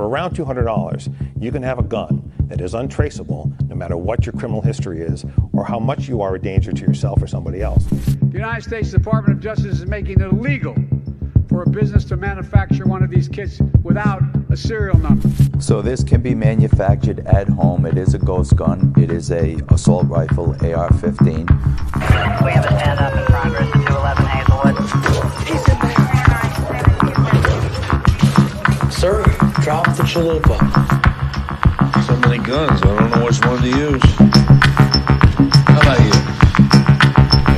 for around $200, you can have a gun that is untraceable no matter what your criminal history is or how much you are a danger to yourself or somebody else. The United States Department of Justice is making it illegal for a business to manufacture one of these kits without a serial number. So this can be manufactured at home. It is a ghost gun. It is a assault rifle, AR-15. We have a stand-up in progress at 211 Hazelwood. He's in there. Sir, drop the chalupa. So many guns, I don't know which one to use. How about you?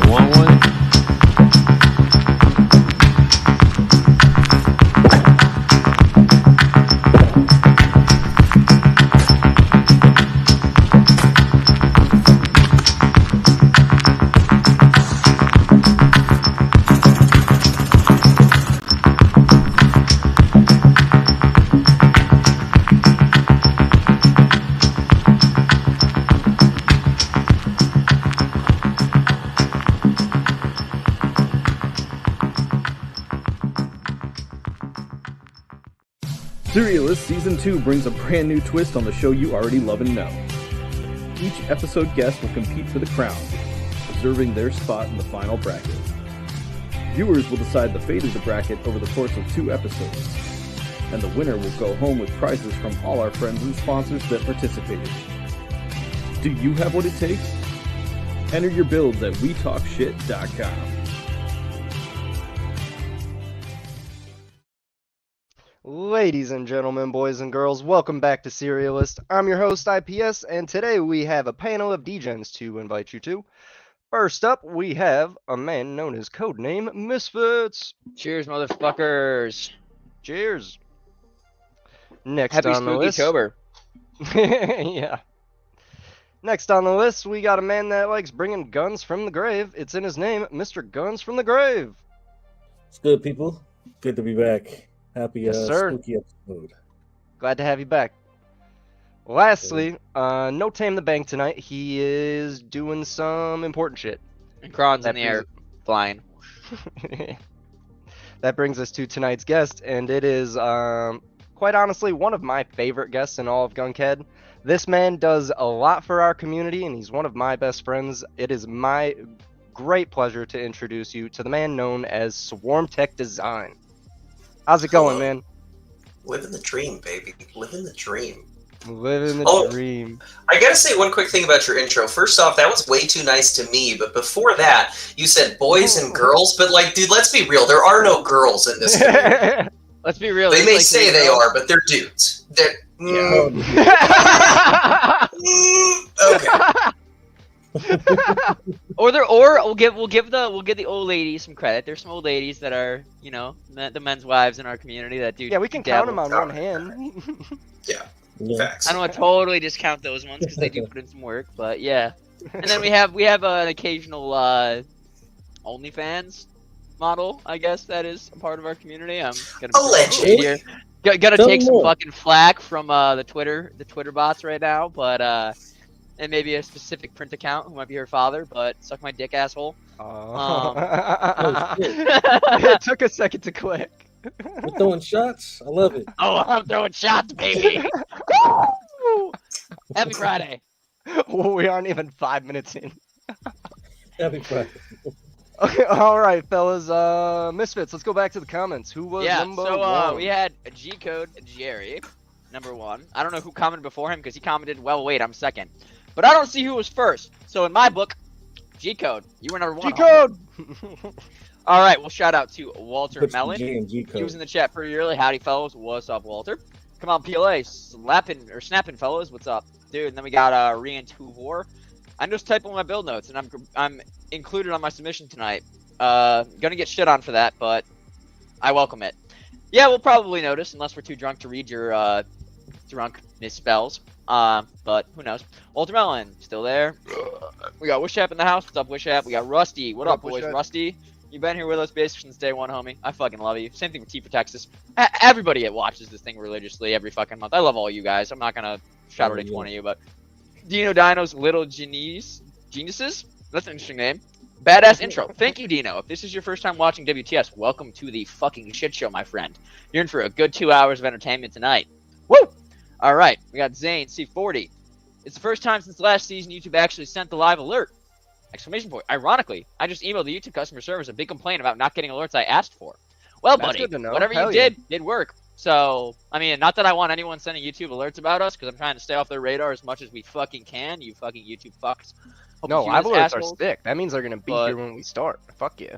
You want one? Serialless Season 2 brings a brand new twist on the show you already love and know. Each episode guest will compete for the crown, preserving their spot in the final bracket. Viewers will decide the fate of the bracket over the course of 2 episodes, and the winner will go home with prizes from all our friends and sponsors that participated. Do you have what it takes? Enter your builds at WeTalkShit.com. Ladies and gentlemen, boys and girls, welcome back to Serialless. I'm your host, IPS, and today we have a panel of degens to invite you to. First up, we have a man known as codename Misfits. Cheers, motherfuckers. Cheers. Next Happy on the list. Spooky-tober. Yeah. Next on the list, we got a man that likes bringing guns from the grave. It's in his name, Mr. Guns from the Grave. It's good, people. Good to be back. Happy Yes, sir. spooky episode. Glad to have you back. Lastly, no Tame the Bank tonight. He is doing some important shit. And Kron's in the air, flying. That brings us to tonight's guest, and it is, quite honestly, one of my favorite guests in all of Gunkhead. This man does a lot for our community, and he's one of my best friends. It is my great pleasure to introduce you to the man known as SwarmTech Design. How's it going, man? Living the dream, baby. Living the dream. Living the dream. I gotta say one quick thing about your intro. First off, that was way too nice to me, but before that, you said boys and girls, but like, dude, let's be real. There are no girls in this community. Let's be real. They may say they are, but they're dudes. They're... Okay. or we'll give the old ladies some credit. There's some old ladies that are, you know, the men's wives in our community that do. Yeah, we can count them on one hand. Yeah. Facts. I don't want to totally discount those ones because they do put in some work, but yeah. And then we have an occasional OnlyFans model, I guess, that is a part of our community. I'm gonna allegedly. Gotta take some fucking flack from the Twitter bots right now, but and maybe a specific print account who might be her father, but suck my dick, asshole. It took a second to click. We're throwing shots. I love it. Oh, I'm throwing shots, baby. Happy Friday. We aren't even 5 minutes in. Happy Friday. Okay, all right, fellas. Misfits, let's go back to the comments. Who was number one? We had G-Code Jerry, number 1. I don't know who commented before him because he commented, well, wait, I'm second. But I don't see who was first. So in my book, G-Code, you were number 1. G-Code! All right, well, shout out to Walter Mellon. He was in the chat pretty early. Howdy, fellows. What's up, Walter? Come on, PLA. Snapping, fellows. What's up? Dude, and then we got Rian Tuvor. I'm just typing my build notes, and I'm included on my submission tonight. Gonna get shit on for that, but I welcome it. Yeah, we'll probably notice, unless we're too drunk to read your drunk misspells. But who knows? Walter Mellon, still there. We got Wishap in the house. What's up, Wishap? We got Rusty. What up, boys? Rusty, you've been here with us basically since day 1, homie. I fucking love you. Same thing with T for Texas. Everybody watches this thing religiously every fucking month. I love all you guys. I'm not gonna shout out each one of you, but Dino Dino's Little Geniuses? That's an interesting name. Badass intro. Thank you, Dino. If this is your first time watching WTS, welcome to the fucking shit show, my friend. You're in for a good 2 hours of entertainment tonight. Woo! All right, we got Zane C40. It's the first time since last season YouTube actually sent the live alert! Exclamation point. Ironically, I just emailed the YouTube customer service a big complaint about not getting alerts I asked for. Well, That's buddy, good to know. whatever Hell you yeah. did work. So, I mean, not that I want anyone sending YouTube alerts about us, because I'm trying to stay off their radar as much as we fucking can, you fucking YouTube fucks. Hope No, you live guys alerts are assholes. sick. That means they're gonna be here when we start. Fuck yeah.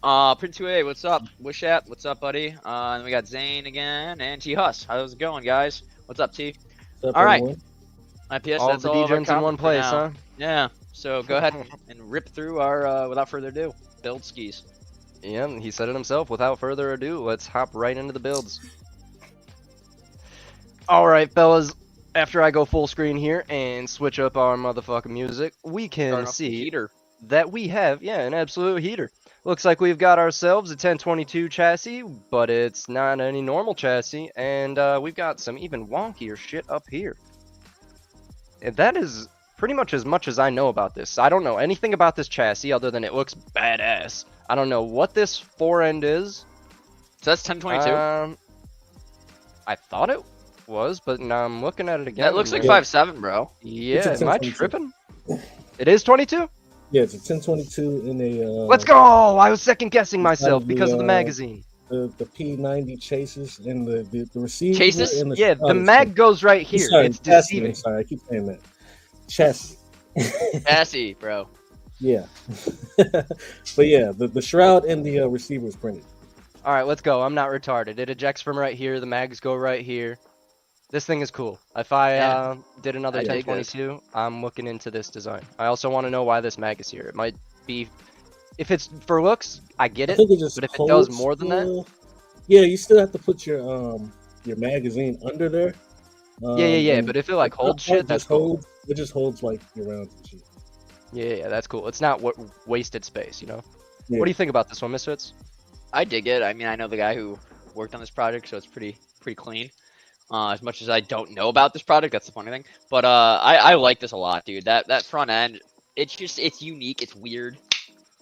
Print2A, what's up? Wishat, what's up, buddy? And we got Zane again, and T Hus. How's it going, guys? What's up, T? What's up, All right. everyone? IPS, All that's the all of our degens in one content for place, now. huh? Yeah. So go ahead and rip through our, without further ado, build skis. Yeah, he said it himself. Without further ado, let's hop right into the builds. Alright, fellas. After I go full screen here and switch up our motherfucking music, we can Starting off the see heater. that we have, an absolute heater. Looks like we've got ourselves a 1022 chassis, but it's not any normal chassis, and we've got some even wonkier shit up here. And that is pretty much as I know about this. I don't know anything about this chassis other than it looks badass. I don't know what this fore end is. So that's 1022? I thought it was, but now I'm looking at it again. That looks like 5.7, bro. Yeah, It's a am I 1022. tripping? It is 22? Yeah, it's a 1022 in a. Let's go! I was second guessing myself the, because of the magazine. The P90 chases and the receiver. Chases? And Yeah, the mag goes right here. Sorry, It's chassis, deceiving. I'm sorry, I keep saying that. Chassis. Chassis, bro. Yeah. But yeah, the shroud and the receiver is printed. Alright, let's go. I'm not retarded. It ejects from right here. The mags go right here. This thing is cool. If I did another I dig this. 1022, I'm looking into this design. I also want to know why this mag is here. It might be... If it's for looks, I get I it. think it just But if it does holds more than that... the- Yeah, you still have to put your magazine under there. Yeah. and But if it like it holds just shit, that's cool. It just holds like your rounds and shit. Yeah, that's cool. It's not wasted space, you know? Yeah. What do you think about this one, Misfits? I dig it. I mean, I know the guy who worked on this project, so it's pretty clean. As much as I don't know about this project, that's the funny thing. But I like this a lot, dude. That front end, it's unique. It's weird.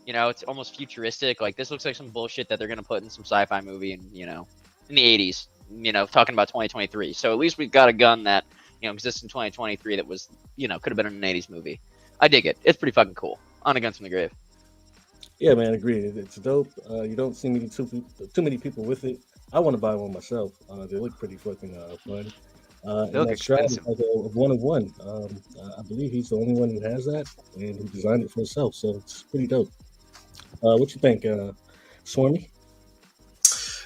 You know, it's almost futuristic. Like, this looks like some bullshit that they're gonna put in some sci-fi movie in the 80s. You know, talking about 2023. So at least we've got a gun that exists in 2023 that was could have been in an 80s movie. I dig it. It's pretty fucking cool. On a gun from the grave. Yeah, man, agreed. It's dope. You don't see too many people with it. I want to buy one myself. They look pretty fucking fun. And look that shroud is expensive. like a one of one. I believe he's the only one who has that, and who designed it for himself. So it's pretty dope. What you think, Swarmy?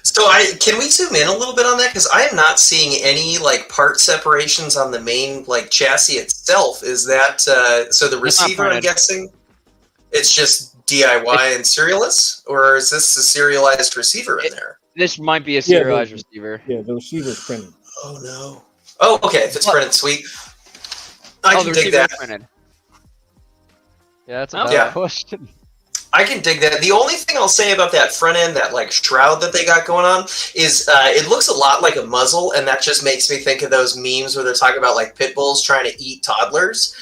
So can we zoom in a little bit on that, because I am not seeing any like part separations on the main like chassis itself. Is that so? The receiver, I'm printed. guessing, it's just DIY and serialless, or is this a serialized receiver in there? This might be a Yeah, serialized the- receiver. Yeah, the receiver is printed. Oh no. Oh, okay. If it's printed, sweet. I Oh, can the dig receiver that. is printed. Yeah, that's a Oh. valid Yeah. question. I can dig that. The only thing I'll say about that front end, that like shroud that they got going on, is it looks a lot like a muzzle, and that just makes me think of those memes where they're talking about like pit bulls trying to eat toddlers.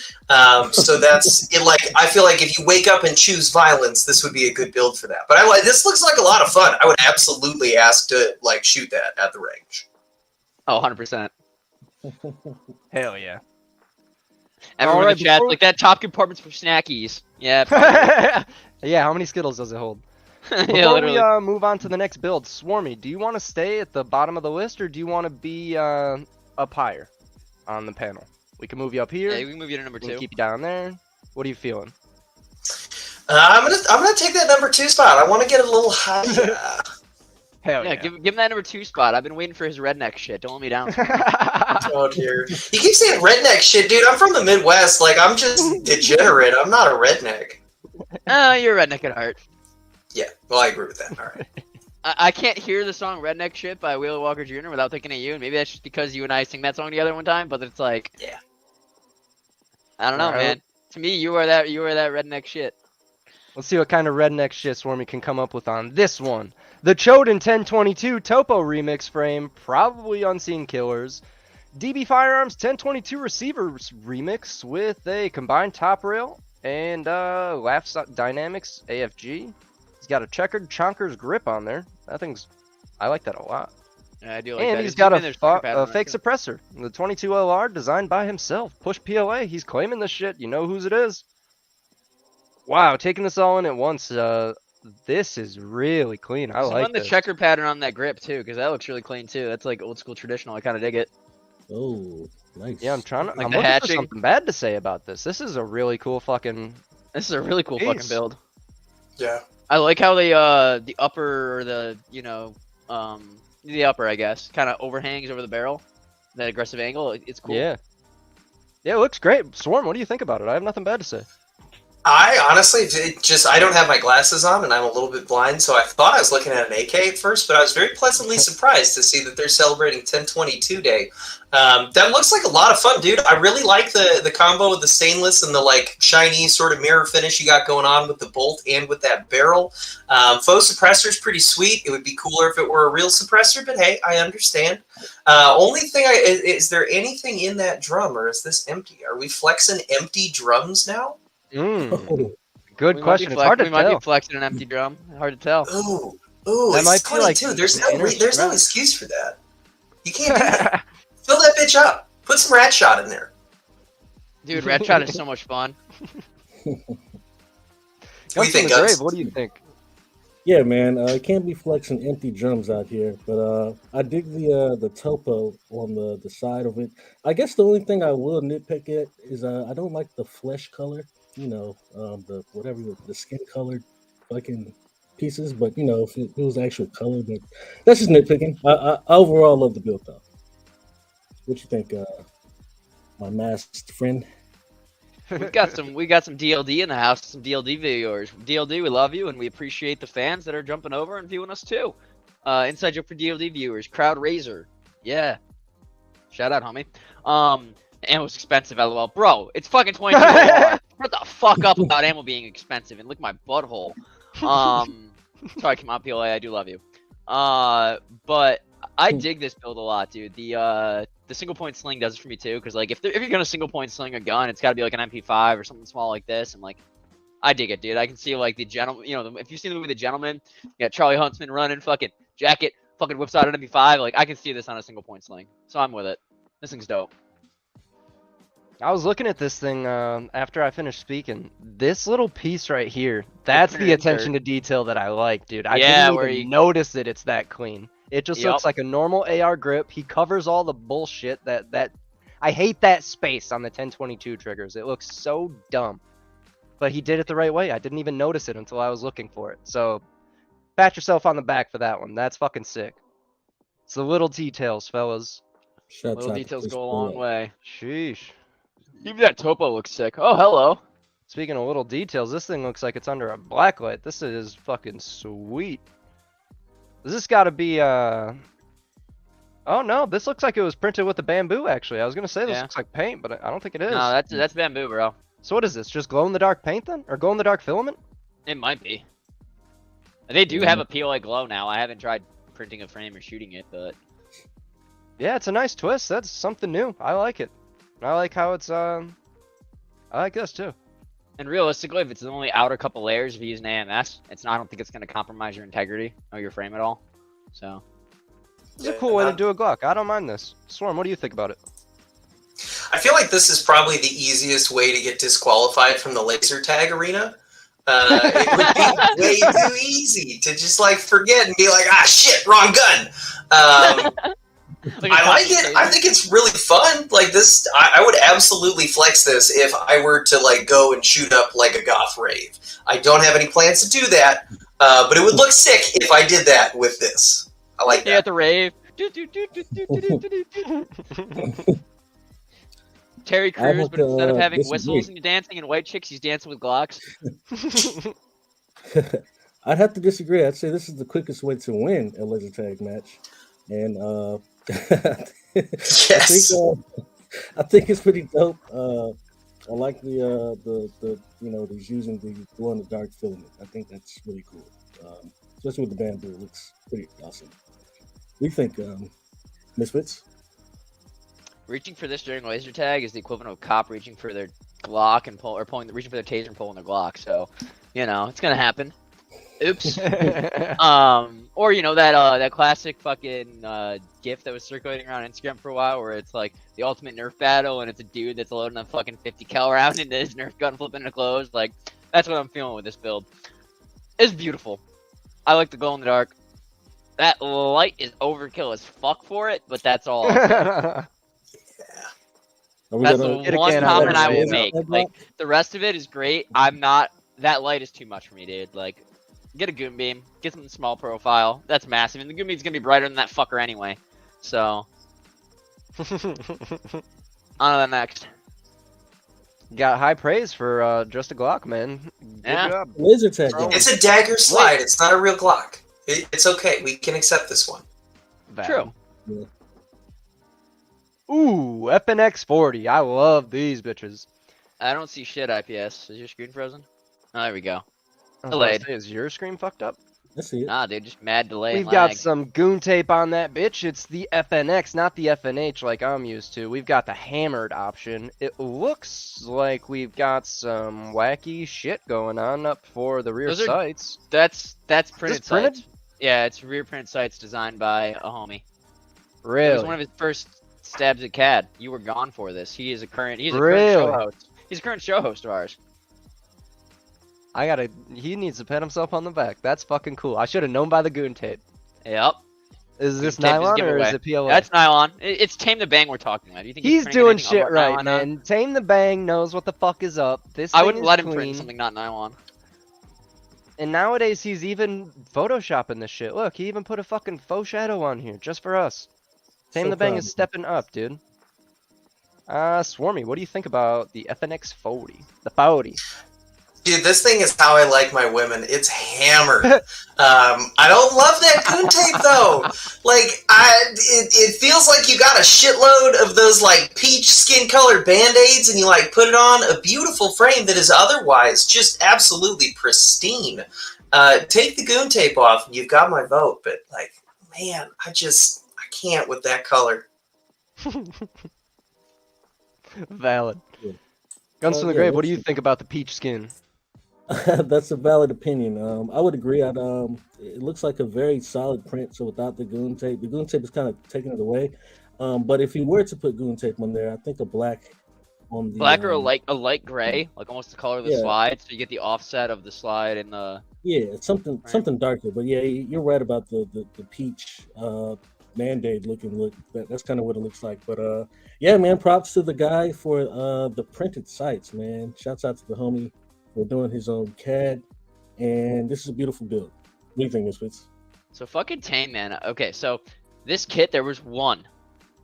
So that's it. Like, I feel like if you wake up and choose violence, this would be a good build for that. But this looks like a lot of fun. I would absolutely ask to like shoot that at the range. Oh, 100%. Hell yeah. Everyone Alright, in the chat's before- like, that top compartment's for snackies. Yeah, probably. Yeah, how many Skittles does it hold? Yeah, Before literally. we move on to the next build, Swarmy, do you want to stay at the bottom of the list, or do you want to be up higher on the panel? We can move you up here. Yeah, we can move you to number we can 2. keep you down there. What are you feeling? I'm gonna take that number 2 spot. I want to get a little higher. Hell Yeah, give him that number 2 spot. I've been waiting for his redneck shit. Don't let me down. Oh dear. You keep saying redneck shit, dude. I'm from the Midwest. Like, I'm just degenerate. I'm not a redneck. You're a redneck at heart. Yeah, well, I agree with that. All right. I can't hear the song Redneck Shit by Wheeler Walker Jr. without thinking of you, and maybe that's just because you and I sing that song together one time, but it's like... Yeah. I don't know, Alright. man. To me, you are that redneck shit. Let's see what kind of redneck shit Swarmy can come up with on this one. The Choden 1022 Topo Remix Frame, probably Unseen Killers. DB Firearms 1022 Receiver Remix with a combined top rail and Laugh Dynamics AFG. He's got a checkered Chonkers grip on there. I like that a lot. Yeah, I do like And that. he's It's got even there's trigger pattern a on it, fake too. suppressor, the 22LR designed by himself. Push PLA, he's claiming this shit. You know whose it is. Wow, taking this all in at once. This is really clean. I So like run the this. checker pattern on that grip too, because that looks really clean too. That's like old school traditional. I kind of dig it. Oh, nice. Yeah, I'm trying to. Like I'm the looking for hatching. something bad to say about this. This is a really cool fucking. This is a really cool fucking Jeez. build. Yeah. I like how they the upper or the the upper I guess kind of overhangs over the barrel. That aggressive angle. It's cool. Yeah. Yeah, it looks great. Swarm, what do you think about it? I have nothing bad to say. I honestly, I don't have my glasses on and I'm a little bit blind, so I thought I was looking at an AK at first, but I was very pleasantly surprised to see that they're celebrating 1022 Day. That looks like a lot of fun, dude. I really like the combo with the stainless and the like shiny sort of mirror finish you got going on with the bolt and with that barrel. Faux suppressor is pretty sweet. It would be cooler if it were a real suppressor, but hey, I understand. Only thing is there anything in that drum, or is this empty? Are we flexing empty drums now? Good question. It's hard to tell. We might be flexing an empty drum. Hard to tell. Ooh, That it's might be 22. like There's the inner no strap. excuse for that. You can't do that. Fill that bitch up. Put some rat shot in there. Dude, rat shot is so much fun. What do you think, Guns? Guns? What do you think? Yeah, man, can't be flexing empty drums out here, but I dig the topo on the side of it. I guess the only thing I will nitpick it is I don't like the flesh color, the whatever the skin colored fucking pieces, but if it was actual color, but that's just nitpicking. I overall love the build though. What you think, my masked friend? We got some DLD in the house, some DLD viewers. DLD, we love you and we appreciate the fans that are jumping over and viewing us too. Inside joke for DLD viewers, Crowd Razor, yeah. Shout out, homie. Ammo was expensive, lol. Bro, it's fucking 22 AR. What the fuck up about ammo being expensive and look my butthole. Sorry, come on, PLA, I do love you. But I dig this build a lot, dude. The single point sling does it for me too, because like if you're gonna single point sling a gun, it's got to be like an MP5 or something small like this, and like I dig it, dude. I can see like the gentleman, if you've seen the movie The Gentleman, you got Charlie Huntsman running, fucking jacket, fucking whips out an MP5. Like I can see this on a single point sling, so I'm with it. This thing's dope. I was looking at this thing after I finished speaking. This little piece right here, that's the attention to detail that I like, dude. I didn't even notice that it's that clean. It just looks like a normal AR grip. He covers all the bullshit that I hate that space on the 1022 triggers. It looks so dumb. But he did it the right way. I didn't even notice it until I was looking for it. So pat yourself on the back for that one. That's fucking sick. It's the little details, fellas. Little details go a long way. Sheesh. Even that topo looks sick. Oh, hello. Speaking of little details, this thing looks like it's under a blacklight. This is fucking sweet. Does this gotta be, Oh no, this looks like it was printed with the bamboo, actually. I was gonna say this looks like paint, but I don't think it is. No, that's bamboo, bro. So what is this, just glow-in-the-dark paint then? Or glow-in-the-dark filament? It might be. They do have a PLA glow now. I haven't tried printing a frame or shooting it, but... Yeah, it's a nice twist. That's something new. I like it. I like how it's, I like this, too. And realistically, if it's only outer couple layers, if you use an AMS, I don't think it's going to compromise your integrity or your frame at all. So, it's a cool way to do a Glock. I don't mind this. Swarm, what do you think about it? I feel like this is probably the easiest way to get disqualified from the laser tag arena. It would be way too easy to just like forget and be like, ah, shit, wrong gun. I like it. I think it's really fun. Like this, I would absolutely flex this if I were to like go and shoot up like a goth rave. I don't have any plans to do that, but it would look sick if I did that with this. I like that. Yeah, at the rave. Terry Crews, but instead of having whistles and dancing and white chicks, he's dancing with Glocks. I'd have to disagree. I'd say this is the quickest way to win a laser tag match, and yes, I think it's pretty dope. I like the he's using the glow in the dark filament. I think that's really cool, especially with the bamboo. It looks pretty awesome. What do you think, Misfits? Reaching for this during laser tag is the equivalent of a cop reaching for their Glock and reaching for their taser and pulling their Glock. So, it's gonna happen. Oops. Or you know that that classic fucking GIF that was circulating around Instagram for a while, where it's like the ultimate Nerf battle, and it's a dude that's loading a fucking 50 cal round into his Nerf gun, flipping it closed. Like that's what I'm feeling with this build. It's beautiful. I like the glow in the dark. That light is overkill as fuck for it, but that's all. That's the one comment I will make. Like the rest of it is great. I'm not. That light is too much for me, dude. Like. Get a Goon Beam, get some small profile. That's massive, and the Goon Beam's gonna be brighter than that fucker anyway. So, on to the next. Got high praise for just a Glock, man. Good job. Laser tag. It's a dagger slide. It's not a real Glock. It's okay. We can accept this one. True. Yeah. Ooh, FNX40. I love these bitches. I don't see shit, IPS. Is your screen frozen? Oh, there we go. Delayed. Is your screen fucked up? Let's see it. Nah, dude, just mad delay. We've got some goon tape on that bitch. It's the FNX, not the FNH like I'm used to. We've got the hammered option. It looks like we've got some wacky shit going on up for the rear sights. That's printed sights. Yeah, it's rear print sights designed by a homie. Really? It was one of his first stabs at CAD. You were gone for this. He's a current show host. He's a current show host of ours. He needs to pat himself on the back. That's fucking cool. I should have known by the goon tape. Yep. Is this nylon or is it PLA? That's nylon. It's Tame the Bang we're talking about. Do you think he's doing shit right, man? Tame the Bang knows what the fuck is up. I wouldn't let him print something not nylon. And nowadays he's even photoshopping this shit. Look, he even put a fucking faux shadow on here just for us. Tame the Bang is stepping up, dude. Swarmy, what do you think about the FNX 40? The 40. Dude, this thing is how I like my women. It's hammered. I don't love that goon tape though. Like, it feels like you got a shitload of those like peach skin colored band-aids, and you like put it on a beautiful frame that is otherwise just absolutely pristine. Take the goon tape off, and you've got my vote. But like, man, I can't with that color. Valid. Guns from the Grave. What do you think about the peach skin? That's a valid opinion. I would agree. It looks like a very solid print. So without the goon tape is kind of taking it away. But if you were to put goon tape on there, I think a black on the black or a light gray, like almost the color of the slide, so you get the offset of the slide and the something darker. But yeah, you're right about the peach Band-Aid looking look. That's kind of what it looks like. But yeah, man, props to the guy for the printed sights, man. Shouts out to the homie. We're doing his own CAD, and this is a beautiful build. What do you think, Misfits? So fucking Tame, man. Okay, so this kit, there was one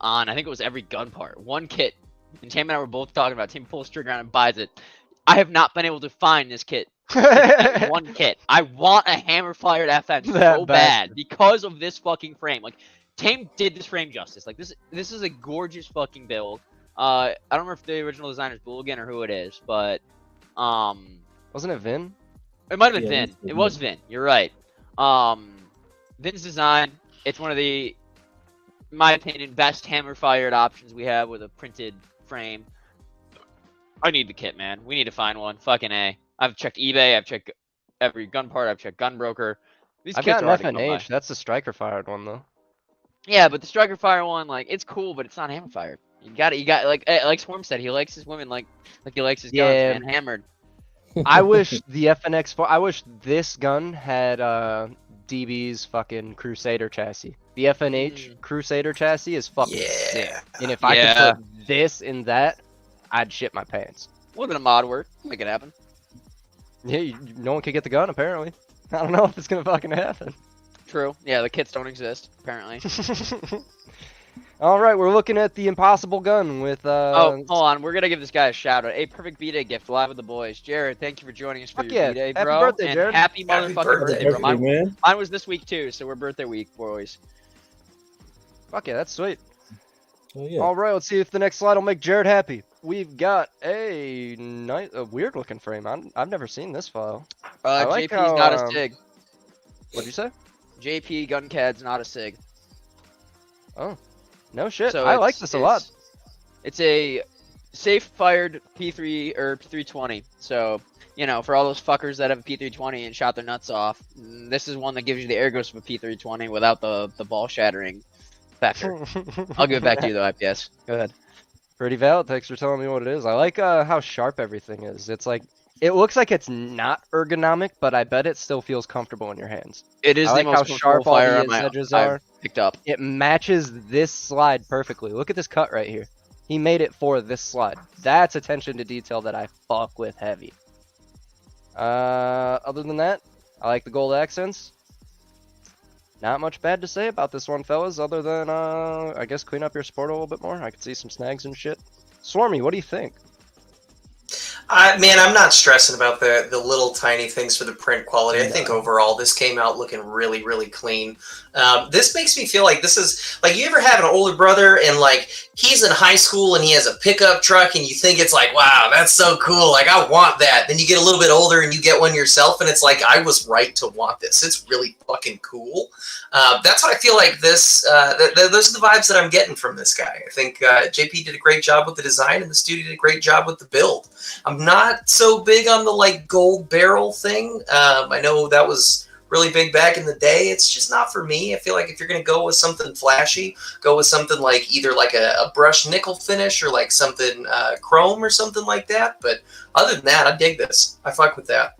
on, I think it was every gun part. One kit, and Tame and I were both talking about. Tame pulls trigger on and buys it. I have not been able to find this kit. One kit. I want a hammer-fired FN so bad because of this fucking frame. Like, Tame did this frame justice. Like, this is a gorgeous fucking build. I don't remember if the original designer is Bulligan or who it is, but wasn't it Vin? It might have been Vin. It was Vin. You're right. Vin's design. It's one of the, in my opinion, best hammer-fired options we have with a printed frame. I need the kit, man. We need to find one. Fucking A. I've checked eBay. I've checked every gun part. I've checked Gunbroker. These I've got an FNH. That's the striker-fired one, though. Yeah, but the striker-fire one, like, it's cool, but it's not hammer-fired. You got like Swarm said, he likes his women like he likes his guns, man, hammered. I wish the FNX4. I wish this gun had DB's fucking Crusader chassis. The FNH Crusader chassis is fucking sick. And if I could put this in that, I'd shit my pants. A little bit of mod work, make it happen. Yeah, no one could get the gun apparently. I don't know if it's gonna fucking happen. True. Yeah, the kits don't exist apparently. All right, we're looking at the impossible gun with. Oh, hold on. We're gonna give this guy a shout out. A perfect B-Day gift live with the boys. Jared, thank you for joining us for your B-Day, bro. Happy birthday, Jared. And happy motherfucking birthday, bro. Man. Mine was this week too, so we're birthday week, boys. Fuck yeah, that's sweet. Oh, yeah. All right, let's see if the next slide will make Jared happy. We've got a weird looking frame. I've never seen this file. JP's not a SIG. What'd you say? JP gun CAD's not a SIG. Oh. No shit. So I like this a lot. It's a safe fired P3 or P320. So, you know, for all those fuckers that have a P320 and shot their nuts off, this is one that gives you the air ghost of a P320 without the ball shattering factor. I'll give it back to you though, IPS. Go ahead. Pretty valid. Thanks for telling me what it is. I like how sharp everything is. It's like, it looks like it's not ergonomic, but I bet it still feels comfortable in your hands. It is I the like how most sharp all firearm the edges I've are. picked up. It matches this slide perfectly. Look at this cut right here. He made it for this slide. That's attention to detail that I fuck with heavy. Other than that, I like the gold accents. Not much bad to say about this one, fellas, other than, I guess clean up your sport a little bit more. I could see some snags and shit. Swarmy, what do you think? Man, I'm not stressing about the little tiny things for the print quality. I think overall this came out looking really, really clean. This makes me feel like this is like, you ever have an older brother and like he's in high school and he has a pickup truck and you think it's like, wow, that's so cool. Like I want that. Then you get a little bit older and you get one yourself and it's like, I was right to want this. It's really fucking cool. That's what I feel like this, those are the vibes that I'm getting from this guy. I think JP did a great job with the design and the studio did a great job with the build. I'm not so big on the like gold barrel thing. I know that was really big back in the day. It's just not for me. I feel like if you're going to go with something flashy, go with something like either like a brushed nickel finish or like something chrome or something like that. But other than that, I dig this. I fuck with that.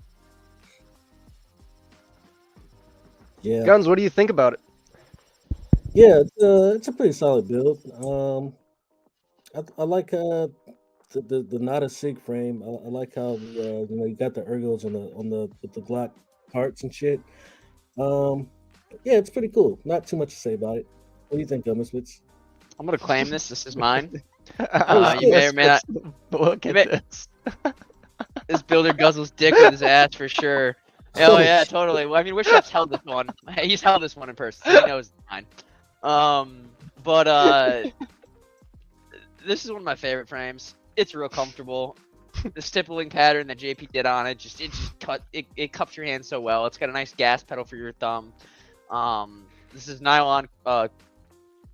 Yeah. Guns, what do you think about it? Yeah, it's a pretty solid build. I like the not a sig frame. I like how you got the ergos on the with the Glock parts and shit. Yeah, it's pretty cool. Not too much to say about it. What do you think, Misfits? I'm gonna claim this. This is mine. You may or may not. Look at this. This builder guzzles dick with his ass for sure. Oh yeah, totally. Well, I mean, Wishup's held this one. He's held this one in person. So he knows it's mine. This is one of my favorite frames. It's real comfortable. The stippling pattern that JP did on it, it cups your hand so well. It's got a nice gas pedal for your thumb. This is nylon.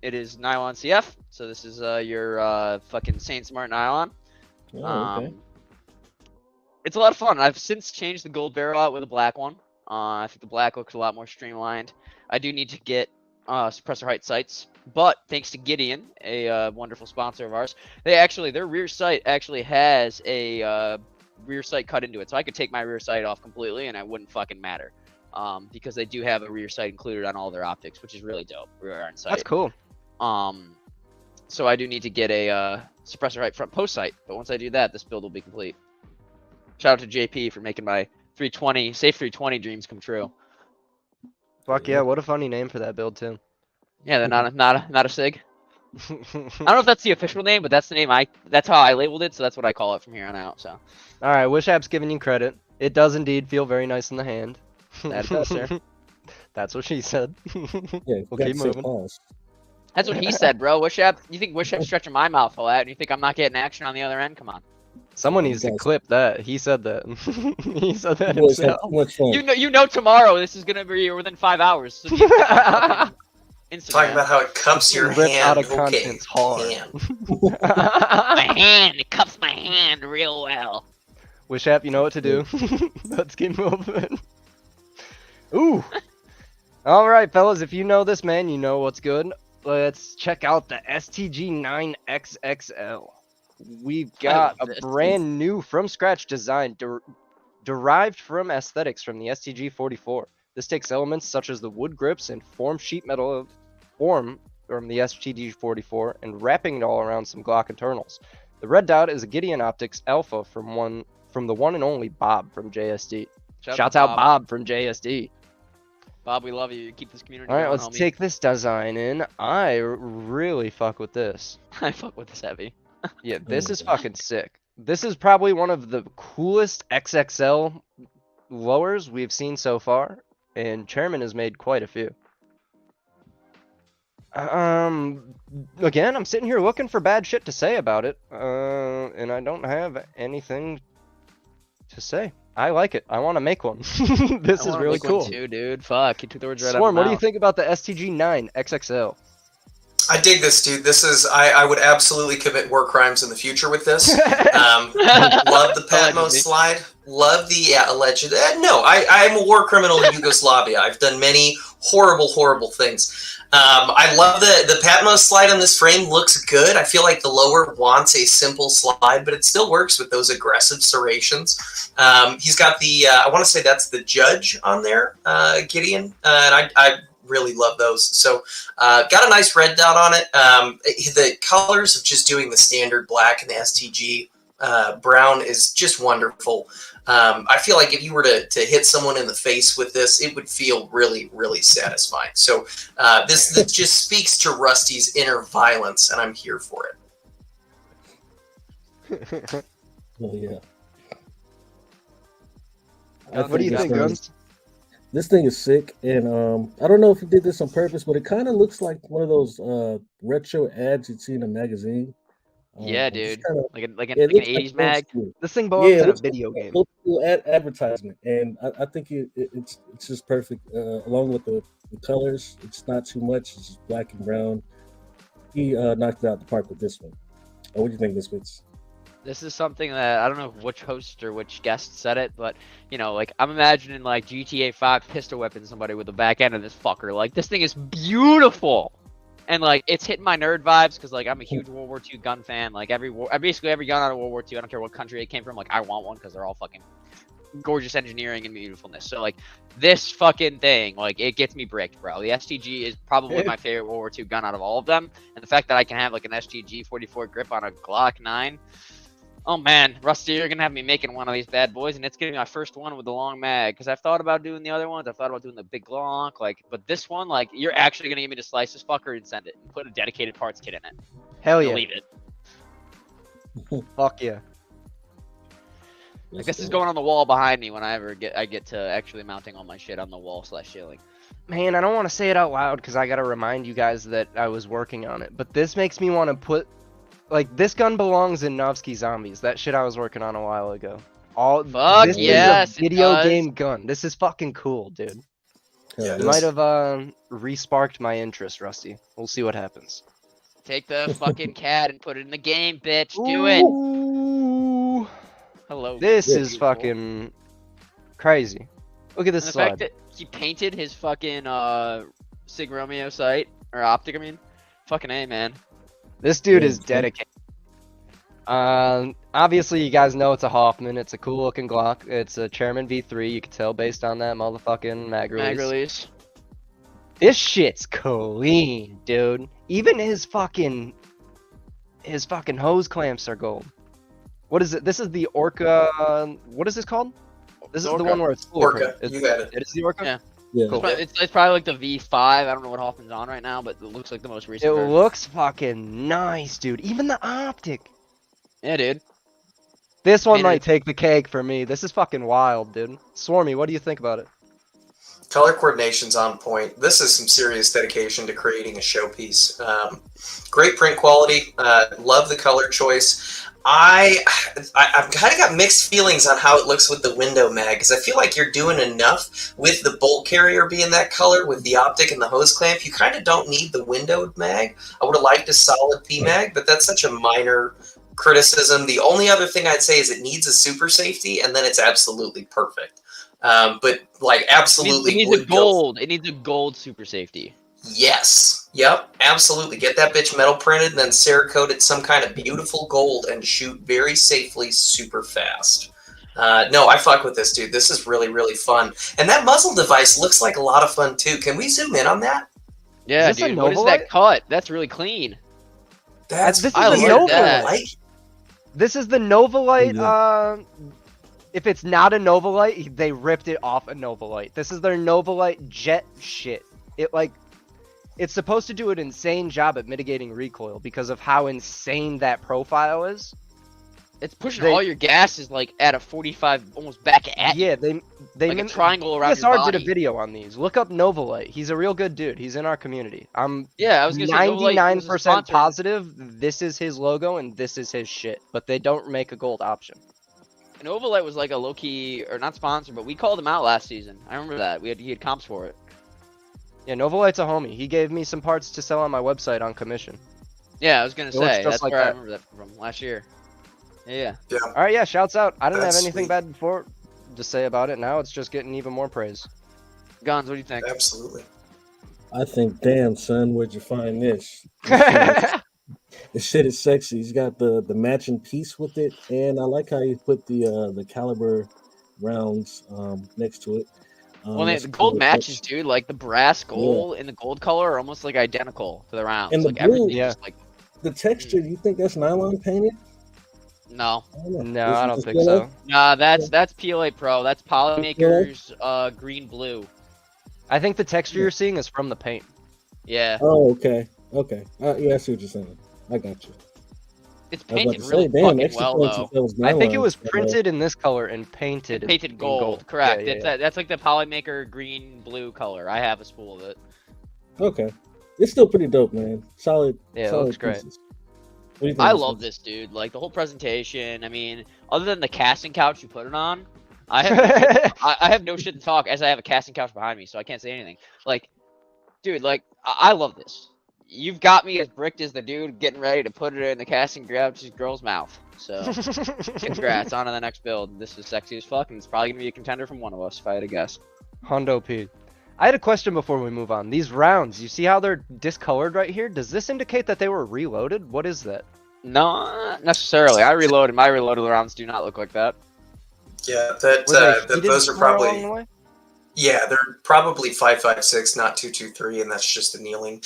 It is nylon CF. So this is your fucking Saint Smart nylon. Oh, okay. It's a lot of fun. I've since changed the gold barrel out with a black one. I think the black looks a lot more streamlined. I do need to get suppressor height sights, but thanks to Gideon, a wonderful sponsor of ours, their rear sight actually has a rear sight cut into it, so I could take my rear sight off completely and it wouldn't fucking matter, because they do have a rear sight included on all their optics, which is really dope. Rear iron sight. That's cool. So I do need to get a suppressor height front post sight, but once I do that, this build will be complete. Shout out to JP for making my 320 safe 320 dreams come true. Fuck yeah, what a funny name for that build too. Yeah, they're not a sig. I don't know if that's the official name, but that's the name that's how I labeled it, so that's what I call it from here on out. So. All right, Wishap's giving you credit. It does indeed feel very nice in the hand. That does, sir. That's what she said. Yeah, we'll keep moving. That's what he said, bro. Wishap, you think Wishap's stretching my mouth all out, and you think I'm not getting action on the other end? Come on. Someone needs to clip that. He said that. He said that himself. You know tomorrow this is gonna be within 5 hours. So Talking about how it cups your hand. Out of contents hard. My hand, it cups my hand real well. Wishap, you know what to do. Let's keep moving. Ooh. All right, fellas. If you know this, man, you know what's good. Let's check out the STG9XXL. We've got a brand new from scratch design derived from aesthetics from the STG44. This takes elements such as the wood grips and form sheet metal form from the STG44 and wrapping it all around some Glock internals. The red dot is a Gideon Optics Alpha from the one and only Bob from JSD. Shouts out Bob from JSD. Bob, we love you. You keep this community. All right, going, let's homie. take this design in. I really fuck with this. I fuck with this heavy. Yeah, this is fucking sick. This is probably one of the coolest XXL lowers we've seen so far, and Chairman has made quite a few. Again, I'm sitting here looking for bad shit to say about it, and I don't have anything to say. I like it. I want to make one. This is really cool. Too, dude. Fuck, you took the words right out of Swarm, my what do you mouth. think about the STG9 XXL? I dig this, dude. This is I would absolutely commit war crimes in the future with this. Love the Patmos slide. Love the alleged. No, I'm a war criminal in Yugoslavia. I've done many horrible things. I love the Patmos slide on this frame. Looks good. I feel like the lower wants a simple slide, but it still works with those aggressive serrations. He's got the I want to say that's the judge on there, Gideon, and I really love those. So got a nice red dot on it. The colors of just doing the standard black and the STG brown is just wonderful. I feel like if you were to hit someone in the face with this, it would feel really satisfying. So this just speaks to Rusty's inner violence, and I'm here for it. Oh yeah. What do you think, Guns? This thing is sick, and I don't know if he did this on purpose, but it kind of looks like one of those retro ads you'd see in a magazine. Yeah, dude. Kinda, like an it looks 80s mag. This thing belongs in a video game. Advertisement, and I think it's just perfect. Along with the colors, it's not too much. It's just black and brown. He knocked it out the park with this one. What do you think, Misfits? This is something that I don't know which host or which guest said it, but you know, like I'm imagining like GTA 5 pistol whipping somebody with the back end of this fucker. Like this thing is beautiful, and like it's hitting my nerd vibes because like I'm a huge World War II gun fan. Like basically every gun out of World War II, I don't care what country it came from. Like I want one because they're all fucking gorgeous engineering and beautifulness. So like this fucking thing, like it gets me bricked, bro. The STG is probably my favorite World War II gun out of all of them, and the fact that I can have like an STG 44 grip on a Glock 9. Oh man, Rusty, you're gonna have me making one of these bad boys, and it's gonna be my first one with the long mag. Because I've thought about doing the other ones. I've thought about doing the big Glock, like, but this one, like, you're actually gonna get me to slice this fucker and send it, and put a dedicated parts kit in it. Hell yeah, leave it. Fuck yeah. I guess it's going on the wall behind me when I get to actually mounting all my shit on the wall / ceiling. Man, I don't want to say it out loud because I gotta remind you guys that I was working on it. But this makes me want to put. Like, this gun belongs in Novsky Zombies. That shit I was working on a while ago. Fuck yes, is a video game gun. This is fucking cool, dude. Yeah, you might have re-sparked my interest, Rusty. We'll see what happens. Take the fucking cat and put it in the game, bitch. Do it. Hello. This is fucking crazy. Look at this and the slide. fact that he painted his fucking Sig Romeo sight or optic. I mean, fucking A, man. This dude is dedicated. Obviously, you guys know it's a Hoffman. It's a cool looking Glock. It's a Chairman V3. You can tell based on that motherfucking mag release. This shit's clean, dude. Even his fucking hose clamps are gold. What is it? This is the Orca. What is this called? This is the one where it's Orca. You got it. It is the Orca. Yeah. Yeah. Cool. It's probably like the V5. I don't know what Hoffman's on right now, but it looks like the most recent. It version. looks fucking nice, dude. Even the optic. Yeah, dude. This one might take the cake for me. This is fucking wild, dude. Swarmy, what do you think about it? Color coordination's on point. This is some serious dedication to creating a showpiece. Great print quality. Love the color choice. I've kind of got mixed feelings on how it looks with the window mag, because I feel like you're doing enough with the bolt carrier being that color with the optic and the hose clamp. You kind of don't need the windowed mag. I would have liked a solid P mag, but that's such a minor criticism. The only other thing I'd say is it needs a super safety, and then it's absolutely perfect. But like absolutely, it needs a gold. It needs a gold super safety. Yes. Yep. Absolutely. Get that bitch metal printed and then Cerakote it some kind of beautiful gold and shoot very safely, super fast. No, I fuck with this, dude. This is really fun. And that muzzle device looks like a lot of fun too. Can we zoom in on that? Yeah, dude. What is that cut? That's really clean. This is the Novolite. This is the Novolite. If it's not a Novolite, they ripped it off a Novolite. This is their Novolite jet shit. It's supposed to do an insane job at mitigating recoil because of how insane that profile is. It's pushing all your gases like at a 45, almost back at you. Yeah, they like a triangle around PSR your body. did a video on these. Look up Novolite. He's a real good dude. He's in our community. I'm I was gonna say 99% positive this is his logo and this is his shit. But they don't make a gold option. And Novolite was like a low key, or not sponsored, but we called him out last season. I remember that he had comps for it. Yeah, Novolite's a homie. He gave me some parts to sell on my website on commission. Yeah, I was gonna It looks say just that's like where I that. remember that from last year. Yeah. All right, yeah, shouts out. I didn't That's have anything sweet. bad before to say about it. Now it's just getting even more praise. Guns, what do you think? Absolutely. I think, damn son, where'd you find this? This shit is sexy. He's got the matching piece with it, and I like how you put the caliber rounds next to it. Well, That's the a gold cool matches, touch. dude. Like the brass gold and the gold color are almost like identical to the rounds. And the like blue, everything just like the texture. Do you think that's nylon painted? no. No, I don't think PLA? so. Nah, that's PLA Pro. That's Polymaker's green blue. I think the texture you're seeing is from the paint. Yeah. Oh, okay, okay. Yeah, I see what you're saying. I got you. It's I was about painted to really say, damn, fucking extra well points though. if that was I think it nylon, was but, printed in this color and painted. Painted in gold, correct. Yeah, It's yeah. that's like the Polymaker green blue color. I have a spool of it. Okay, it's still pretty dope, man. Solid. Yeah, it solid looks great. pieces. What do you think, I Mr. love this, dude. Like the whole presentation. I mean, other than the casting couch you put it on, I have no shit, I have no shit to talk as I have a casting couch behind me, so I can't say anything. Like, dude, like I love this. You've got me as bricked as the dude getting ready to put it in the casting couch's girl's mouth. So, congrats. On to the next build. This is sexy as fuck, and it's probably gonna be a contender from one of us, if I had to guess. Hondo P. I had a question before we move on. These rounds, you see how they're discolored right here? Does this indicate that they were reloaded? What is that? No, not necessarily. I reloaded. My reloaded rounds do not look like that. Yeah, those are somewhere along the probably way? yeah, they're probably 5.56, not 2.23, and that's just annealing.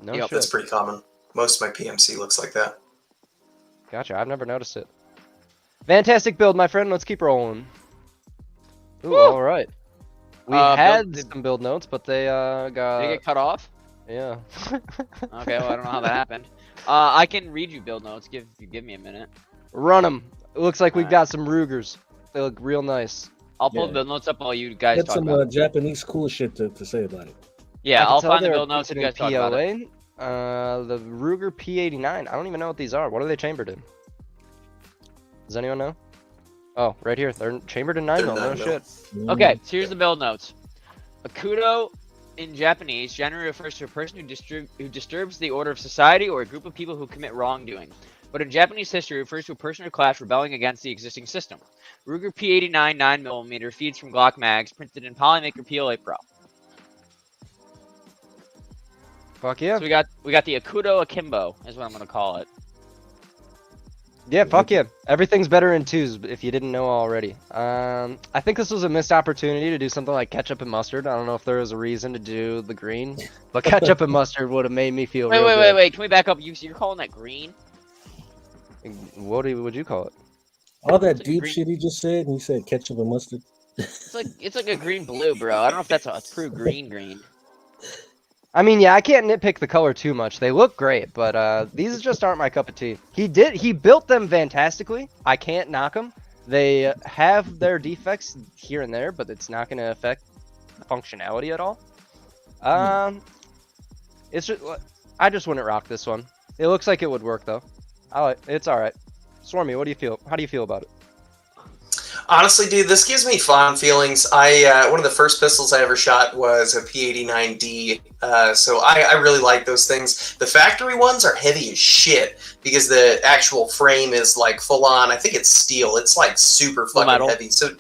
No Yep, shit. that's pretty common. Most of my PMC looks like that. Gotcha. I've never noticed it. Fantastic build, my friend. Let's keep rolling. Ooh, all right. We had some build notes, but they got. Did they get cut off? Yeah. Okay, well I don't know how that happened. I can read you build notes. Give me a minute. Run them. It looks like we've got some Rugers. They look real nice. I'll pull the build notes up while you guys Got talk some about it. Japanese cool shit to say about it. Yeah, I can I'll tell find the they're build notes and you guys printed talk in about it. The Ruger P89. I don't even know what these are. What are they chambered in? Does anyone know? Oh, right here. They're chambered in 9mm. No shit. Okay, so here's the build notes. Akudo in Japanese generally refers to a person who disturbs the order of society or a group of people who commit wrongdoing. But in Japanese history, it refers to a person or class rebelling against the existing system. Ruger P89 9mm feeds from Glock mags printed in Polymaker PLA Pro. Fuck yeah. So we got the Akudo Akimbo is what I'm gonna call it. Yeah, fuck yeah. Everything's better in 2s, if you didn't know already. I think this was a missed opportunity to do something like ketchup and mustard. I don't know if there was a reason to do the green, but ketchup and mustard would have made me feel real good. Wait. Can we back up? You're calling that green? What would you call it? All that deep shit he just said, and he said ketchup and mustard. It's like a green blue, bro. I don't know if that's a true green. I mean, yeah, I can't nitpick the color too much. They look great, but these just aren't my cup of tea. He built them fantastically. I can't knock them. They have their defects here and there, but it's not going to affect the functionality at all. It's just, I just wouldn't rock this one. It looks like it would work though. It's all right. Swarmy, what do you feel? How do you feel about it? Honestly, dude, this gives me fond feelings. One of the first pistols I ever shot was a P89D, so I really like those things. The factory ones are heavy as shit because the actual frame is like full on. I think it's steel. It's like super fucking heavy. So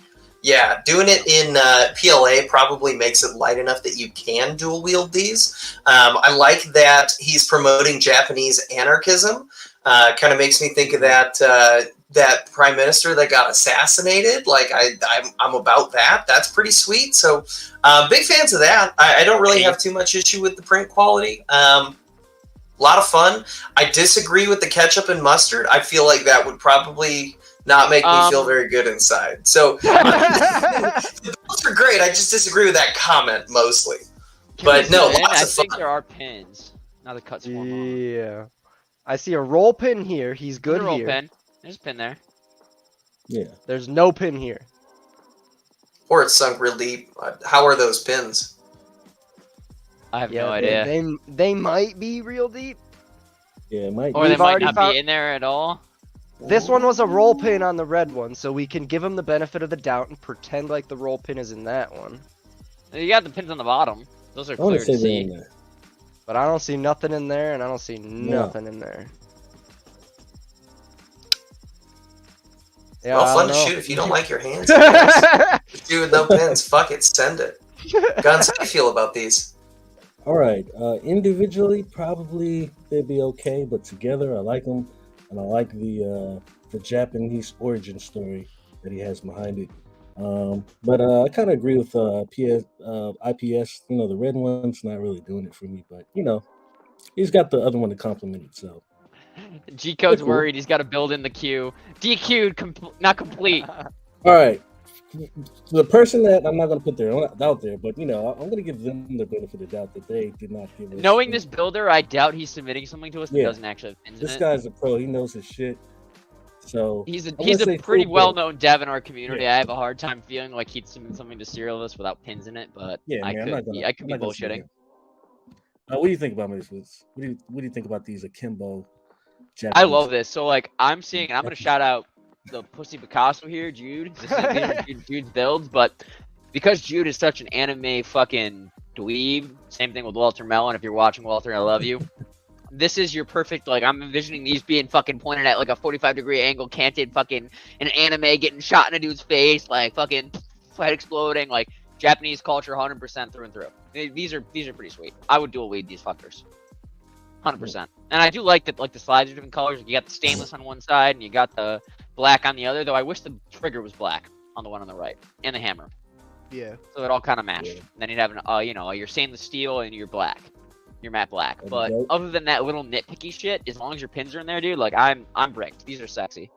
yeah, doing it in PLA probably makes it light enough that you can dual wield these. I like that he's promoting Japanese anarchism. Kind of makes me think of that prime minister that got assassinated. Like I'm about that. That's pretty sweet. So big fans of that. I don't really have too much issue with the print quality. A lot of fun. I disagree with the ketchup and mustard. I feel like that would probably not make me feel very good inside. So the builds are great. I just disagree with that comment mostly. But no, lots of fun. I think there are pins. Now the cuts form. Yeah. I see a roll pin here. He's good There's a roll here. pin. There's a pin there. Yeah. There's no pin here. Or it's sunk real deep. How are those pins? I have no idea. They might be real deep. Yeah, it might. Or they might not be in there at all. This one was a roll pin on the red one, so we can give him the benefit of the doubt and pretend like the roll pin is in that one. You got the pins on the bottom. Those are I want clear to say to they're see. in there. But I don't see nothing in there, and I don't see nothing in there. Yeah, Well, I fun don't to know. shoot if you don't like your hands. I guess. Shoot with no pins. Fuck it. Send it. Guns, how do you feel about these? All right. Individually, probably they'd be okay, but together, I like them, and I like the Japanese origin story that he has behind it. But I kind of agree with IPS. You know, the red one's not really doing it for me, but you know, he's got the other one to complement it. So G-Code's cool. worried. He's got to build in the queue. DQ'd, not complete. all right. The person that I'm not going to put there out there, but you know, I'm going to give them the benefit of the doubt that they did not give us. Knowing this builder, I doubt he's submitting something to us that Yeah. doesn't actually have pins in This it. guy's a pro. He knows his shit. So He's I'm a gonna say pretty full well-known dev in our community. Yeah. I have a hard time feeling like he'd submit something to Serialless without pins in it, but Yeah, I man, could be bullshitting. What do you think about this? What do you think about these akimbo? Japanese? I love this. So like I'm seeing, and I'm gonna shout out the Pussy Picasso here, Jude. These are Jude's builds, but because Jude is such an anime fucking dweeb, same thing with Walter Mellon. If you're watching, Walter, I love you. This is your perfect, like, I'm envisioning these being fucking pointed at like a 45-degree angle, canted fucking an anime getting shot in a dude's face, like fucking head exploding, like Japanese culture 100% through and through. These are pretty sweet. I would dual weed these fuckers. 100%. And I do like that, like the slides are different colors. You got the stainless on one side and you got the black on the other, though I wish the trigger was black on the one on the right and the hammer. Yeah. So it all kind of matched. Yeah. Then you'd have an, you know, your stainless steel and your black. Your matte black. But other than that little nitpicky shit, as long as your pins are in there, dude, like I'm bricked. These are sexy.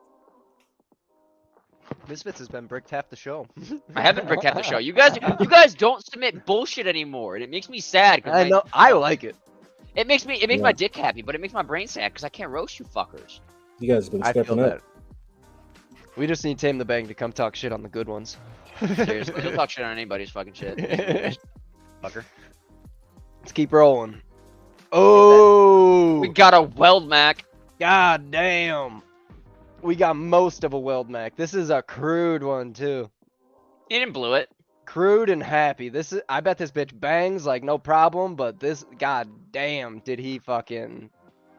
Misfits has been bricked half the show. I haven't bricked half the show. You guys don't submit bullshit anymore, and it makes me sad. I know. I like it. It makes my dick happy, but it makes my brain sad because I can't roast you fuckers. You guys have been stepping up. We just need Tame the Bang to come talk shit on the good ones. Seriously, he'll talk shit on anybody's fucking shit. Fucker. Let's keep rolling. Oh, we got a Weld Mac. God damn. We got most of a Weld Mac. This is a crude one too. He didn't blew it. Crude and happy. This is. I bet this bitch bangs like no problem. But this, god damn, did he fucking?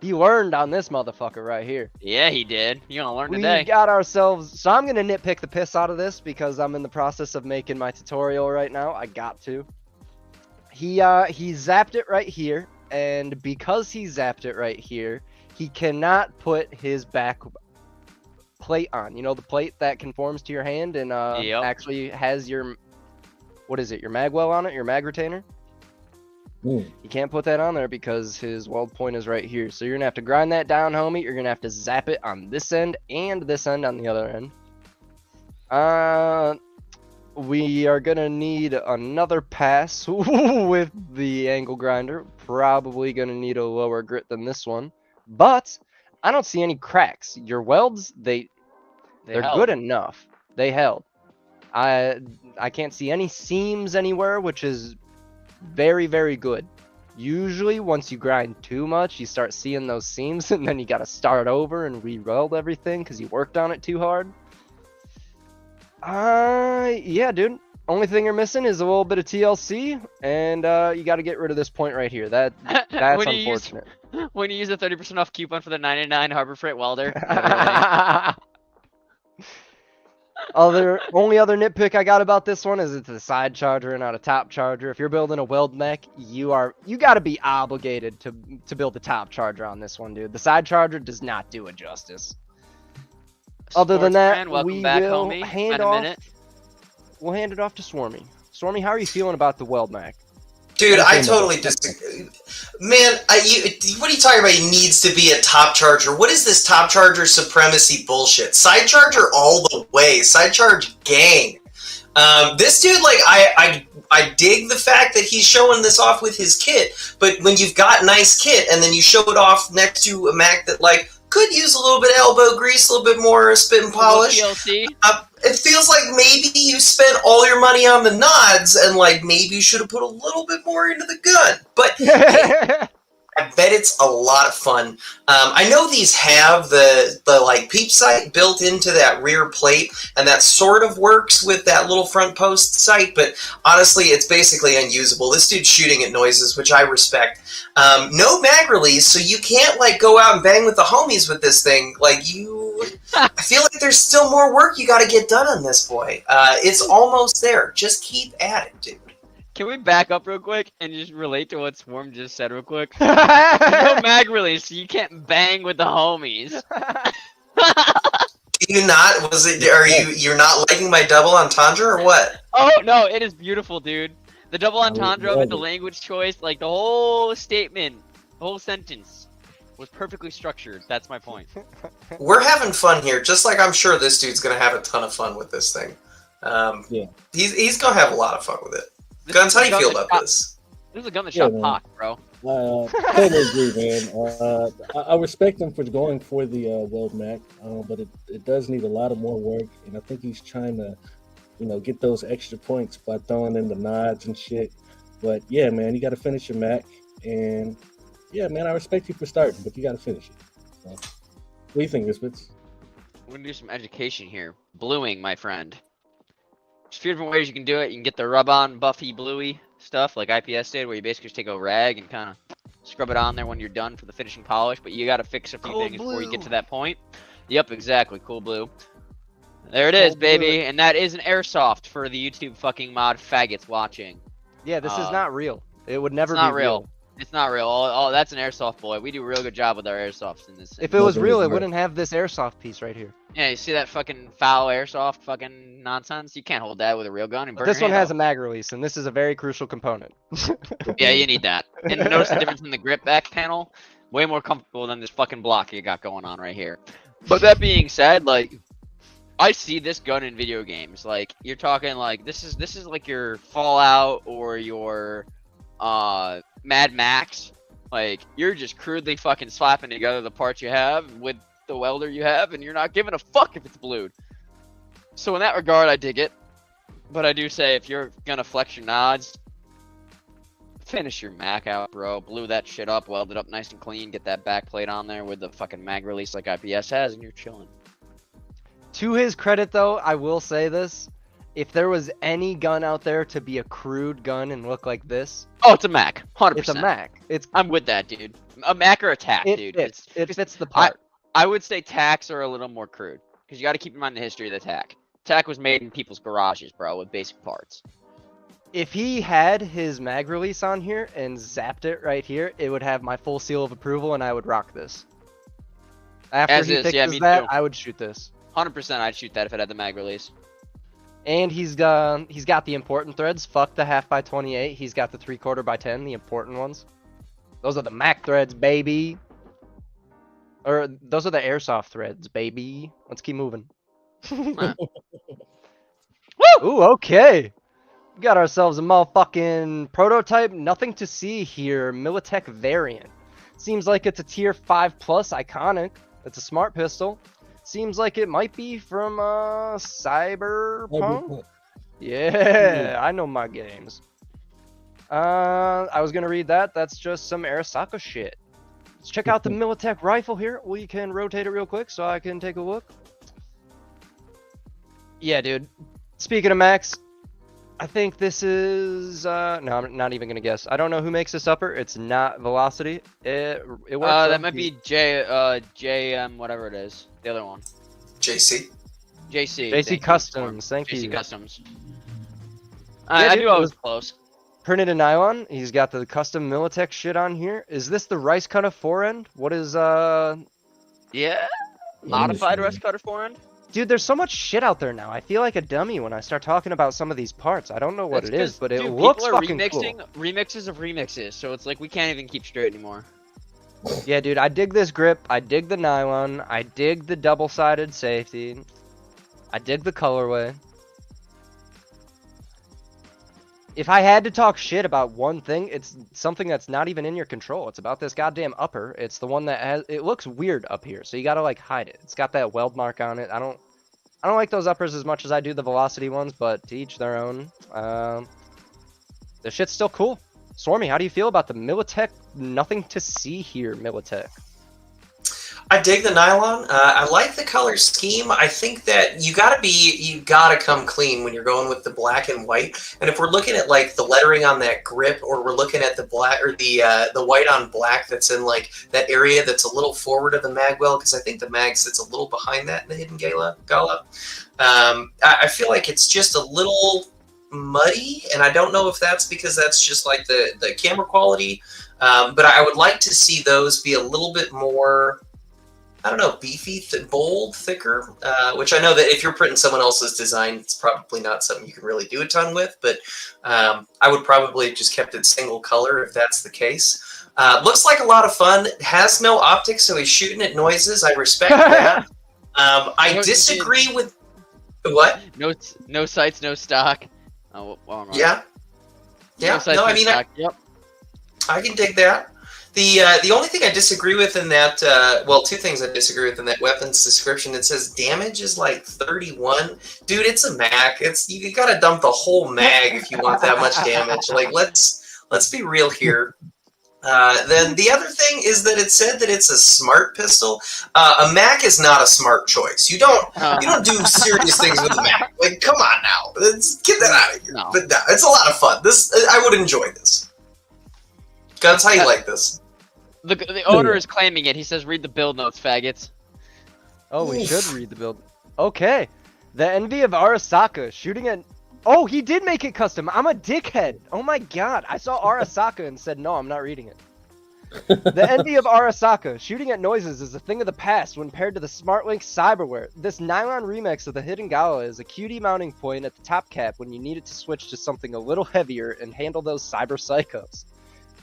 He learned on this motherfucker right here. Yeah, he did. You're gonna learn today. We got ourselves. So I'm gonna nitpick the piss out of this because I'm in the process of making my tutorial right now. I got to. He zapped it right here, and because he zapped it right here, he cannot put his back plate on. You know, the plate that conforms to your hand and actually has your, what is it, your mag well on it, your mag retainer? You can't put that on there because his weld point is right here. So you're gonna have to grind that down, homie. You're gonna have to zap it on this end and this end on the other end. We are gonna need another pass with the angle grinder. Probably gonna need a lower grit than this one, but I don't see any cracks. Your welds, they're good enough. They held. I can't see any seams anywhere, which is very, very good. Usually, once you grind too much, you start seeing those seams, and then you gotta start over and re-weld everything because you worked on it too hard. Yeah, dude. Only thing you're missing is a little bit of TLC, and you got to get rid of this point right here. That's unfortunate. When you use a 30% off coupon for the 99 Harbor Freight welder. Only other nitpick I got about this one is it's a side charger and not a top charger. If you're building a weld mech, you got to be obligated to build a top charger on this one, dude. The side charger does not do it justice. Other than that, welcome back, homie. We'll hand it off to Swarmy. Swarmy, how are you feeling about the weld mech? Dude, I totally disagree. Man, what are you talking about? He needs to be a top charger. What is this top charger supremacy bullshit? Side charger all the way. Side charge gang. This dude, like, I dig the fact that he's showing this off with his kit, but when you've got nice kit and then you show it off next to a Mac that, like, could use a little bit of elbow grease, a little bit more spit and polish. It feels like maybe you spent all your money on the nods and like maybe you should have put a little bit more into the gun. But I bet it's a lot of fun. I know these have the like peep sight built into that rear plate, and that sort of works with that little front post sight, but honestly, it's basically unusable. This dude's shooting at noises, which I respect. No mag release, so you can't like go out and bang with the homies with this thing. Like you, I feel like there's still more work you got to get done on this boy. It's almost there. Just keep at it, dude. Can we back up real quick and just relate to what Swarm just said real quick? No mag release, so you can't bang with the homies. Do you not? You're not liking my double entendre or what? Oh no, it is beautiful, dude. The double entendre of it, the language choice, like the whole statement, the whole sentence was perfectly structured. That's my point. We're having fun here, just like I'm sure this dude's gonna have a ton of fun with this thing. He's gonna have a lot of fun with it. Guns, how do you feel about this? This is a gun that shot Pac, bro. Totally agree, man. I respect him for going for the Weld Mac, but it does need a lot of more work, and I think he's trying to, get those extra points by throwing in the nods and shit. But yeah, man, you got to finish your Mac, and yeah, man, I respect you for starting, but you got to finish it. So, what do you think, Misfits? We're gonna do some education here. Bluing, my friend. There's a few different ways you can do it. You can get the rub-on, buffy, bluey stuff like IPS did, where you basically just take a rag and kind of scrub it on there when you're done for the finishing polish. But you got to fix a few things before you get to that point. Yep, exactly. Cool blue. There it is, baby. And that is an airsoft for the YouTube fucking mod faggots watching. Yeah, this is not real. It would never be real. It's not real. Oh, that's an airsoft, boy. We do a real good job with our airsofts in this. If it was real, it wouldn't have this airsoft piece right here. Yeah, you see that fucking foul airsoft fucking nonsense? You can't hold that with a real gun. But this one has a mag release, and this is a very crucial component. Yeah, you need that. And notice the difference in the grip back panel? Way more comfortable than this fucking block you got going on right here. But that being said, like, I see this gun in video games. Like, you're talking like, this is like your Fallout or your Mad Max. Like, you're just crudely fucking slapping together the parts you have with the welder you have, and you're not giving a fuck if it's blued. So in that regard, I dig it. But I do say, if you're gonna flex your nods, finish your Mac out, bro. Blue that shit up, weld it up nice and clean, get that back plate on there with the fucking mag release like IPS has, and you're chilling. To his credit, though, I will say this. If there was any gun out there to be a crude gun and look like this... Oh, it's a Mac. 100%. It's a Mac. I'm with that, dude. A Mac or a TAC, dude. It fits the part. I would say TACs are a little more crude. Because you got to keep in mind the history of the TAC. TAC was made in people's garages, bro, with basic parts. If he had his mag release on here and zapped it right here, it would have my full seal of approval, and I would rock this. After he fixes that, I would shoot this. 100% I'd shoot that if it had the mag release. And he's got the important threads. Fuck the 1/2x28. He's got the 3/4x10, the important ones. Those are the Mac threads, baby. Or those are the airsoft threads, baby. Let's keep moving. Woo! Ooh, okay. We got ourselves a motherfucking prototype. Nothing to see here. Militech variant. Seems like it's a tier 5+ iconic. It's a smart pistol. Seems like it might be from Cyberpunk. Yeah, I know my games. I was gonna read that. That's just some Arasaka shit. Let's check out the Militech rifle here. We can rotate it real quick so I can take a look. Yeah, dude. Speaking of Max, I think this is no, I'm not even gonna guess. I don't know who makes this upper. It's not Velocity. It works. That might be JM, whatever it is. The other one. JC. JC Customs. Thank you. JC Customs. I knew I was close. Printed in nylon. He's got the custom Militech shit on here. Is this the rice cutter forend? What is Yeah. Modified rice cutter forend. Dude, there's so much shit out there now. I feel like a dummy when I start talking about some of these parts. I don't know what it is, but it looks fucking cool. Remixes of remixes, so it's like we can't even keep straight anymore. Yeah, dude, I dig this grip. I dig the nylon. I dig the double-sided safety. I dig the colorway. If I had to talk shit about one thing, it's something that's not even in your control. It's about this goddamn upper. It's the one that has... It looks weird up here, so you gotta, like, hide it. It's got that weld mark on it. I don't like those uppers as much as I do the Velocity ones, but to each their own. The shit's still cool. Swarmy, how do you feel about the Militech? Nothing to see here, Militech. I dig the nylon. I like the color scheme. I think that you gotta come clean when you're going with the black and white. And if we're looking at like the lettering on that grip, or we're looking at the black or the white on black that's in like that area that's a little forward of the mag well, because I think the mag sits a little behind that in the hidden gala. I feel like it's just a little muddy, and I don't know if that's because that's just like the camera quality. But I would like to see those be a little bit more, I don't know, beefy, bold, thicker, which I know that if you're printing someone else's design, it's probably not something you can really do a ton with, but I would probably have just kept it single color if that's the case. Looks like a lot of fun. Has no optics, so he's shooting at noises. I respect that. I disagree with... What? No sights, no stock. Oh, well, yeah. Yeah, sights, no, I mean, stock. Yep. I can dig that. The only thing I disagree with in that, well, two things I disagree with in that weapons description. It says damage is like 31. Dude, it's a mag. You gotta dump the whole mag if you want that much damage. Like, let's be real here. Then the other thing is that it said that it's a smart pistol. A mag is not a smart choice. You don't do serious things with a mag. Like, come on now, get that out of here. No. But no, it's a lot of fun. I would enjoy this. Guns, how you like this? The owner is claiming it. He says, read the build notes, faggots. Oh, we should read the build. Okay. The Envy of Arasaka shooting at... Oh, he did make it custom. I'm a dickhead. Oh my god. I saw Arasaka and said, no, I'm not reading it. The Envy of Arasaka shooting at noises is a thing of the past when paired to the SmartLink cyberware. This nylon remix of the Hidden Gala is a cutie mounting point at the top cap when you need it to switch to something a little heavier and handle those cyber psychos.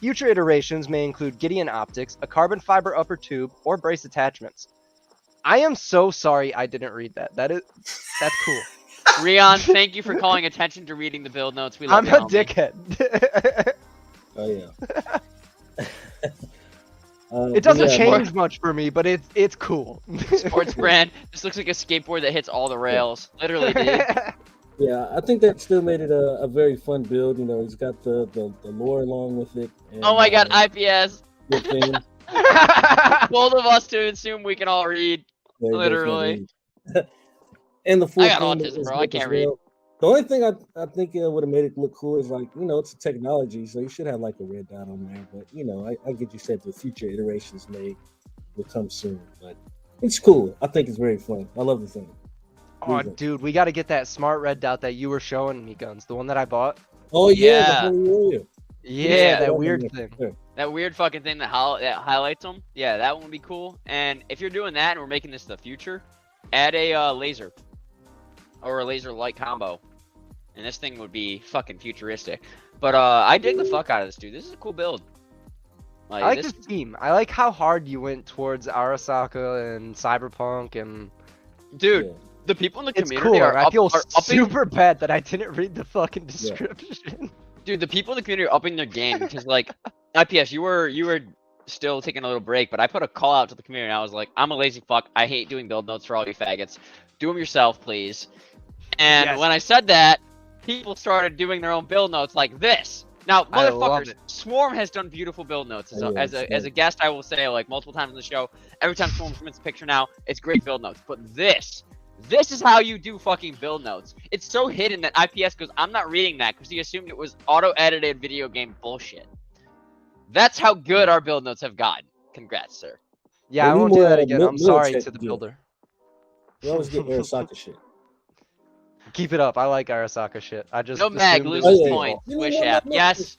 Future iterations may include Gideon optics, a carbon fiber upper tube, or brace attachments. I am so sorry I didn't read that. That's cool. Rion, thank you for calling attention to reading the build notes. We love I'm a dickhead. Oh yeah. It doesn't change much for me, but it's cool. Sports brand. This looks like a skateboard that hits all the rails. Literally, dude. Yeah, I think that still made it a very fun build. You know, he's got the lore along with it. And, oh my god, IPS! Good thing. Both of us to assume we can all read. They Literally. And the full I got thing autism, is bro. I can't read. The only thing I think would have made it look cool is, like, you know, it's a technology, so you should have like a red dot on there. But you know, I get you said the future iterations will come soon. But it's cool. I think it's very fun. I love the thing. Oh, dude, we got to get that smart red dot that you were showing me, Guns. The one that I bought. Oh yeah, yeah, that weird thing. Yeah. That weird fucking thing that highlights them. Yeah, that one would be cool. And if you're doing that and we're making this the future, add a laser or a laser light combo, and this thing would be fucking futuristic. But I dig the fuck out of this, dude. This is a cool build. I like the theme. I like how hard you went towards Arasaka and Cyberpunk and. Dude. Yeah. The people in the It's community cool. are I feel upping... super bad that I didn't read the fucking description. Yeah. Dude, the people in the community are upping their game because, like, IPS, you were still taking a little break, but I put a call out to the community. And I was like, I'm a lazy fuck. I hate doing build notes for all you faggots. Do them yourself, please. And when I said that, people started doing their own build notes like this. Now, motherfuckers, Swarm has done beautiful build notes. As a guest, I will say, like, multiple times in the show, every time Swarm submits a picture now, it's great build notes. But this is how you do fucking build notes. It's so hidden that IPS goes, I'm not reading that because he assumed it was auto-edited video game bullshit. That's how good our build notes have gotten. Congrats, sir. Yeah, I won't do that again. I'm sorry to the builder. We always get Arasaka shit. Keep it up. I like Arasaka shit. I just no mag loses point. Wish app. Yes,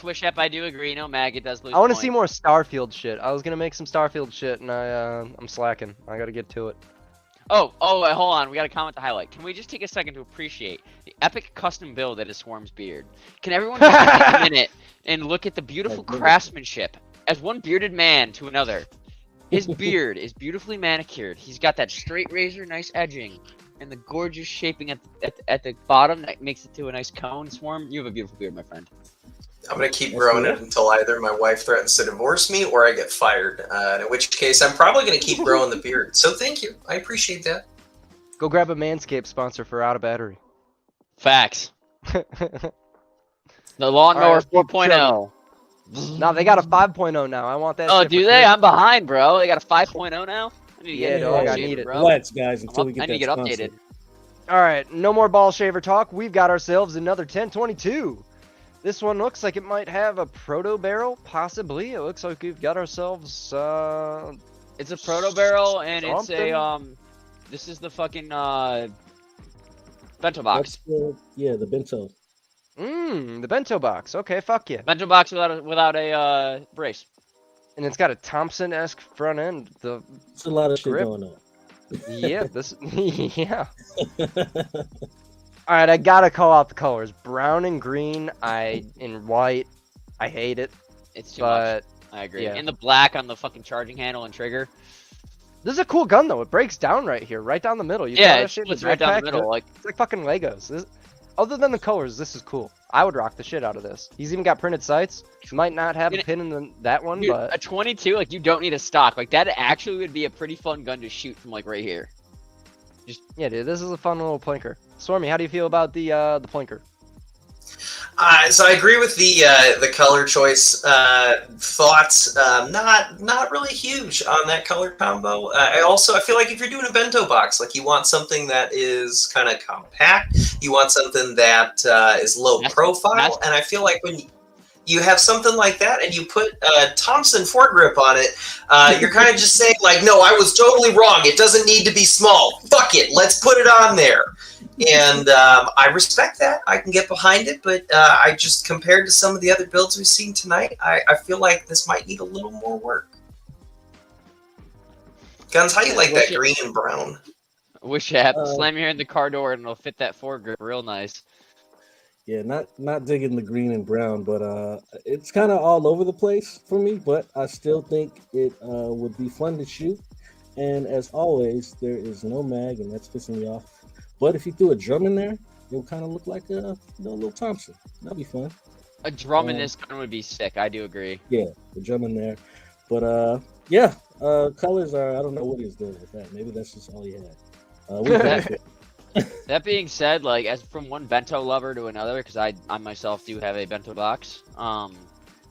Wish app. I do agree. No mag. It does lose. I want to see more Starfield shit. I was gonna make some Starfield shit, and I'm slacking. I gotta get to it. Oh, hold on. We got a comment to highlight. Can we just take a second to appreciate the epic custom build that is Swarm's beard? Can everyone just take a minute and look at the beautiful craftsmanship as one bearded man to another? His beard is beautifully manicured. He's got that straight razor, nice edging, and the gorgeous shaping at the bottom that makes it to a nice cone. Swarm, you have a beautiful beard, my friend. I'm going to keep growing it until either my wife threatens to divorce me or I get fired, in which case I'm probably going to keep growing the beard. So thank you. I appreciate that. Go grab a Manscaped sponsor for Out of Battery. Facts. The Lawnmower 4.0. No, they got a 5.0 now. I want that. Oh, shit do for they? Christmas. I'm behind, bro. They got a 5.0 now. I need to Yeah, get dog, I updated, need it. bro. Relax, guys, until we I get need to that get sponsor. updated. All right, no more ball shaver talk. We've got ourselves another 1022. This one looks like it might have a proto barrel, possibly. It looks like we've got ourselves. It's a proto barrel, and it's a something. This is the fucking bento box. The bento. The bento box. Okay, fuck yeah. Bento box without a brace. And it's got a Thompson-esque front end. It's a lot of shit grip. going on. Yeah, this. Yeah. All right, I gotta call out the colors: brown and green. In white. I hate it. It's too much. I agree. Yeah. And the black on the fucking charging handle and trigger. This is a cool gun though. It breaks down right here, right down the middle. You Yeah, throw that it shit in splits right down the backpack, middle. Like it's like fucking Legos. Other than the colors, this is cool. I would rock the shit out of this. He's even got printed sights. Might not have a pin in that one, dude, but a 22, like you don't need a stock. Like that actually would be a pretty fun gun to shoot from like right here. yeah, dude, this is a fun little plinker. Swarmy, how do you feel about the plinker? So I agree with the color choice thoughts. Not really huge on that color combo. I feel like if you're doing a bento box, like you want something that is kind of compact. You want something that is low profile, and I feel like when you have something like that and you put a Thompson foregrip on it, you're kind of just saying like, no, I was totally wrong. It doesn't need to be small. Fuck it. Let's put it on there. And I respect that. I can get behind it, but I just, compared to some of the other builds we've seen tonight, I feel like this might need a little more work. Guns, how you like that green and brown? Wish you had slam your in the car door and it'll fit that foregrip real nice. Yeah, not digging the green and brown, but it's kind of all over the place for me. But I still think it would be fun to shoot. And as always, there is no mag, and that's pissing me off. But if you threw a drum in there, it would kind of look like a little Thompson. That'd be fun. A drum in this gun would be sick. I do agree. Yeah, the drum in there. But colors are, I don't know what he's doing with that. Maybe that's just all he had. That being said, like as from one bento lover to another, because I myself do have a bento box.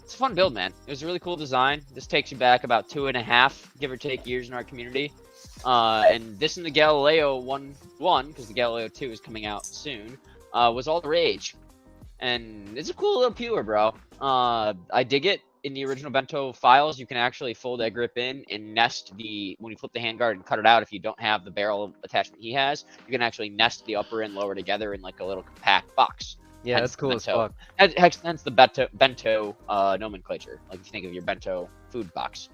It's a fun build, man. It was a really cool design. This takes you back about 2.5, give or take, years in our community. And this and the Galileo 1, because the Galileo 2 is coming out soon, was all the rage. And it's a cool little peeler, bro. I dig it. In the original bento files, you can actually fold that grip in and nest when you flip the handguard and cut it out, if you don't have the barrel attachment he has, you can actually nest the upper and lower together in like a little compact box. Yeah, that's cool as fuck. Hence the bento nomenclature. Like if you think of your bento food box.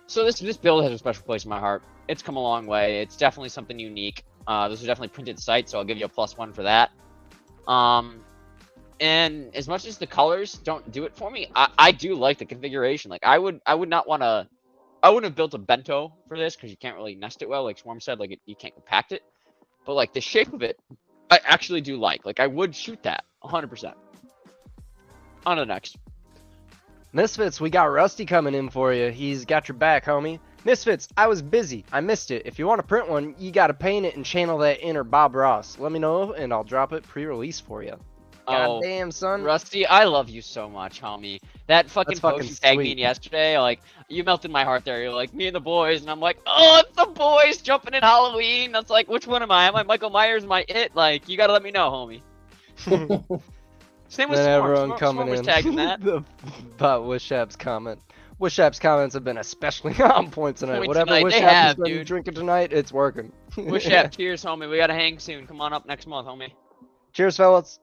So this build has a special place in my heart. It's come a long way. It's definitely something unique. This is definitely printed sight, so I'll give you a +1 for that. And as much as the colors don't do it for me, I do like the configuration. Like I wouldn't have built a bento for this because you can't really nest it well. Like Swarm said, like you can't compact it. But like the shape of it, I actually do like. Like I would shoot that 100%. On to the next. Misfits, we got Rusty coming in for you. He's got your back, homie. Misfits, I was busy. I missed it. If you want to print one, you got to paint it and channel that inner Bob Ross. Let me know, and I'll drop it pre-release for you. God damn, son. Rusty, I love you so much, homie. That fucking post you tagged me in yesterday, like, you melted my heart there. You're like, me and the boys, and I'm like, oh, it's the boys jumping in Halloween. That's like, which one am I? Am I Michael Myers? Am I it? Like, you gotta let me know, homie. Same with Swarm. Everyone coming was in. tagging that. About Wishap's comment. Wishap's comments have been especially on point tonight. Whatever tonight. Wishap has been drinking tonight, it's working. Wishap, cheers, homie. We gotta hang soon. Come on up next month, homie. Cheers, fellas.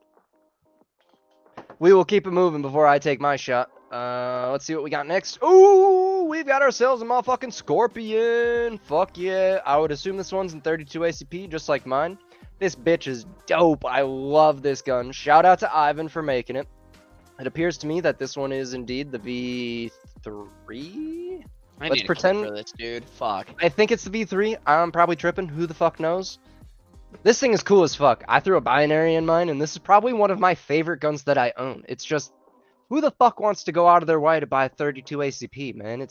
We will keep it moving before I take my shot. Let's see what we got next. Ooh, we've got ourselves a motherfucking Scorpion. Fuck yeah. I would assume this one's in 32 ACP, just like mine. This bitch is dope. I love this gun. Shout out to Ivan for making it. It appears to me that this one is indeed the V3. Let's pretend for this, dude. Fuck. I think it's the V3. I'm probably tripping. Who the fuck knows? This thing is cool as fuck. I threw a binary in mine, and this is probably one of my favorite guns that I own. It's just, who the fuck wants to go out of their way to buy 32 ACP, man?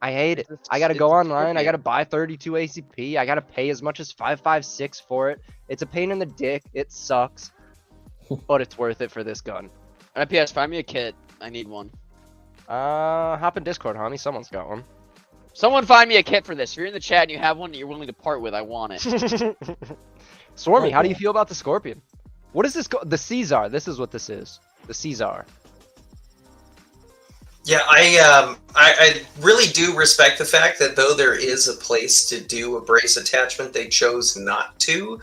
I hate it. I gotta go online. I gotta buy 32 ACP. I gotta pay as much as 556 for it. It's a pain in the dick. It sucks, but it's worth it for this gun. IPS, find me a kit. I need one. Hop in Discord, homie. Someone's got one. Someone find me a kit for this. If you're in the chat and you have one that you're willing to part with, I want it. Swarmy, how do you feel about the Scorpion? What is this? The Caesar. This is what this is. The Caesar. Yeah, I really do respect the fact that though there is a place to do a brace attachment, they chose not to.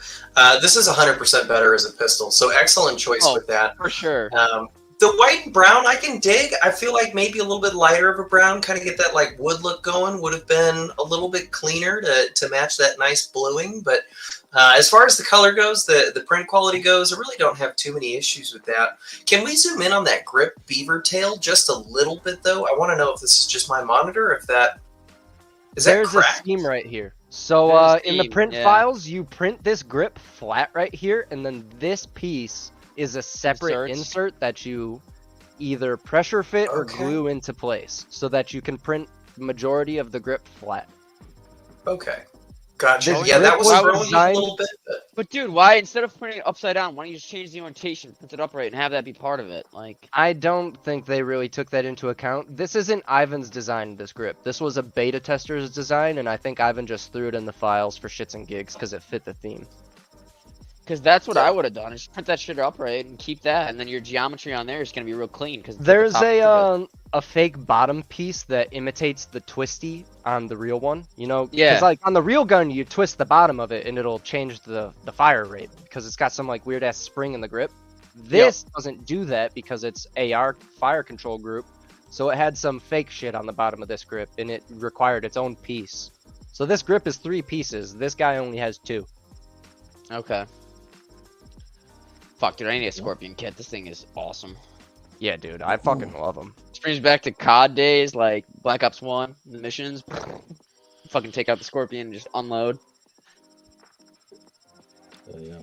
This is 100% better as a pistol, so excellent choice with that. For sure. The white and brown I can dig. I feel like maybe a little bit lighter of a brown, kind of get that like wood look going, would have been a little bit cleaner to match that nice bluing. But as far as the color goes, the print quality goes, I really don't have too many issues with that. Can we zoom in on that grip beaver tail just a little bit though? I want to know if this is just my monitor, or if that is that There's cracked? a scheme right here. So in the scheme, print yeah. files, you print this grip flat right here, and then this piece is a separate insert that you either pressure fit or glue into place, so that you can print the majority of the grip flat. Okay. Gotcha. This Yeah, that was grip throwing me a designed- little bit. But dude, why instead of printing it upside down, why don't you just change the orientation, print it upright, and have that be part of it? Like, I don't think they really took that into account. This isn't Ivan's design, this grip. This was a beta tester's design, and I think Ivan just threw it in the files for shits and gigs because it fit the theme. because that's what I would have done. Is print that shit upright and keep that, and then your geometry on there is gonna be real clean. Because There's a fake bottom piece that imitates the twisty on the real one. You know, Yeah. because like on the real gun, you twist the bottom of it and it'll change the fire rate because it's got some like weird ass spring in the grip. This doesn't do that because it's AR fire control group, so it had some fake shit on the bottom of this grip and it required its own piece. So this grip is 3 pieces. This guy only has 2. Okay. Fuck, dude, I need a Scorpion kit. This thing is awesome. Yeah, dude, I fucking love them. This brings back to COD days, like Black Ops 1, the missions. Fucking take out the Scorpion and just unload.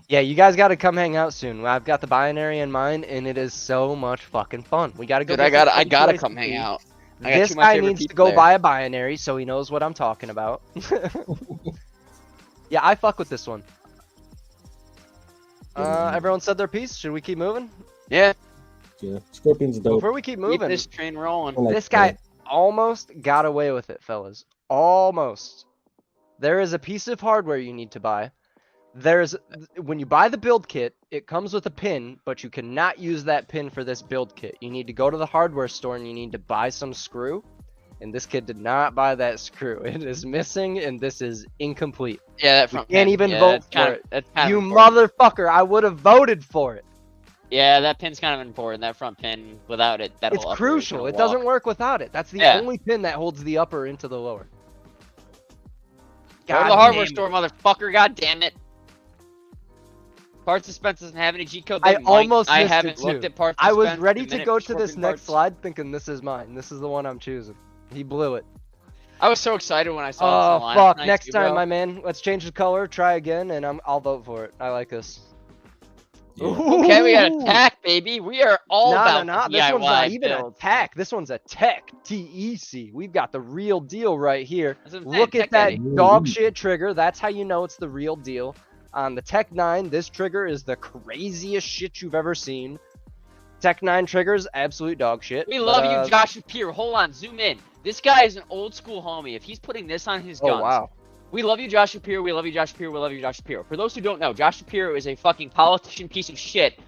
Yeah, you guys got to come hang out soon. I've got the binary in mind, and it is so much fucking fun. We got to go. Dude, I gotta come hang out. I got This two of my guy favorite needs to people go there. buy a binary so he knows what I'm talking about. Yeah, I fuck with this one. Everyone said their piece. Should we keep moving? Yeah. Yeah, Scorpion's dope. Before we keep moving, Keep this train rolling. this guy almost got away with it, fellas. Almost. There is a piece of hardware you need to buy. When you buy the build kit, it comes with a pin, but you cannot use that pin for this build kit. You need to go to the hardware store and you need to buy some screw. And this kid did not buy that screw. It is missing, and this is incomplete. Yeah, that You front can't pin. even Yeah, vote that's for kind it. of- that's kind of You important. motherfucker! I would have voted for it. Yeah, that pin's kind of important. That front pin, without it, that It's whole upper is crucial. gonna It walk. doesn't work without it. That's the Yeah. only pin that holds the upper into the lower. Go to the God hardware damn it. store, motherfucker. God damn it. Parts Dispense doesn't have any G code. I almost I missed haven't it looked too. at Parts I was Dispense ready in a to minute go for to this Scorpion next parts. slide thinking this is mine. This is the one I'm choosing. He blew it. I was so excited when I saw this Oh in the fuck! lineup Next too, time, bro. my man. Let's change the color. Try again, and I'll vote for it. I like this. Okay, we got attack, baby. We are all about Nah. the This DIY one's not even build. a tech. This one's a tech. TEC. We've got the real deal right here. That's what I'm saying, Look at Tech that Daddy. dog shit trigger. That's how you know it's the real deal. On the Tech 9, this trigger is the craziest shit you've ever seen. Tech 9 triggers, absolute dog shit. We but, love you, Josh Shapiro. Hold on, zoom in. This guy is an old school homie. If he's putting this on his guns, Oh, wow. we love you, Josh Shapiro. We love you, Josh Shapiro. We love you, Josh Shapiro. For those who don't know, Josh Shapiro is a fucking politician piece of shit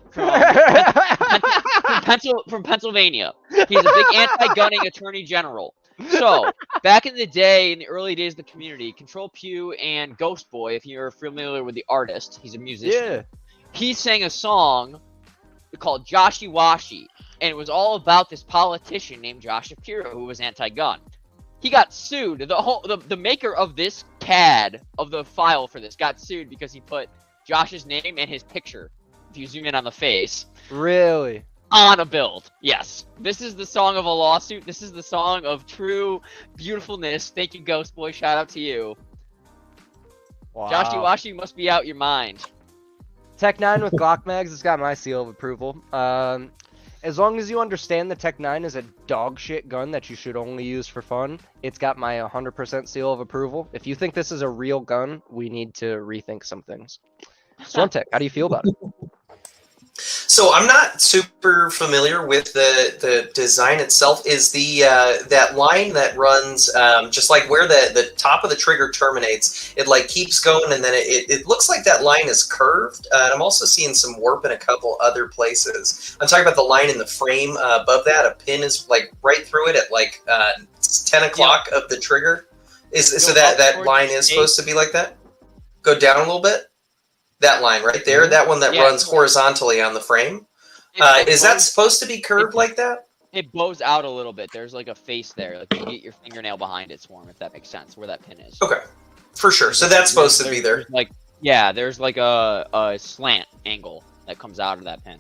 from Pennsylvania. He's a big anti-gunning attorney general. So, back in the day, in the early days of the community, Control Pew and Ghost Boy, if you're familiar with the artist, he's a musician. Yeah. He sang a song called Joshy Washy, and it was all about this politician named Josh Shapiro who was anti-gun. He got sued. The maker of this CAD of the file for this got sued because he put Josh's name and his picture, if you zoom in on the face, Really? on a build. Yes. This is the song of a lawsuit. This is the song of true beautifulness. Thank you, Ghost Boy. Shout out to you. Wow. Joshy Washy must be out your mind. Tech 9 with Glock mags, it's got my seal of approval. As long as you understand the Tech 9 is a dog shit gun that you should only use for fun, it's got my 100% seal of approval. If you think this is a real gun, we need to rethink some things. SwarmTech, how do you feel about it? So I'm not super familiar with the design itself. Is the that line that runs just like where the top of the trigger terminates, it like keeps going, and then it looks like that line is curved. And I'm also seeing some warp in a couple other places. I'm talking about the line in the frame above that. A pin is like right through it at like 10 o'clock of the trigger. So that line is supposed to be like that? Go down a little bit? That line right there, that one that runs horizontally on the frame. Is that supposed to be curved like that? It bows out a little bit. There's like a face there. Like you get your fingernail behind it, Swarm, if that makes sense, where that pin is. Okay, for sure. So that's supposed to be there. There's like a slant angle that comes out of that pin.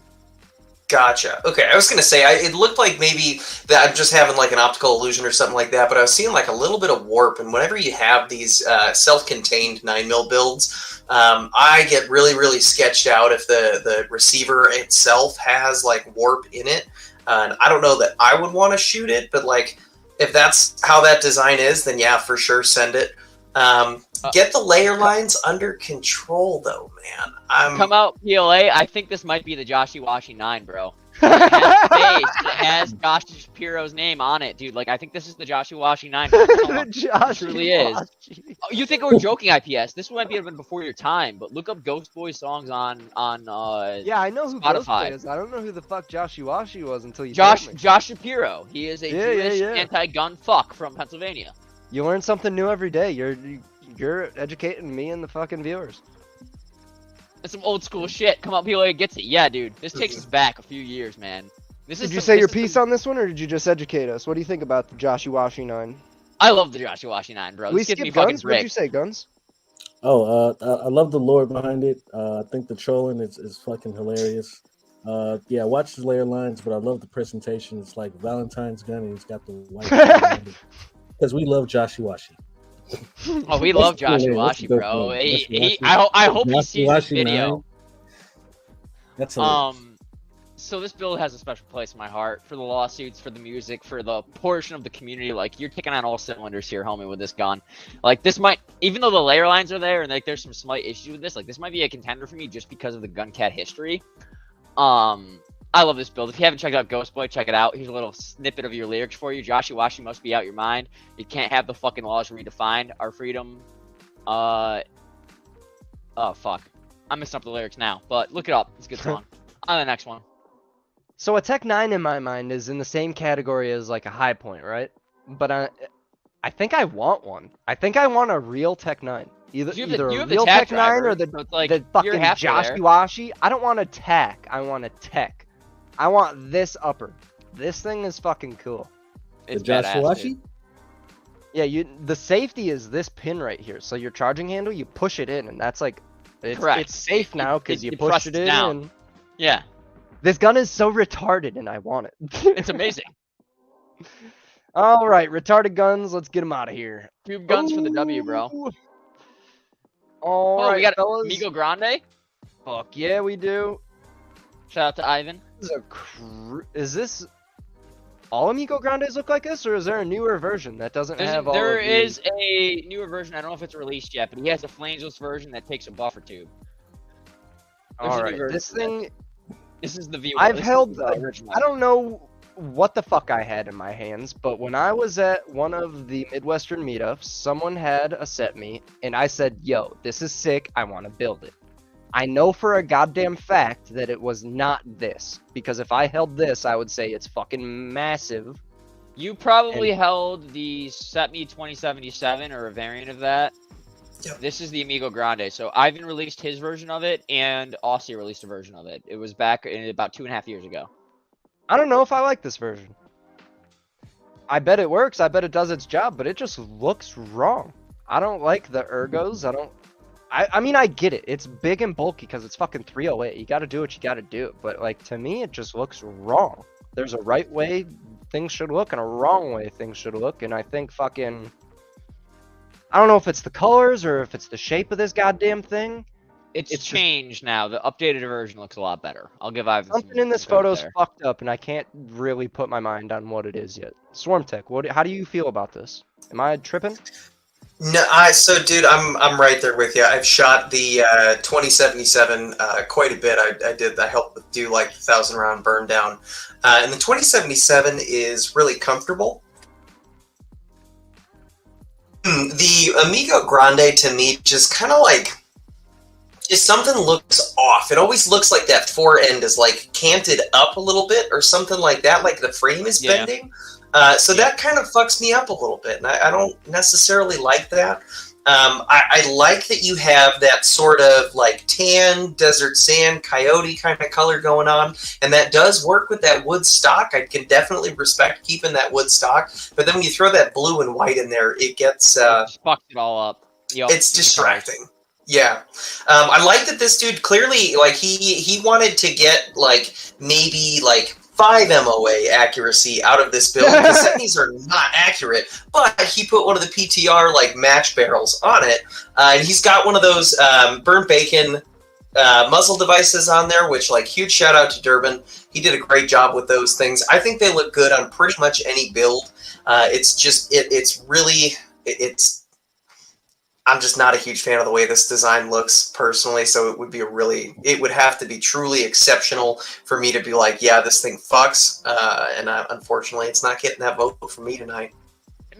Gotcha. Okay, I was gonna say it looked like maybe that I'm just having like an optical illusion or something like that, but I was seeing like a little bit of warp. And whenever you have these self-contained 9mm builds, I get really sketched out if the receiver itself has like warp in it. And I don't know that I would want to shoot it, but like if that's how that design is, then yeah, for sure, send it. Get the layer lines under control, though, man. Come out, PLA. I think this might be the Joshy Washy 9, bro. It has face. It has Josh Shapiro's name on it, dude. Like, I think this is the Joshy Washy 9. It truly is. Oh, you think we're joking, IPS? This might be even before your time, but look up Ghost Boy songs on yeah, I know who Spotify. Ghost Boy is. I don't know who the fuck Joshy Washy was until you Josh told me. Josh Shapiro. He is a Jewish anti-gun fuck from Pennsylvania. You learn something new every day. You're educating me and the fucking viewers. That's some old school shit. Come on, PLA gets it. Yeah, dude. This takes us back a few years, man. Did you say your piece on this one, or did you just educate us? What do you think about the Joshy Washy 9? I love the Joshy Washy 9, bro. We skip guns? What did you say, guns? Oh, I love the lore behind it. I think the trolling is fucking hilarious. Yeah, watch the layer lines, but I love the presentation. It's like Valentine's gun, and he's got the white. Because we love Joshy Washy. Oh, we love Joshy Washy, bro. I hope he sees this video. That's so this build has a special place in my heart for the lawsuits, for the music, for the portion of the community. Like, you're kicking on all cylinders here, homie, with this gun. Like, this might, even though the layer lines are there and like there's some slight issues with this, like this might be a contender for me just because of the Gun Cat history. I love this build. If you haven't checked out Ghost Boy, check it out. Here's a little snippet of your lyrics for you. Joshy Washy must be out your mind. You can't have the fucking laws redefined. Our freedom. Oh, fuck. I'm messing up the lyrics now, but look it up. It's a good song. On the next one. So a Tech 9 in my mind is in the same category as like a High Point, right? But I think I want one. I think I want a real Tech 9. Either a real Tech 9 or the fucking Joshy Washy. I don't want a Tech. I want a Tech. I want this upper. This thing is fucking cool. It's the Joshy Washy? Yeah, the safety is this pin right here. So your charging handle, you push it in, and that's like, it's safe now because you push it in. And yeah. This gun is so retarded, and I want it. It's amazing. All right, retarded guns. Let's get them out of here. Two guns for the W, bro. All right, we got fellas. Amigo Grande. Fuck yeah, we do. Shout out to Ivan. Is this all Amigo Grandes look like this, or is there a newer version that doesn't have all? There is a newer version. I don't know if it's released yet, but he has a flangeless version that takes a buffer tube. All right, this thing. This is the view. I've held. I don't know what the fuck I had in my hands, but when I was at one of the Midwestern meetups, someone had a set me, and I said, "Yo, this is sick. I want to build it." I know for a goddamn fact that it was not this, because if I held this, I would say it's fucking massive. You probably held the Setme 2077 or a variant of that. Yep. This is the Amigo Grande. So Ivan released his version of it, and Aussie released a version of it. It was back in about 2.5 years ago. I don't know if I like this version. I bet it works. I bet it does its job, but it just looks wrong. I don't like the ergos. I mean, I get it. It's big and bulky because it's fucking 308. You got to do what you got to do. But, like, to me, it just looks wrong. There's a right way things should look and a wrong way things should look. And I think fucking... I don't know if it's the colors or if it's the shape of this goddamn thing. It's changed now. The updated version looks a lot better. I'll give Ivan something in this photo's fucked up, and I can't really put my mind on what it is yet. SwarmTech, how do you feel about this? Am I tripping? No, so dude, I'm right there with you. I've shot the 2077 quite a bit. I helped do like 1,000 round burn down, and the 2077 is really comfortable. The Amigo Grande to me just kind of like, if something looks off, it always looks like that fore end is like canted up a little bit or something like that, like the frame is bending. So that kind of fucks me up a little bit, and I don't necessarily like that. I like that you have that sort of like tan, desert sand, coyote kind of color going on, and that does work with that wood stock. I can definitely respect keeping that wood stock, but then when you throw that blue and white in there, it gets... fucks it all up. Yep. It's distracting. Yeah. I like that this dude clearly, like, he wanted to get, like, maybe, like, 5 MOA accuracy out of this build, because semis are not accurate, but he put one of the PTR, like, match barrels on it, and he's got one of those burnt bacon muzzle devices on there, which, like, huge shout out to Durbin. He did a great job with those things. I think they look good on pretty much any build. It's just, it's really, I'm just not a huge fan of the way this design looks personally, so it would have to be truly exceptional for me to be like, yeah, this thing fucks, and unfortunately it's not getting that vote from me tonight.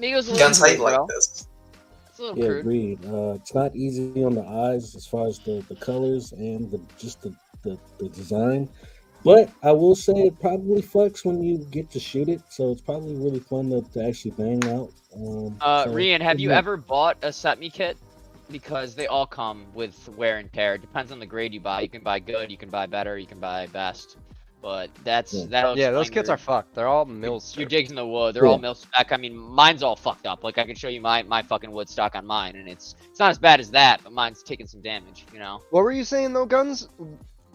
Guns hype like this. Yeah, agreed. It's not easy on the eyes as far as the colors and the design, but I will say it probably fucks when you get to shoot it, so it's probably really fun to actually bang out. Rian, have you ever bought a Setme kit? Because they all come with wear and tear. It depends on the grade you buy. You can buy good, you can buy better, you can buy best. But those kits are fucked. They're all mil. Your jigs in the wood, they're all mil spec. I mean, mine's all fucked up. Like I can show you my fucking wood stock on mine, and it's not as bad as that, but mine's taking some damage. You know. What were you saying though, Guns?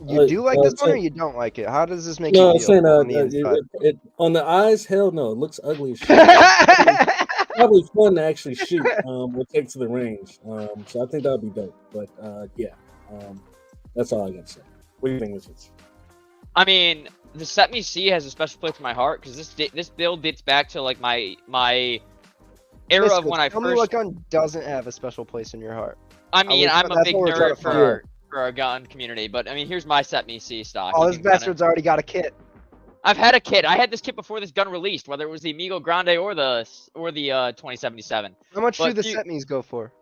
You do like this one, or you don't like it? How does this make you feel? I'm saying on the eyes, hell no, it looks ugly as shit. Probably fun to actually shoot. We'll take to the range. So I think that would be dope. But yeah, that's all I got to say. What do you think, Richards? I mean, the Setme C has a special place in my heart because this build dates back to like my era of when I Tell first. me what gun doesn't have a special place in your heart. I mean, I'm a big nerd for our gun community, but I mean, here's my Setme C stock. Oh, this bastard's already got a kit. I've had a kit. I had this kit before this gun released, whether it was the Amigo Grande or the 2077. How much do the Setmes go for?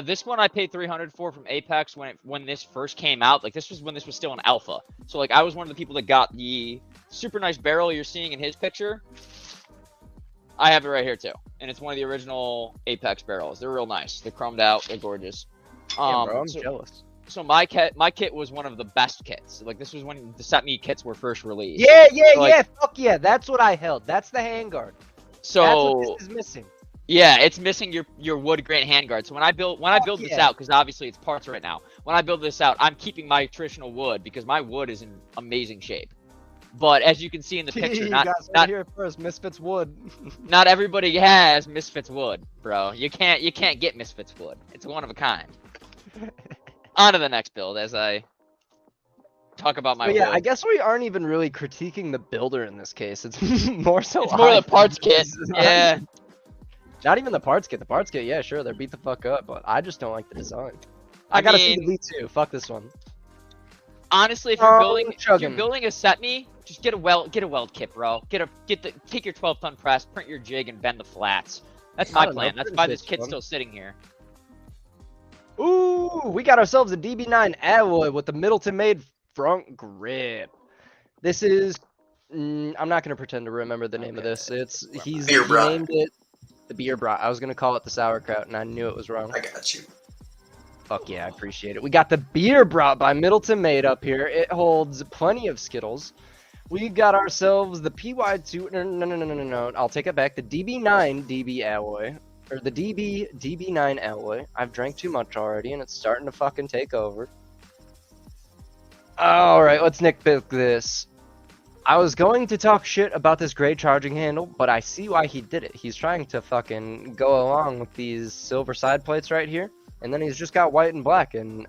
This one I paid $300 for from Apex when this first came out. Like this was when this was still an alpha. So like I was one of the people that got the super nice barrel you're seeing in his picture. I have it right here too, and it's one of the original Apex barrels. They're real nice. They're chromed out. They're gorgeous. Yeah, bro, I'm jealous. So my kit was one of the best kits. Like this was when the Setme kits were first released. Yeah, fuck yeah, that's what I held. That's the handguard. So that's what this is missing. Yeah, it's missing your wood grain handguard. So when I build this out, because obviously it's parts right now. When I build this out, I'm keeping my traditional wood because my wood is in amazing shape. But as you can see in the picture, not here first, Misfits wood. Not everybody has Misfits wood, bro. You can't get Misfits wood. It's one of a kind. On to the next build as I talk about my wood. I guess we aren't even really critiquing the builder in this case. It's more so. It's more the parts kit. Yeah. Not even the parts kit. The parts kit, yeah, sure, they're beat the fuck up, but I just don't like the design. I gotta see the V2. Fuck this one. Honestly, if you're building a Setme, just get a weld kit, bro. Take your 12-ton press, print your jig, and bend the flats. That's my plan. That's why this kit's still sitting here. Ooh, we got ourselves a DB9 alloy with the Middleton made front grip. This is I'm not gonna pretend to remember the name of this. He named it the beer brat. I was gonna call it the sauerkraut, and I knew it was wrong. I got you. Fuck yeah, I appreciate it. We got the beer brat by Middleton made up here. It holds plenty of Skittles. We got ourselves the PY2. No. I'll take it back. The DB9 DB alloy. Or the DB9 alloy. I've drank too much already, and it's starting to fucking take over. Alright, let's nitpick this. I was going to talk shit about this gray charging handle, but I see why he did it. He's trying to fucking go along with these silver side plates right here, and then he's just got white and black, and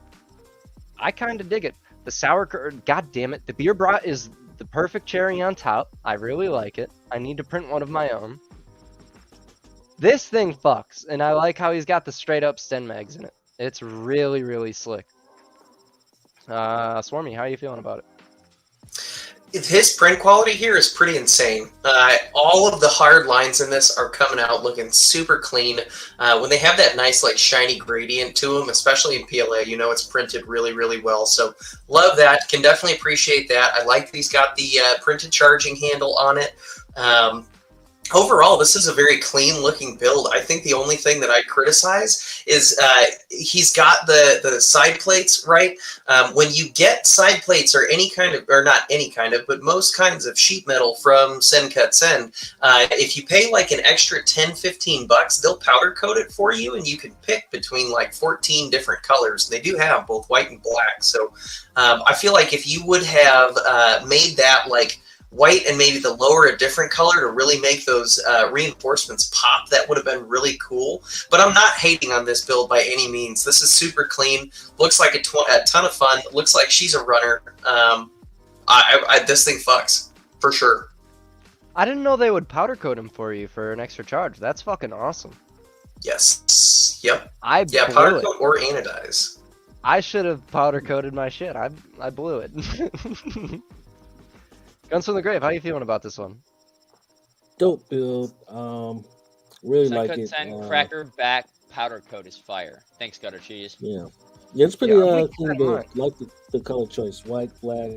I kind of dig it. The sauerkraut, god damn it, the beer brat is the perfect cherry on top. I really like it. I need to print one of my own. This thing fucks, and I like how he's got the straight up Sten mags in it. It's really, really slick. Swarmy, how are you feeling about it? His print quality here is pretty insane. All of the hard lines in this are coming out looking super clean. When they have that nice like shiny gradient to them, especially in PLA, you know it's printed really, really well. So love that. Can definitely appreciate that. I like that he's got the printed charging handle on it. Overall, this is a very clean looking build. I think the only thing that I criticize is he's got the side plates, right? When you get side plates or any kind of, or not any kind of, but most kinds of sheet metal from Senketsen, if you pay like an extra 10, 15 bucks, they'll powder coat it for you and you can pick between like 14 different colors. They do have both white and black. So I feel like if you would have made that like white and maybe the lower a different color to really make those reinforcements pop, that would have been really cool. But I'm not hating on this build by any means. This is super clean. Looks like a ton of fun. Looks like she's a runner. This thing fucks for sure. I didn't know they would powder coat him for you for an extra charge. That's fucking awesome. Yes. Yep. Yeah, powder coat or anodize. I should have powder coated my shit. I blew it. Guns from the Grave, how you feeling about this one? Dope build. Really like it. Cracker back powder coat is fire. Thanks, Gutter Cheese. Yeah, it's pretty clean build. Like the color choice, white, black.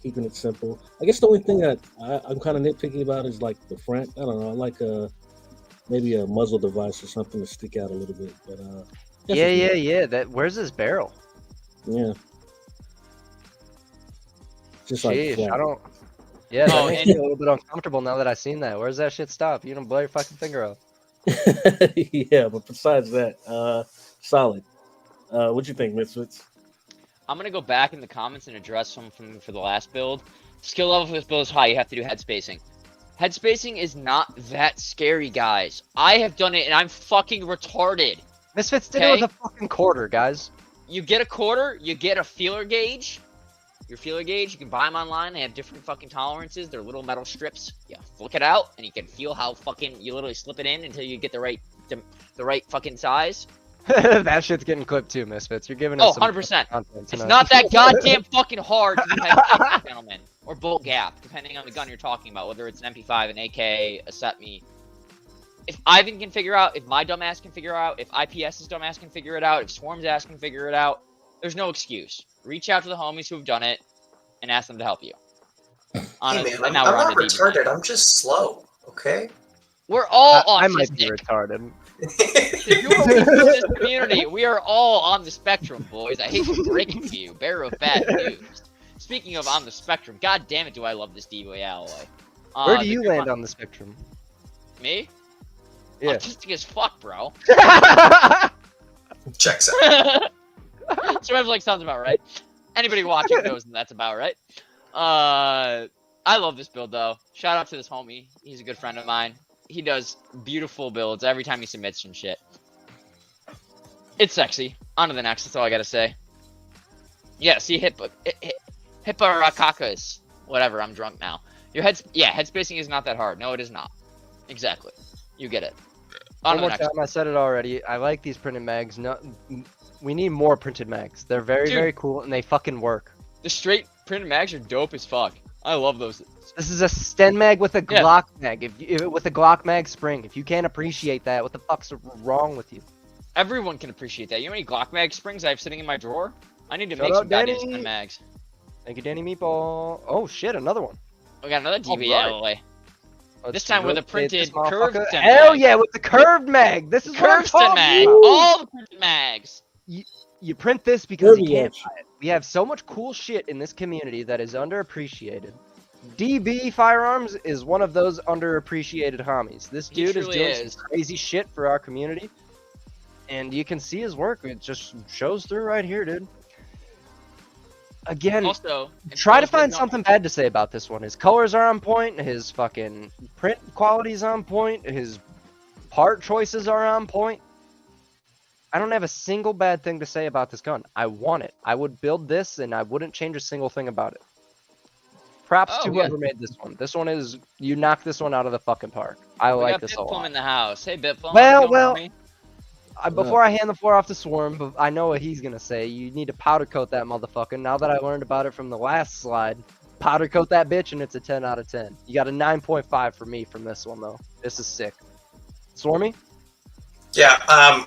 Keeping it simple. I guess the only thing that I'm kind of nitpicky about is like the front. I don't know. I like maybe a muzzle device or something to stick out a little bit. But yeah. Where's his barrel? Yeah. Just Jeez, like I don't. Yeah, that makes me a little bit uncomfortable now that I seen that. Where's that shit stop? You don't blow your fucking finger off. Yeah, but besides that, solid. What'd you think, Misfits? I'm gonna go back in the comments and address some for the last build. Skill level for this build is high. You have to do head spacing. Head spacing is not that scary, guys. I have done it and I'm fucking retarded. Misfits did it with a fucking quarter, guys. You get a quarter. You get a feeler gauge. Your feeler gauge, you can buy them online. They have different fucking tolerances. They're little metal strips. You flick it out, and you can feel how fucking you literally slip it in until you get the right fucking size. That shit's getting clipped too, Misfits. You're giving us 100%. It's not that goddamn fucking hard to have gentlemen, or bolt gap, depending on the gun you're talking about, whether it's an MP5, an AK, a Setme. If Ivan can figure out, if my dumbass can figure out, if IPS's dumbass can figure it out, if Swarm's ass can figure it out, there's no excuse. Reach out to the homies who have done it and ask them to help you. Honestly, hey man, I'm not retarded. I'm just slow, okay? We're all autistic. I might be retarded. If you are in this community, we are all on the spectrum, boys. I hate to break it to you. Bearer of bad news. Speaking of on the spectrum, god damn it do I love this DVA alloy. Where do you land on the spectrum? Me? Yeah. Autistic as fuck, bro. Checks out. Survival like sounds about right. Anybody watching knows that's about right. I love this build though. Shout out to this homie. He's a good friend of mine. He does beautiful builds every time he submits and shit. It's sexy. On to the next. That's all I gotta say. Yeah, see Hipparakakas. Whatever. I'm drunk now. Your head spacing is not that hard. No, it is not. Exactly. You get it. One more time. I said it already. I like these printed mags. No. We need more printed mags. They're very cool and they fucking work. The straight printed mags are dope as fuck. I love those. This is a Sten mag with a Glock mag. With a Glock mag spring. If you can't appreciate that, what the fuck's wrong with you? Everyone can appreciate that. You know how many Glock mag springs I have sitting in my drawer? I need to make some goddamn Sten mags. Thank you, Danny Meatball. Oh shit, another one. We got another DVA alloy. This time with a printed curved Sten Hell mag. yeah, with the curved mag. This is curved Sten mag. All the printed mags. You print this because you can't buy it. We have so much cool shit in this community that is underappreciated. DB Firearms is one of those underappreciated homies. This dude is doing some crazy shit for our community. And you can see his work. It just shows through right here, dude. Again, also, try to find something bad to say about this one. His colors are on point. His fucking print quality is on point. His part choices are on point. I don't have a single bad thing to say about this gun. I want it. I would build this and I wouldn't change a single thing about it. Props to whoever made this one. This one is, you knocked this one out of the fucking park. I We like got this a Bitplum lot. in the house. Hey, Bitplum. Well, before I hand the floor off to Swarm, but I know what he's gonna say. You need to powder coat that motherfucker. Now that I learned about it from the last slide, powder coat that bitch, and it's a 10 out of 10. You got a 9.5 for me from this one though. This is sick. Swarmy? Yeah,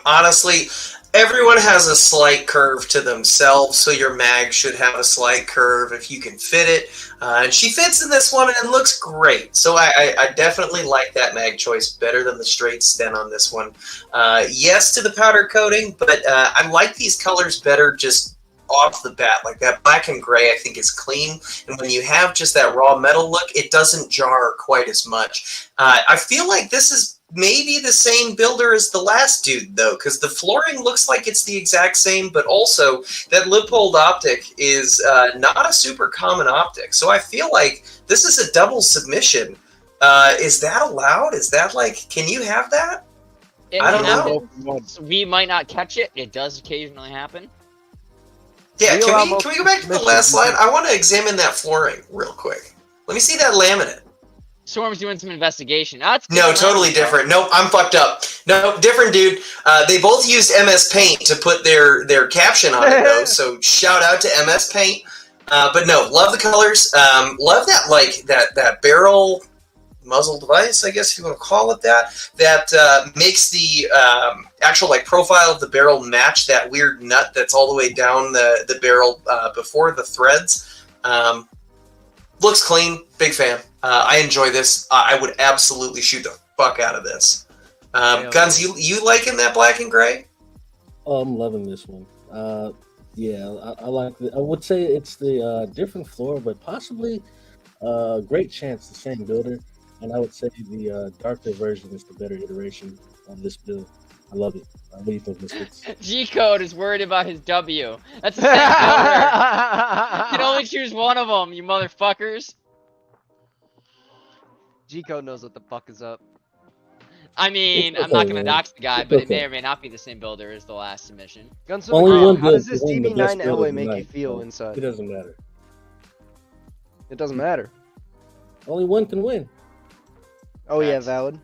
honestly, everyone has a slight curve to themselves, so your mag should have a slight curve if you can fit it. And she fits in this one, and it looks great. So I definitely like that mag choice better than the straight stent on this one. Yes to the powder coating, but I like these colors better just off the bat. Like that black and gray, I think is clean, and when you have just that raw metal look, it doesn't jar quite as much. I feel like this is maybe the same builder as the last dude, though, because the flooring looks like it's the exact same, but also that lip-hold optic is not a super common optic. So I feel like this is a double submission. Is that allowed? Is that like, can you have that? I don't know. We might not catch it. It does occasionally happen. Yeah, can we go back to the last slide? I want to examine that flooring real quick. Let me see that laminate. Swarm's doing some investigation. No, totally different. Nope, I'm fucked up. No, different dude. They both used MS Paint to put their caption on it, though. So shout out to MS Paint. But no, love the colors. Love that that barrel muzzle device, I guess you want to call it that. That makes the actual profile of the barrel match that weird nut that's all the way down the barrel before the threads. Looks clean. Big fan. I enjoy this. I would absolutely shoot the fuck out of this. Guns, you liking that black and gray? Oh, I'm loving this one. Yeah, I like it. I would say it's the different floor, but possibly great chance the same builder. And I would say the darker version is the better iteration of this build. I love it. What do you think, Misfits? G-Code is worried about his W. That's the same builder. You can only choose one of them, you motherfuckers. G-Code knows what the fuck is up. I mean, I'm not gonna dox the guy, but it may or may not be the same builder as the last submission. Gunslinger, how does this DB9 LA make you feel inside? It doesn't matter. It doesn't matter. Only one can win. Oh yeah, valid.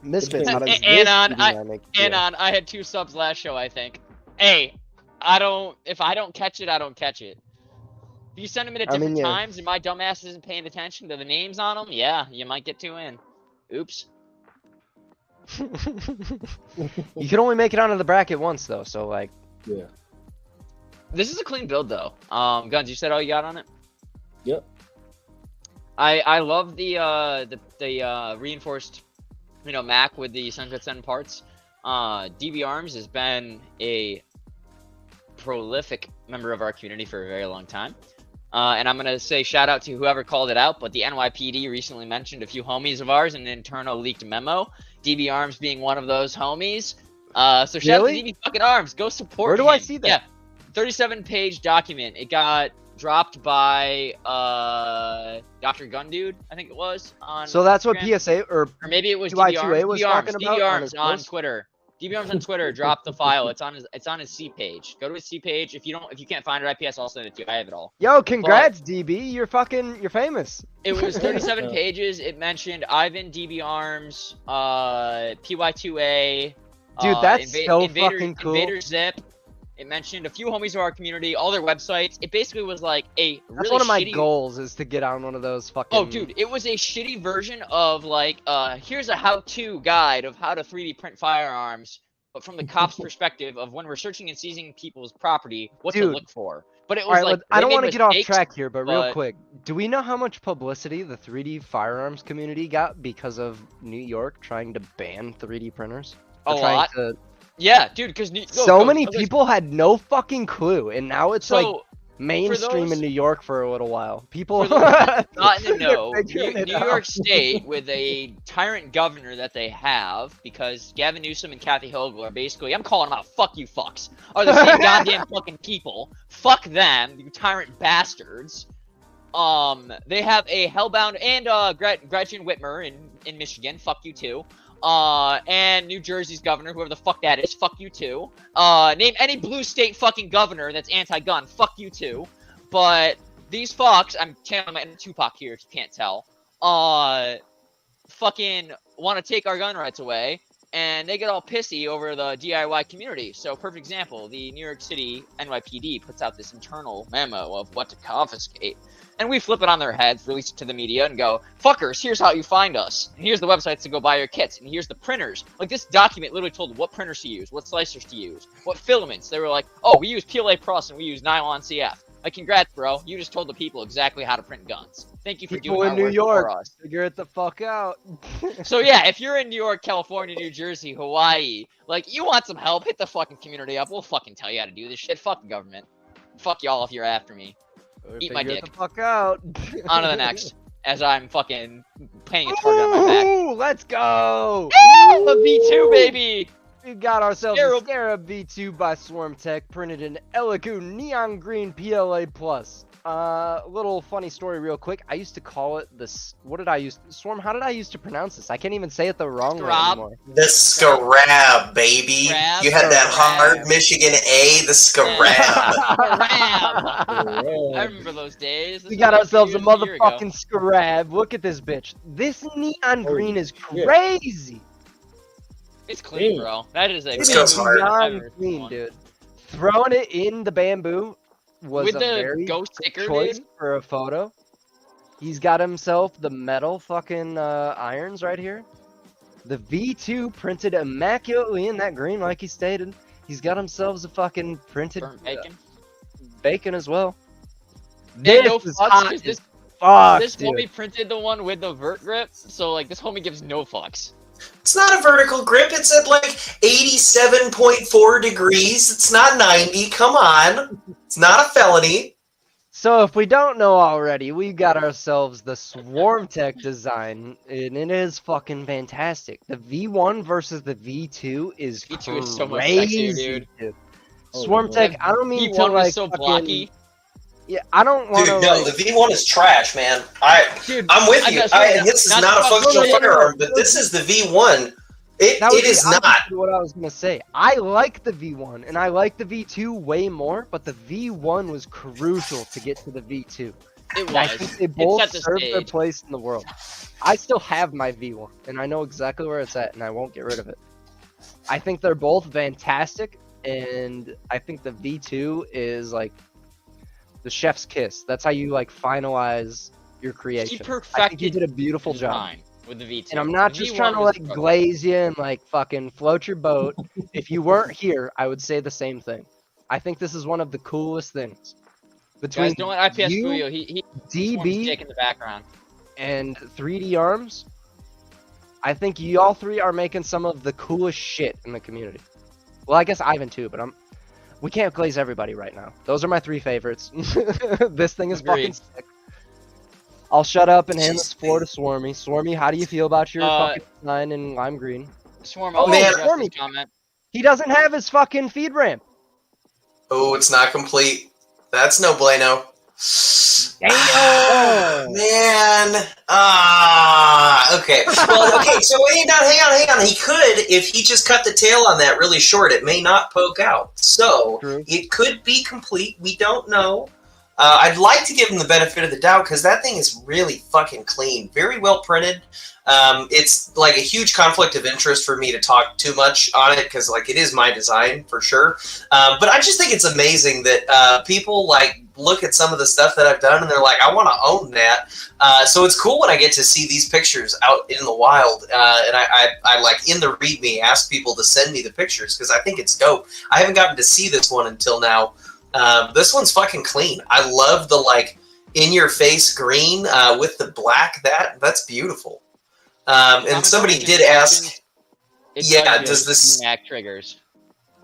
Misfits, how does this Anon, make you feel? Anon, I had 2 subs last show, I think. Hey, if I don't catch it, I don't catch it. If you send them in at different times and my dumbass isn't paying attention to the names on them, yeah, you might get 2 in. Oops. You can only make it onto the bracket once, though, so, Yeah. This is a clean build, though. Guns, you said all you got on it? Yep. I love the reinforced, Mac with the Sun parts. DB Arms has been a prolific member of our community for a very long time. And I'm going to say shout out to whoever called it out, but the NYPD recently mentioned a few homies of ours in an internal leaked memo. DB Arms being one of those homies. So shout out to DB fucking Arms. Go support Where do him. I see that? Yeah, 37-page document. It got dropped by Dr. Gundude, I think it was. On so that's Instagram. what PSA, or maybe it was DB2A was DB Arms, talking about DB Arms on on Twitter. DB Arms on Twitter dropped the file. It's on his C page. Go to his C page. If you can't find it, IPS, I'll send it to you. I have it all. Yo, congrats, DB. You're famous. It was 37 pages. It mentioned Ivan, DB Arms, PY2A. Dude, that's fucking cool. Invader Zip. It mentioned a few homies of our community, all their websites. It basically was like a really That's one of my shitty... goals is to get on one of those fucking... Oh, dude, it was a shitty version of like, here's a how-to guide of how to 3D print firearms, but from the cops' perspective of when we're searching and seizing people's property, what to look for. But it was right, like, I don't want to get off mistakes, track here, but real quick, do we know how much publicity the 3D firearms community got because of New York trying to ban 3D printers? A lot. Yeah, dude, because so many people had no fucking clue, and now it's like mainstream in New York for a little while. People not to know, New York State with a tyrant governor that they have, because Gavin Newsom and Kathy Hochul are basically, I'm calling them out, fuck you fucks, are the same goddamn fucking people. Fuck them, you tyrant bastards. They have a hellbound, and Gretchen Whitmer in Michigan, fuck you too. And New Jersey's governor, whoever the fuck that is, fuck you too. Name any blue state fucking governor that's anti-gun, fuck you too. But these fucks, I'm channeling my inner Tupac here if you can't tell, fucking want to take our gun rights away, and they get all pissy over the DIY community. So, perfect example, the New York City NYPD puts out this internal memo of what to confiscate, and we flip it on their heads, release it to the media, and go, fuckers, here's how you find us. And here's the websites to go buy your kits, and here's the printers. Like, this document literally told what printers to use, what slicers to use, what filaments. They were like, oh, we use PLA Plus and we use nylon CF. Like, congrats, bro. You just told the people exactly how to print guns. Thank you for People doing in our New work York, for us. figure it the fuck out. So yeah, if you're in New York, California, New Jersey, Hawaii, like, you want some help, hit the fucking community up. We'll fucking tell you how to do this shit. Fuck the government. Fuck y'all if you're after me. Eat my Figure it dick. the fuck out. On to the next. As I'm fucking painting a target on my back. Ooh, let's go! The V2, baby! We got ourselves Scarab. a Scarab V2 by SwarmTech, printed in Elegoo Neon Green PLA Plus. Little funny story real quick. I used to call it this. What did I use? Swarm, how did I used to pronounce this? I can't even say it the wrong way anymore. The Scarab, baby. Scrab, You had that hard Scrab. Michigan A, the Scarab. I remember those days. This We got was ourselves a years year ago. motherfucking Scarab. Look at this bitch. This neon green is crazy. It's clean, bro. That is a This goes hard. Neon green, dude. Throwing it in the bamboo was With a the very ghost quick sticker, choice dude. for a photo. He's got himself the metal fucking irons right here. The V2 printed immaculately in that green, like he stated. He's got himself a fucking printed Burnt bacon. bacon as well. And This no is fucks, hot 'cause as this fuck, this dude. homie printed the one with the vert grip, so like this homie gives no fucks. It's not a vertical grip. It's at like 87.4 degrees. It's not 90. Come on. It's not a felony. So if we don't know already, we got ourselves the SwarmTech design, and it is fucking fantastic. The V1 versus the V2 is V2 is so much crazy, sexier, dude. SwarmTech, I don't mean V1 to was like so fucking, blocky. Yeah, I don't want Dude, to. no, like, the V1 is trash, man. Dude, I'm with I'm you. not saying This is not not a to fuck functional with you. firearm, but this is the V1. It that was is the not. opposite of what I was gonna say. I like the V1 and I like the V2 way more, but the V1 was crucial to get to the V2. It And I was. think they It both set the served their stage. place in the world. I still have my V1, and I know exactly where it's at, and I won't get rid of it. I think they're both fantastic, and I think the V2 is like the chef's kiss. That's how you like finalize your creation. He I perfected think you did a beautiful job. design with the V2. And I'm not The just V1 trying to was like broken. glaze you and like fucking float your boat. If you weren't here, I would say the same thing. I think this is one of the coolest things. Between Guys, don't let IPS you, fool you. He DB, dick in the background. and 3D Arms, I think y'all three are making some of the coolest shit in the community. Well, I guess Ivan too, but we can't glaze everybody right now. Those are my three favorites. This thing is fucking Agreed. sick. I'll shut up and hand this floor to Swarmy. Swarmy, how do you feel about your fucking design in lime green? Swarm, Oh, I'll man, address Swarmy. this comment. He doesn't have his fucking feed ramp. Oh, it's not complete. That's no bueno. Damn! Man. Okay. Well, okay, so hang on. He could, if he just cut the tail on that really short, it may not poke out. So, it could be complete. We don't know. I'd like to give him the benefit of the doubt because that thing is really fucking clean. Very well printed. It's like a huge conflict of interest for me to talk too much on it because like it is my design for sure. But I just think it's amazing that people like look at some of the stuff that I've done and they're like, I want to own that. So it's cool when I get to see these pictures out in the wild. And I like in the README ask people to send me the pictures because I think it's dope. I haven't gotten to see this one until now. This one's fucking clean. I love the like in-your-face green with the black. That's beautiful. And somebody did ask, yeah, does this VMAC triggers?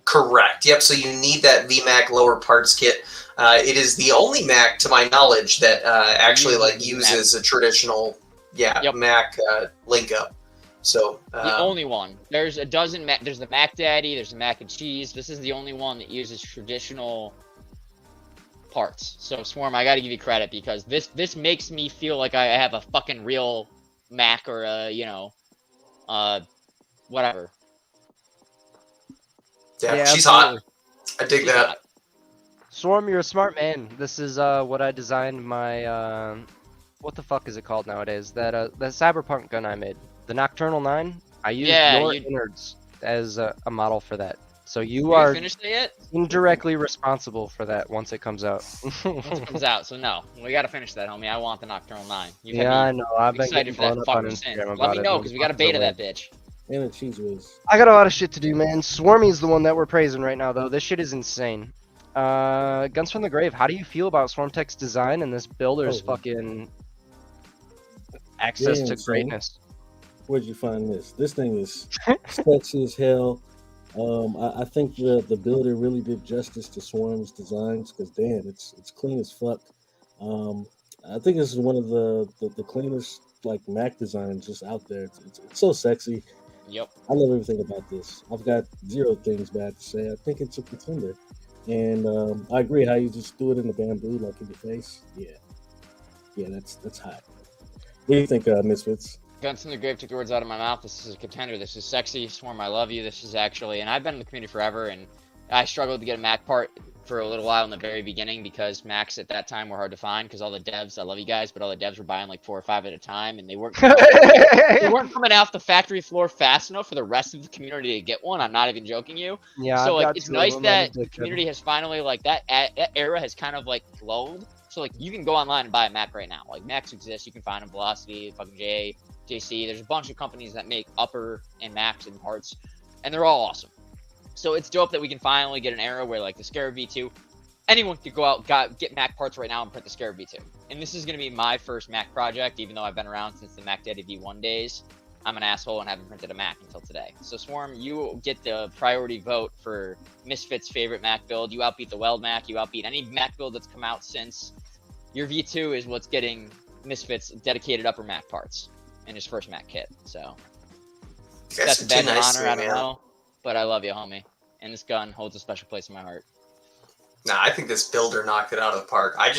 Correct. Yep. So you need that VMAC lower parts kit. It is the only Mac, to my knowledge, that actually like uses a traditional, Mac link up. So the only one. There's a dozen. There's the Mac Daddy. There's the Mac and Cheese. This is the only one that uses traditional parts. So Swarm, I got to give you credit because this makes me feel like I have a fucking real Mac or a whatever. Yeah, she's hot. I dig that. Hot. Swarm, you're a smart man. This is what I designed my what the fuck is it called nowadays? That cyberpunk gun I made, the Nocturnal 9. I used your innards as a model for that. So you are finished it yet? indirectly responsible for that once it comes out. Once it comes out, so no, we gotta finish that, homie. I want the Nocturnal 9. I know. I've been excited for that fucker since. Let me know because we got a beta that bitch. And a cheese whiz. I got a lot of shit to do, man. Swarmy is the one that we're praising right now, though. This shit is insane. Guns from the Grave. How do you feel about SwarmTech's design and this builder's fucking access to greatness? Where'd you find this? This thing is sexy as hell. I think the builder really did justice to Swarm's designs because damn, it's clean as fuck. I think this is one of the cleanest like Mac designs just out there. It's so sexy. Yep. I love everything about this. I've got zero things bad to say. I think it's a contender, and I agree how you just threw it in the bamboo like in your face. Yeah, that's hot. What do you think, Misfits? Guns from the Grave took the words out of my mouth. This is a contender. This is sexy. Swarm, I love you. This is actually, and I've been in the community forever, and I struggled to get a Mac part for a little while in the very beginning because Macs at that time were hard to find because all the devs, I love you guys, but all the devs were buying like 4 or 5 at a time, and they weren't coming off the factory floor fast enough for the rest of the community to get one. I'm not even joking you. Yeah. So like, it's nice that the community has finally like that era has kind of like lulled. So like, you can go online and buy a Mac right now. Like Macs exist. You can find them. Velocity, fucking JC. There's a bunch of companies that make upper and Macs and parts, and they're all awesome. So it's dope that we can finally get an era where like the Scarab V2, anyone could go out, get Mac parts right now and print the Scarab V2. And this is going to be my first Mac project, even though I've been around since the Mac Daddy V1 days. I'm an asshole and haven't printed a Mac until today. So Swarm, you get the priority vote for Misfit's favorite Mac build. You outbeat the Weld Mac. You outbeat any Mac build that's come out since. Your V2 is what's getting Misfit's dedicated upper Mac parts in his first Mac kit. So that's a badge of honor, I don't know. But I love you, homie. And this gun holds a special place in my heart. Nah, I think this builder knocked it out of the park. I'm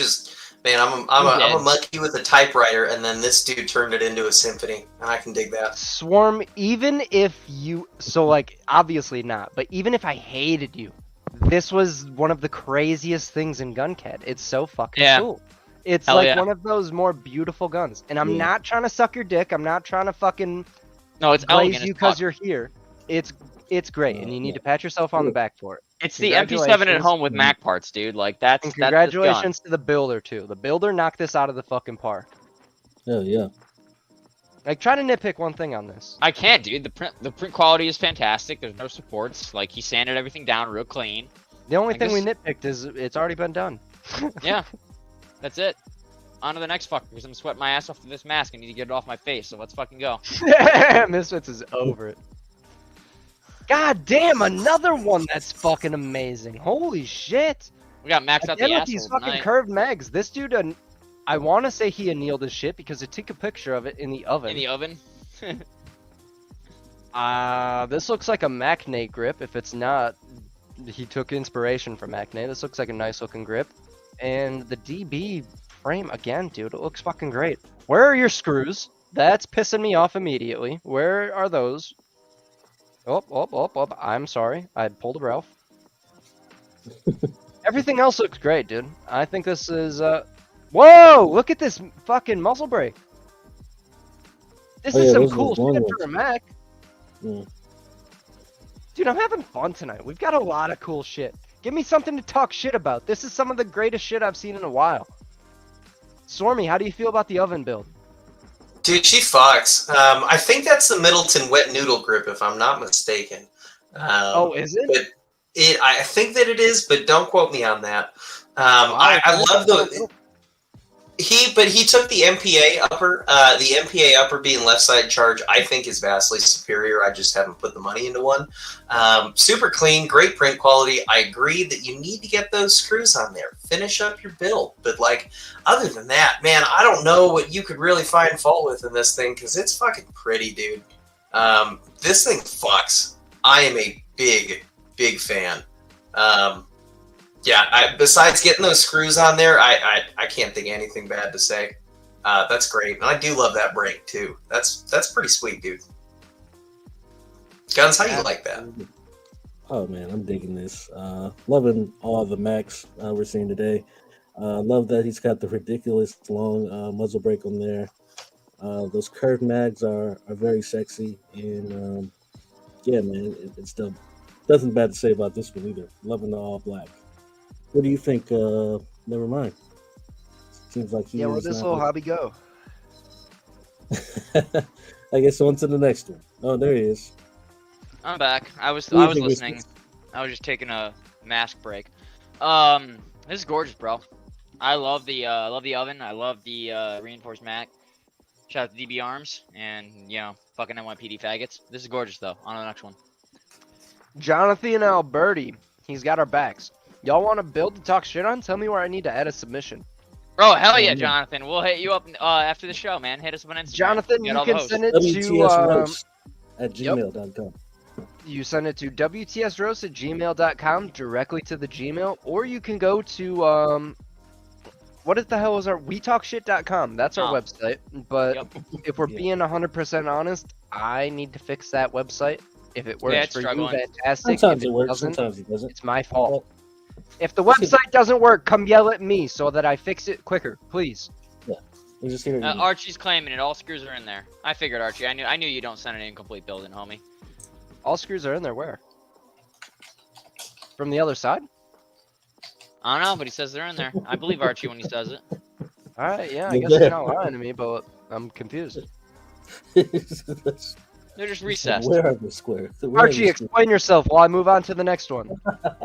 a monkey with a typewriter, and then this dude turned it into a symphony, and I can dig that. Swarm, even if you, so like, obviously not, but even if I hated you, this was one of the craziest things in GunCAD. It's so fucking cool. It's one of those more beautiful guns. And I'm not trying to suck your dick. I'm not trying to fucking blaze you because you're here. It's great, and you need to pat yourself on the back for it. It's the MP7 at home with Mac parts, dude. Like that's and congratulations to the builder too. The builder knocked this out of the fucking park. Hell yeah. Like, try to nitpick one thing on this. I can't, dude. The print quality is fantastic. There's no supports. Like, he sanded everything down real clean. The only thing we nitpicked is it's already been done. Yeah, that's it. On to the next fucker, because I'm sweating my ass off with this mask. I need to get it off my face, so let's fucking go. Misfits is over it. God damn, another one that's fucking amazing. Holy shit. We got maxed out the with these fucking curved mags. This dude, I want to say he annealed his shit because I took a picture of it in the oven. In the oven? This looks like a Macne grip. If it's not, he took inspiration from Macne. This looks like a nice looking grip. And the DB frame, again, dude, it looks fucking great. Where are your screws? That's pissing me off immediately. Where are those? Oh, I'm sorry. I pulled a Ralph. Everything else looks great, dude. I think this is, Whoa! Look at this fucking muzzle brake. This is some cool shit for a Mac. Yeah. Dude, I'm having fun tonight. We've got a lot of cool shit. Give me something to talk shit about. This is some of the greatest shit I've seen in a while. Swarmy, how do you feel about the oven build? Dude, she fucks. I think that's the Middleton wet noodle grip, if I'm not mistaken. Oh, is it? But I think that it is, but don't quote me on that. I love the... He took the MPA upper. The MPA upper being left side charge, I think is vastly superior. I just haven't put the money into one. Super clean, great print quality. I agree that you need to get those screws on there. Finish up your build. But like, other than that, man, I don't know what you could really find fault with in this thing because it's fucking pretty, dude. This thing fucks. I am a big fan. Yeah, besides getting those screws on there, I can't think of anything bad to say. That's great. And I do love that brake, too. That's pretty sweet, dude. Guns, how you like that? Oh, man, I'm digging this. Loving all the Macs we're seeing today. Love that he's got the ridiculous long muzzle brake on there. Those curved mags are very sexy, and yeah, man, it's dope. Nothing bad to say about this one either. Loving the all black. What do you think? Never mind. Seems like he Yeah, where'd is this not little with- hobby go? I guess on to the next one. Oh, there he is. I'm back. I was What do you think, listening. Whiskers? I was just taking a mask break. This is gorgeous, bro. I love the oven. I love the reinforced mat. Shout out to DB Arms and fucking NYPD faggots. This is gorgeous though. On to the next one. Jonathan Alberti. He's got our backs. Y'all want to build to talk shit on? Tell me where I need to add a submission. Oh hell yeah, Jonathan. We'll hit you up after the show, man. Hit us up on Instagram. Jonathan, We you got all the can hosts. send it to WTSroast at gmail.com. You send it to WTSroast@gmail.com directly to the Gmail, or you can go to what the hell is our WeTalkShit.com? That's our website. But if we're being 100% honest, I need to fix that website. If it works it's for struggling. you, fantastic. Sometimes If it works, doesn't, sometimes it doesn't. it's my fault. If the website doesn't work, come yell at me so that I fix it quicker, please. Yeah, we just hear Archie's claiming it. All screws are in there. I figured, Archie. I knew you don't send an incomplete building, homie. All screws are in there. Where? From the other side? I don't know, but he says they're in there. I believe Archie when he says it. All right, yeah, I guess you're not lying to me, but I'm confused. They're just recessed. Where are the squares? Archie, explain yourself while I move on to the next one.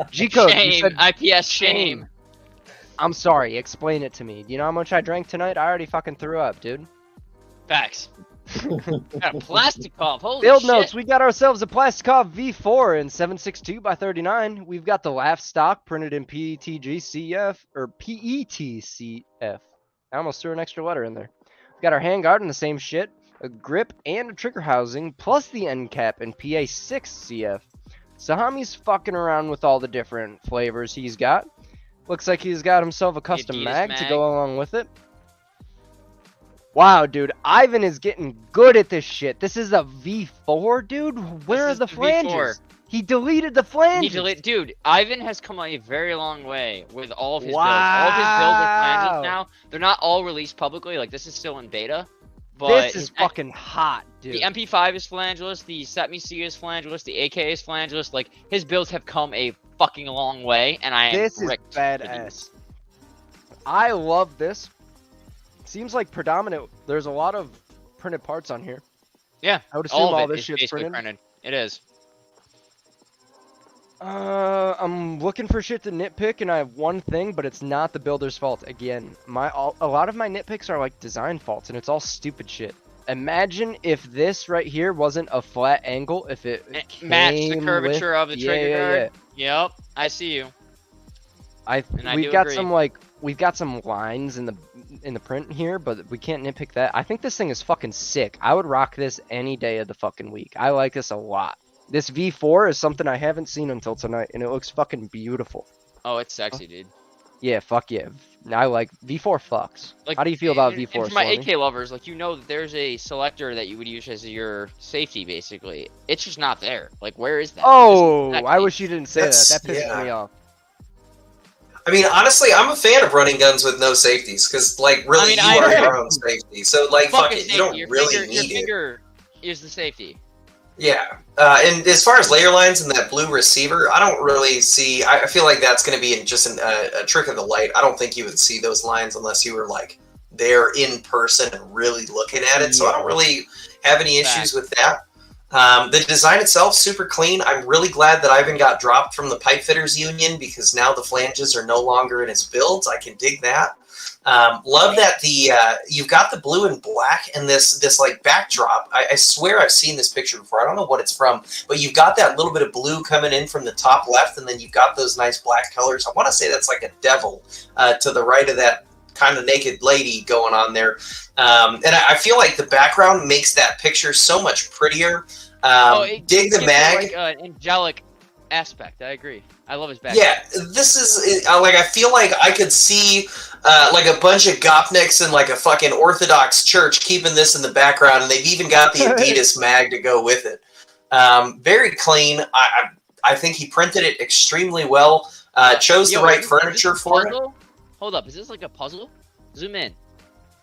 G-code, you Shame. said IPS shame. I'm sorry, explain it to me. You know how much I drank tonight? I already fucking threw up, dude. Facts. Got a plastic cough. Holy Build shit. notes, we got ourselves a Plastikov V4 in 762 by 39. We've got the laugh stock printed in PETGCF, or PETCF. I almost threw an extra letter in there. We've got our handguard in the same shit, a grip and a trigger housing, plus the end cap in PA6CF. Sahami's fucking around with all the different flavors he's got. Looks like he's got himself a custom Adidas mag to mag. go along with it. Wow, dude, Ivan is getting good at this shit. This is a V4, dude. Where are is the the flanges? V4. He deleted the flanges. Dude, Ivan has come a very long way with all of his Wow. builds. All of his builds are flanges now. They're not all released publicly. Like, this is still in beta. But This is his- fucking hot, dude. The MP5 is flangeless. The Setme-C is flangeless. The AK is flangeless. Like, his builds have come a fucking long way, and I am This is bricked. badass. I love this. Seems like predominant. There's a lot of printed parts on here. Yeah, I would assume all all of it this is shit's basically printed. It is. I'm looking for shit to nitpick, and I have one thing, but it's not the builder's fault. Again, a lot of my nitpicks are like design faults, and it's all stupid shit. Imagine if this right here wasn't a flat angle, if it Match the came curvature with- of the trigger yeah, guard. Yep, I see you. And I We've do got agree. some lines in the print here, but we can't nitpick that. I think this thing is fucking sick. I would rock this any day of the fucking week. I like this a lot. This V4 is something I haven't seen until tonight, and it looks fucking beautiful. Oh, it's sexy, dude. Yeah, fuck yeah. I like V4 fucks. Like, How do you feel about and V4? for my Swarmy? AK lovers, like, you know that there's a selector that you would use as your safety, basically. It's just not there. Like, where is that? Oh, It's I wish you didn't say that. That's- That pisses yeah. me off. I mean, honestly, I'm a fan of running guns with no safeties because, like, really, I you are agree. your own safety. So, like, fuck Fucking it, you safety. don't Your really finger, need your it. finger is the safety. Yeah, and as far as layer lines and that blue receiver, I don't really see. I feel like that's going to be just a trick of the light. I don't think you would see those lines unless you were like there in person and really looking at it. So I don't really have any issues with that. The design itself, super clean. I'm really glad that Ivan got dropped from the pipe fitters union because now the flanges are no longer in his builds. I can dig that. Love that you've got the blue and black and this like backdrop. I swear I've seen this picture before. I don't know what it's from, but you've got that little bit of blue coming in from the top left, and then you've got those nice black colors. I want to say that's like a devil to the right of that kind of naked lady going on there. And I feel like the background makes that picture so much prettier. Dig the gives it, mag. like an angelic aspect. I agree. I love his back. Yeah, this is like I feel like I could see like a bunch of gopniks in like a fucking Orthodox church keeping this in the background, and they've even got the Adidas mag to go with it. Very clean. I think he printed it extremely well. Chose the right furniture for it. Hold up. Is this like a puzzle? Zoom in.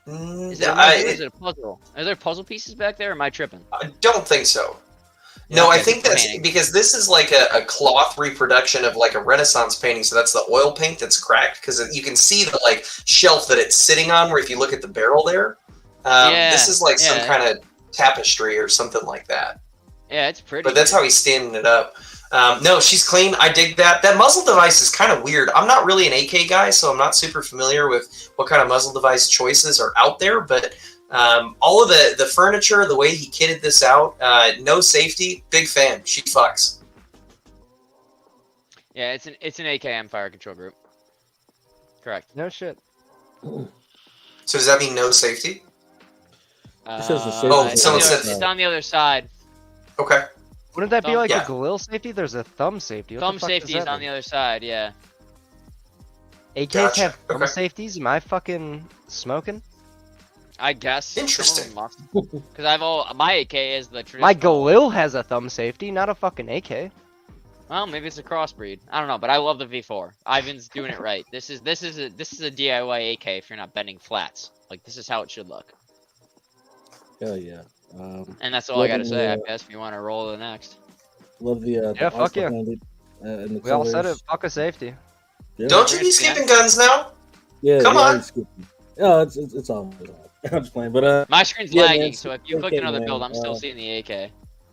Is I it a puzzle? Are there puzzle pieces back there, or am I tripping? don't think so. No, Okay, I think that's painting. because this is like a cloth reproduction of like a Renaissance painting. So that's the oil paint that's cracked because you can see the like shelf that it's sitting on. Where if you look at the barrel there, this is like some kind of tapestry or something like that. Yeah, it's pretty. But that's how he's standing it up. No, she's clean. I dig that. That muzzle device is kind of weird. I'm not really an AK guy, so I'm not super familiar with what kind of muzzle device choices are out there. But all of the furniture, the way he kitted this out, no safety. Big fan. She fucks. Yeah, it's an AKM fire control group. Correct. No shit. So does that mean no safety? someone said it's on the other side. Okay. Wouldn't that be Thumb- like yeah. a Galil safety? There's a thumb safety. What Thumb the fuck safety does is that on the mean? other side. Yeah. AKs Gotcha. have thumb Okay. safeties? Am I fucking smoking? I guess. Interesting. Because my AK is the traditional. My Galil has a thumb safety, not a fucking AK. Well, maybe it's a crossbreed. I don't know, but I love the V4. Ivan's doing it right. This is a DIY AK if you're not bending flats. Like this is how it should look. Hell yeah. And that's all I gotta loving say. I the- guess if you want to roll to the next. Love the Yeah, the fuck art yeah. behind it, and the We all said it. colors. Fuck a safety. Yeah. Don't you be skipping guns now? Yeah, Come yeah, on. it's good. Yeah, it's all. I'm just playing, but My screen's yeah, lagging, man, so if you click AK, another man, build, I'm still seeing the AK.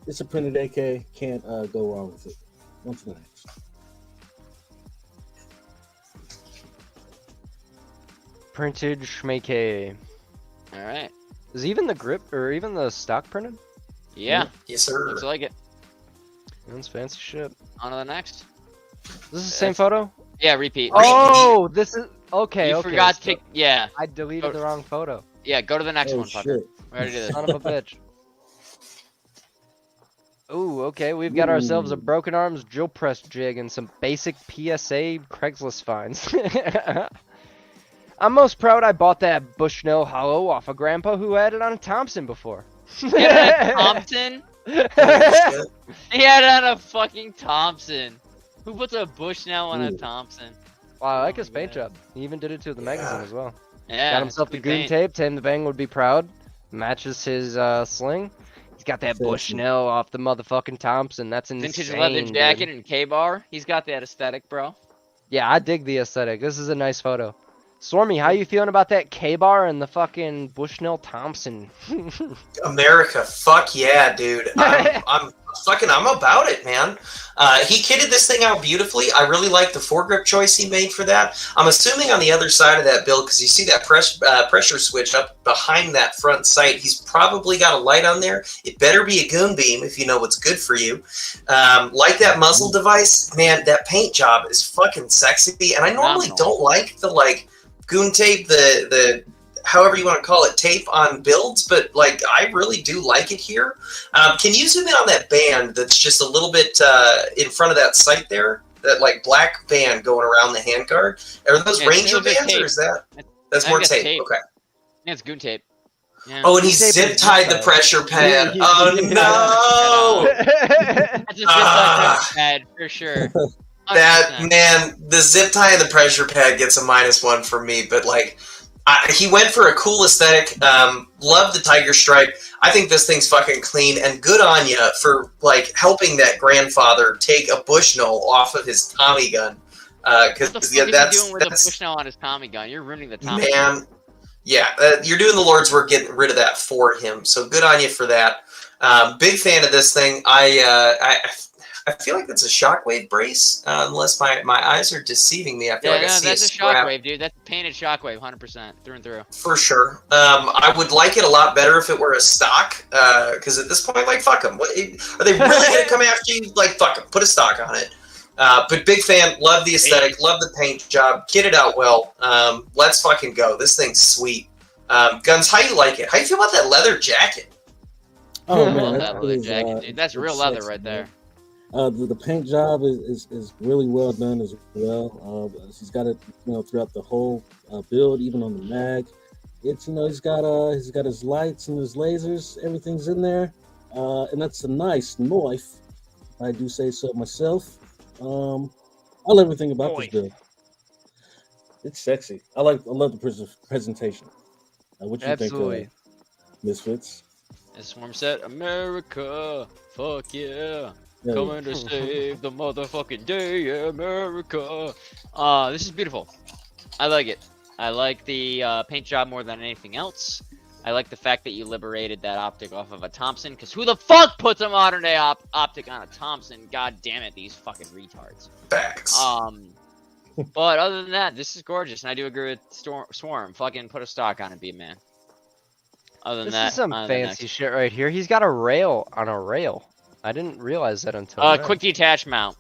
it's a printed AK. Can't go wrong with it. On to the next. Printed schmake. All right. Is even the grip or even the stock printed? Yeah. Yes, sir. Looks like it. That's fancy shit. On to the next. Is this the same photo? Yeah, repeat. Oh, this is okay. You okay. forgot to so take. Yeah. I deleted the wrong photo. Yeah. Go to the next Oh one, fucker. shit! We already did this. Son of a bitch. Ooh, okay. We've got ourselves a broken arms drill press jig and some basic PSA Craigslist finds. I'm most proud I bought that Bushnell Hollow off a grandpa who had it on a Thompson before. Yeah, Thompson. Holy shit. He had it on a fucking Thompson. Who puts a Bushnell on a Ooh. Thompson? Wow, I like his paint job. He even did it to the magazine as well. Yeah. Got himself the good goon paint. tape. Tame the Bang would be proud. Matches his sling. He's got that Fancy. Bushnell off the motherfucking Thompson. That's insane. Vintage leather dude. jacket and K-bar. He's got that aesthetic, bro. Yeah, I dig the aesthetic. This is a nice photo. Swarmy, how you feeling about that K-bar and the fucking Bushnell Thompson? America, fuck yeah, dude. I'm about it, man. He kitted this thing out beautifully. I really like the foregrip choice he made for that. I'm assuming on the other side of that build, because you see that pressure switch up behind that front sight, he's probably got a light on there. It better be a goon beam if you know what's good for you. Like that muzzle device, man, that paint job is fucking sexy. And I normally don't like the goon tape, the however you want to call it, tape on builds, but like I really do like it here. Can you zoom in on that band that's just a little bit in front of that sight there? That like black band going around the handguard? Are those Yeah, it's Ranger a bit bands tape. or is that? That's I more think that's tape. Okay. Yeah, it's goon tape. Yeah. Oh, and he Tape is zip tied the zip-tied. pressure pad. Yeah, Oh no! That's a zip tie pad for sure. That 100%. man, the zip tie and the pressure pad gets a -1 for me, but like he went for a cool aesthetic. Love the tiger stripe. I think this thing's fucking clean, and good on you for like helping that grandfather take a Bushnell off of his Tommy gun. Because What the fuck yeah, is he that's doing with a Bushnell on his Tommy gun? You're ruining the Tommy gun. man. Yeah, you're doing the Lord's work getting rid of that for him. So good on you for that. Big fan of this thing. I feel like it's a shockwave brace, unless my eyes are deceiving me. I feel like I see that's a strap. shockwave, dude. That's painted shockwave, 100% through and through. For sure. I would like it a lot better if it were a stock, because at this point, like, fuck them. Are they really going to come after you? Like, fuck them. Put a stock on it. But big fan. Love the aesthetic. Love the paint job. Kitted out well. Let's fucking go. This thing's sweet. Guns, how you like it? How you feel about that leather jacket? Oh I love man, that leather jacket, dude. That's real it's leather sexy, right man. there. The paint job is really well done as well. He's got it, throughout the whole build, even on the mag. It's he's got his lights and his lasers. Everything's in there, and that's a nice knife. If I do say so myself. I love everything about this build. It's sexy. I love the presentation. What you Absolutely. think, Misfits? As Swarm said, America, fuck yeah. Yeah. Coming to save the motherfucking day, America. This is beautiful. I like it. I like the paint job more than anything else. I like the fact that you liberated that optic off of a Thompson, because who the fuck puts a modern day optic on a Thompson? God damn it, these fucking retards. Facts. But other than that, this is gorgeous, and I do agree with Swarm. Fucking put a stock on it, be a man. Other than This that, is some fancy shit right here. He's got a rail on a rail. I didn't realize that until now. quick detach mount.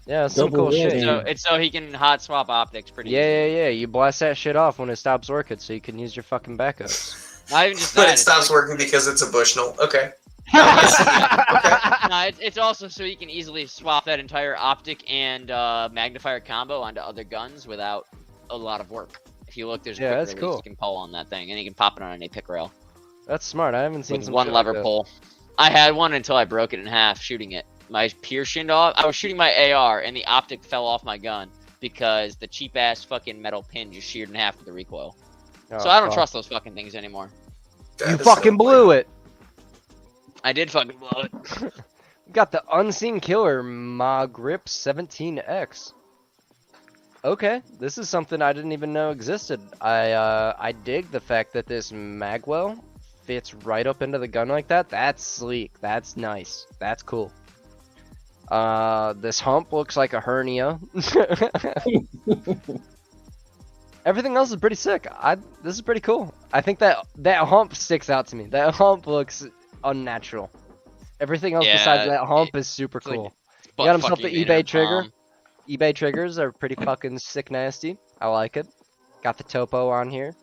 Yeah, that's some cool shit. It's so he can hot swap optics pretty easily. Yeah. You blast that shit off when it stops working, so you can use your fucking backups. Not even just But that. it stops working because it's a Bushnell. Okay. No, it's also so you can easily swap that entire optic and magnifier combo onto other guns without a lot of work. If you look, there's a quick that's release cool. you can pull on that thing, and you can pop it on any pick rail. That's smart. I haven't seen With some one shit lever like that. pull. I had one until I broke it in half shooting it. My piercing off. I was shooting my AR, and the optic fell off my gun because the cheap ass fucking metal pin just sheared in half with the recoil. So I don't trust those fucking things anymore. You fucking blew it. I did fucking blow it. Got the Unseen Killer Grip 17X. Okay, this is something I didn't even know existed. I dig the fact that this magwell fits right up into the gun like that. That's sleek. That's nice. That's cool. This hump looks like a hernia. Everything else is pretty sick. This is pretty cool. I think that hump sticks out to me. That hump looks unnatural. Everything else besides that hump is super cool. He got himself the eBay trigger. eBay triggers are pretty fucking sick nasty. I like it. Got the topo on here.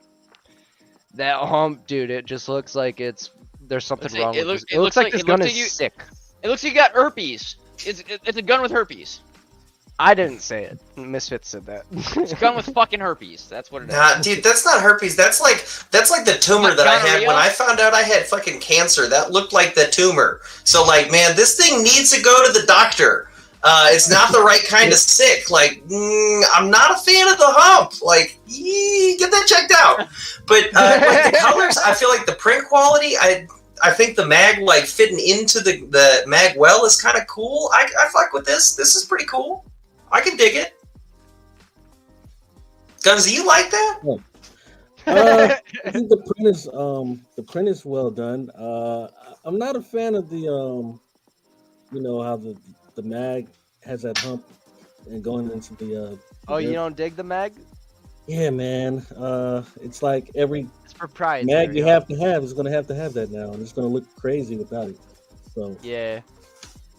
That hump, dude, it just looks like there's something wrong with it. It looks like this gun is sick. It looks like you got herpes. It's a gun with herpes. I didn't say it. Misfits said that. It's a gun with fucking herpes. That's what it is. Nah, dude, that's not herpes. That's like the tumor that I had when I found out I had fucking cancer. That looked like the tumor. So like, man, this thing needs to go to the doctor. It's not the right kind of sick. Like, I'm not a fan of the hump. Like, get that checked out. But like the colors, I feel like the print quality, I think the mag like fitting into the mag well is kind of cool. I fuck with this. This is pretty cool. I can dig it. Guns, do you like that? I think the print is well done. I'm not a fan of the how the mag has that hump and going into the. Oh, you don't dig the mag? Yeah, man. It's like every proprietary mag you have to have is going to have that now, and it's going to look crazy without it. So yeah.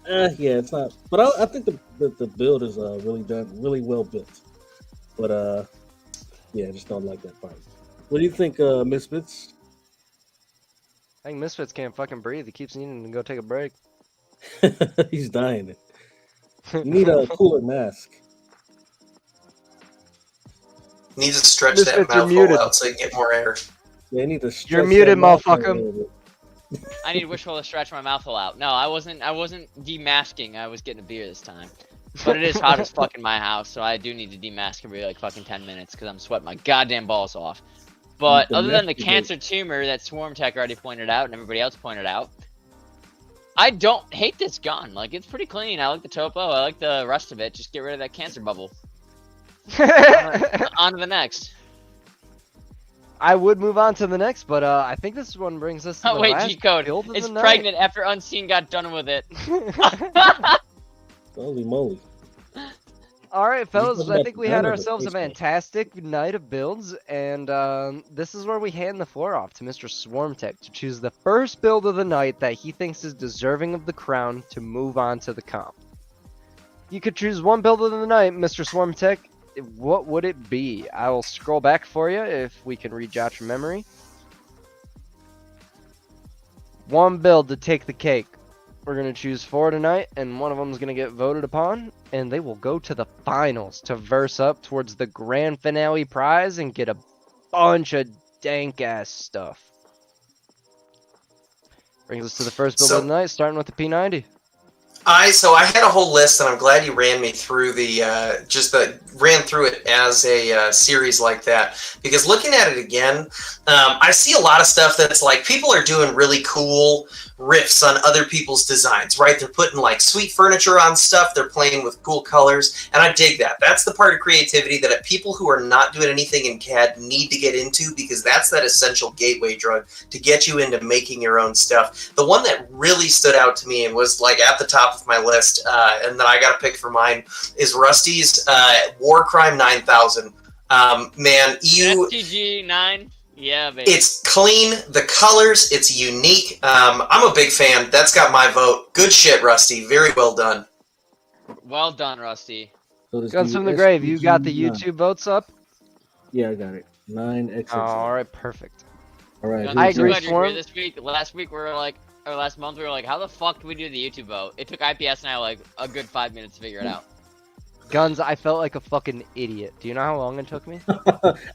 Yeah, it's not. But I think the build is really well built. But yeah, I just don't like that part. What do you think, Misfits? I think Misfits can't fucking breathe. He keeps needing to go take a break. He's dying. You need a cooler mask. Need to stretch Misfits, that you're mouth muted. hole out so you can get more air. Yeah, need to stretch You're muted, that mouth hole a motherfucker. little bit. I need Wishful to stretch my mouth hole out. No, I wasn't demasking. I was getting a beer this time. But it is hot as fuck in my house, so I do need to demask every like fucking 10 minutes because I'm sweating my goddamn balls off. But other than the cancer tumor that SwarmTech already pointed out and everybody else pointed out, I don't hate this gun. Like, it's pretty clean. I like the topo. I like the rest of it. Just get rid of that cancer bubble. On to the next. I would move on to the next, but I think this one brings us to the wait, last G-code. build of It's the night. pregnant after Unseen got done with it. Holy moly. All right, fellas, talking I about think the we had gun or the ourselves a face paint? fantastic night of builds, and this is where we hand the floor off to Mr. SwarmTech to choose the first build of the night that he thinks is deserving of the crown to move on to the comp. You could choose one build of the night, Mr. SwarmTech. What would it be? I will scroll back for you if we can read out your memory. One build to take the cake. We're going to choose 4 tonight, and one of them is going to get voted upon, and they will go to the finals to verse up towards the grand finale prize and get a bunch of dank-ass stuff. Brings us to the first build of the night, starting with the P90. I had a whole list, and I'm glad you ran me through ran through it as a series like that, because looking at it again, I see a lot of stuff that's like people are doing really cool riffs on other people's designs, right? They're putting like sweet furniture on stuff, they're playing with cool colors, and I dig that. That's the part of creativity that people who are not doing anything in CAD need to get into, because that's that essential gateway drug to get you into making your own stuff. The one that really stood out to me and was like at the top of my list, and then I got to pick for mine, is Rusty's War Crime 9000. Man, STG 9. Yeah, baby. It's clean, the colors, it's unique. I'm a big fan. That's got my vote. Good shit, Rusty. Very well done. Well done, Rusty. So Guns from the Grave, you got the YouTube votes up? Yeah, I got it. 9xx. All right, perfect. All right. I agree. This week, last week, last month, we were like, how the fuck do we do the YouTube vote? It took IPS and I like a good 5 minutes to figure it out. Guns, I felt like a fucking idiot. Do you know how long it took me?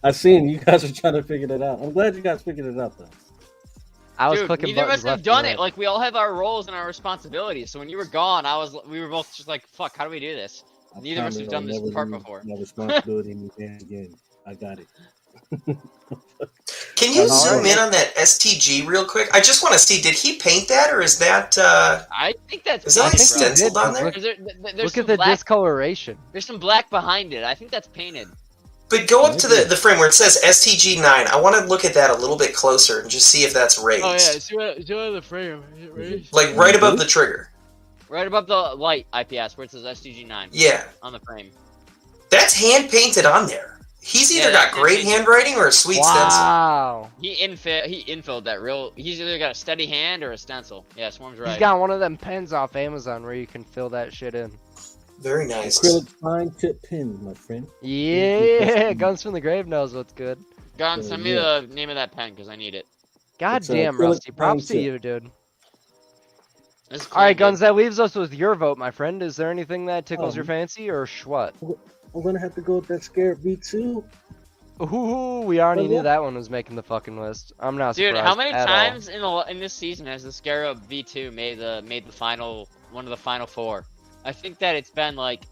I seen you guys were trying to figure it out. I'm glad you guys figured it out, though. I was Dude, clicking neither of us buttons have left done and it. right. Like, we all have our roles and our responsibilities. So when you were gone, we were both just like, fuck, how do we do this? Neither of us have done this part before. My responsibility in the game. I got it. Can you zoom in on that STG real quick? I just want to see, did he paint that, or is that I think that's is that like stenciled on there? Look at the discoloration. There's some black behind it. I think that's painted. But go up to the frame where it says STG 9. I want to look at that a little bit closer and just see if that's raised. Oh yeah, see what the frame. Is it raised? Like right above the trigger. Right above the light IPS where it says STG 9. Yeah. On the frame. That's hand painted on there. He's either got great handwriting or a sweet stencil. Wow. He infilled that real. He's either got a steady hand or a stencil. Yeah, Swarm's right. He's got one of them pens off Amazon where you can fill that shit in. Very nice. Acrylic fine tip pen, my friend. Yeah, Guns from the Grave knows what's good. Gun, send me the name of that pen because I need it. God damn, Rusty. Props to you, dude. Cool, Alright, Guns, that leaves us with your vote, my friend. Is there anything that tickles your fancy, or what? I'm gonna have to go with that Scarab V2. Ooh, we already knew that one was making the fucking list. I'm not surprised. Dude, how many at times in this season has the Scarab V2 made the final one of the final 4? I think that it's been like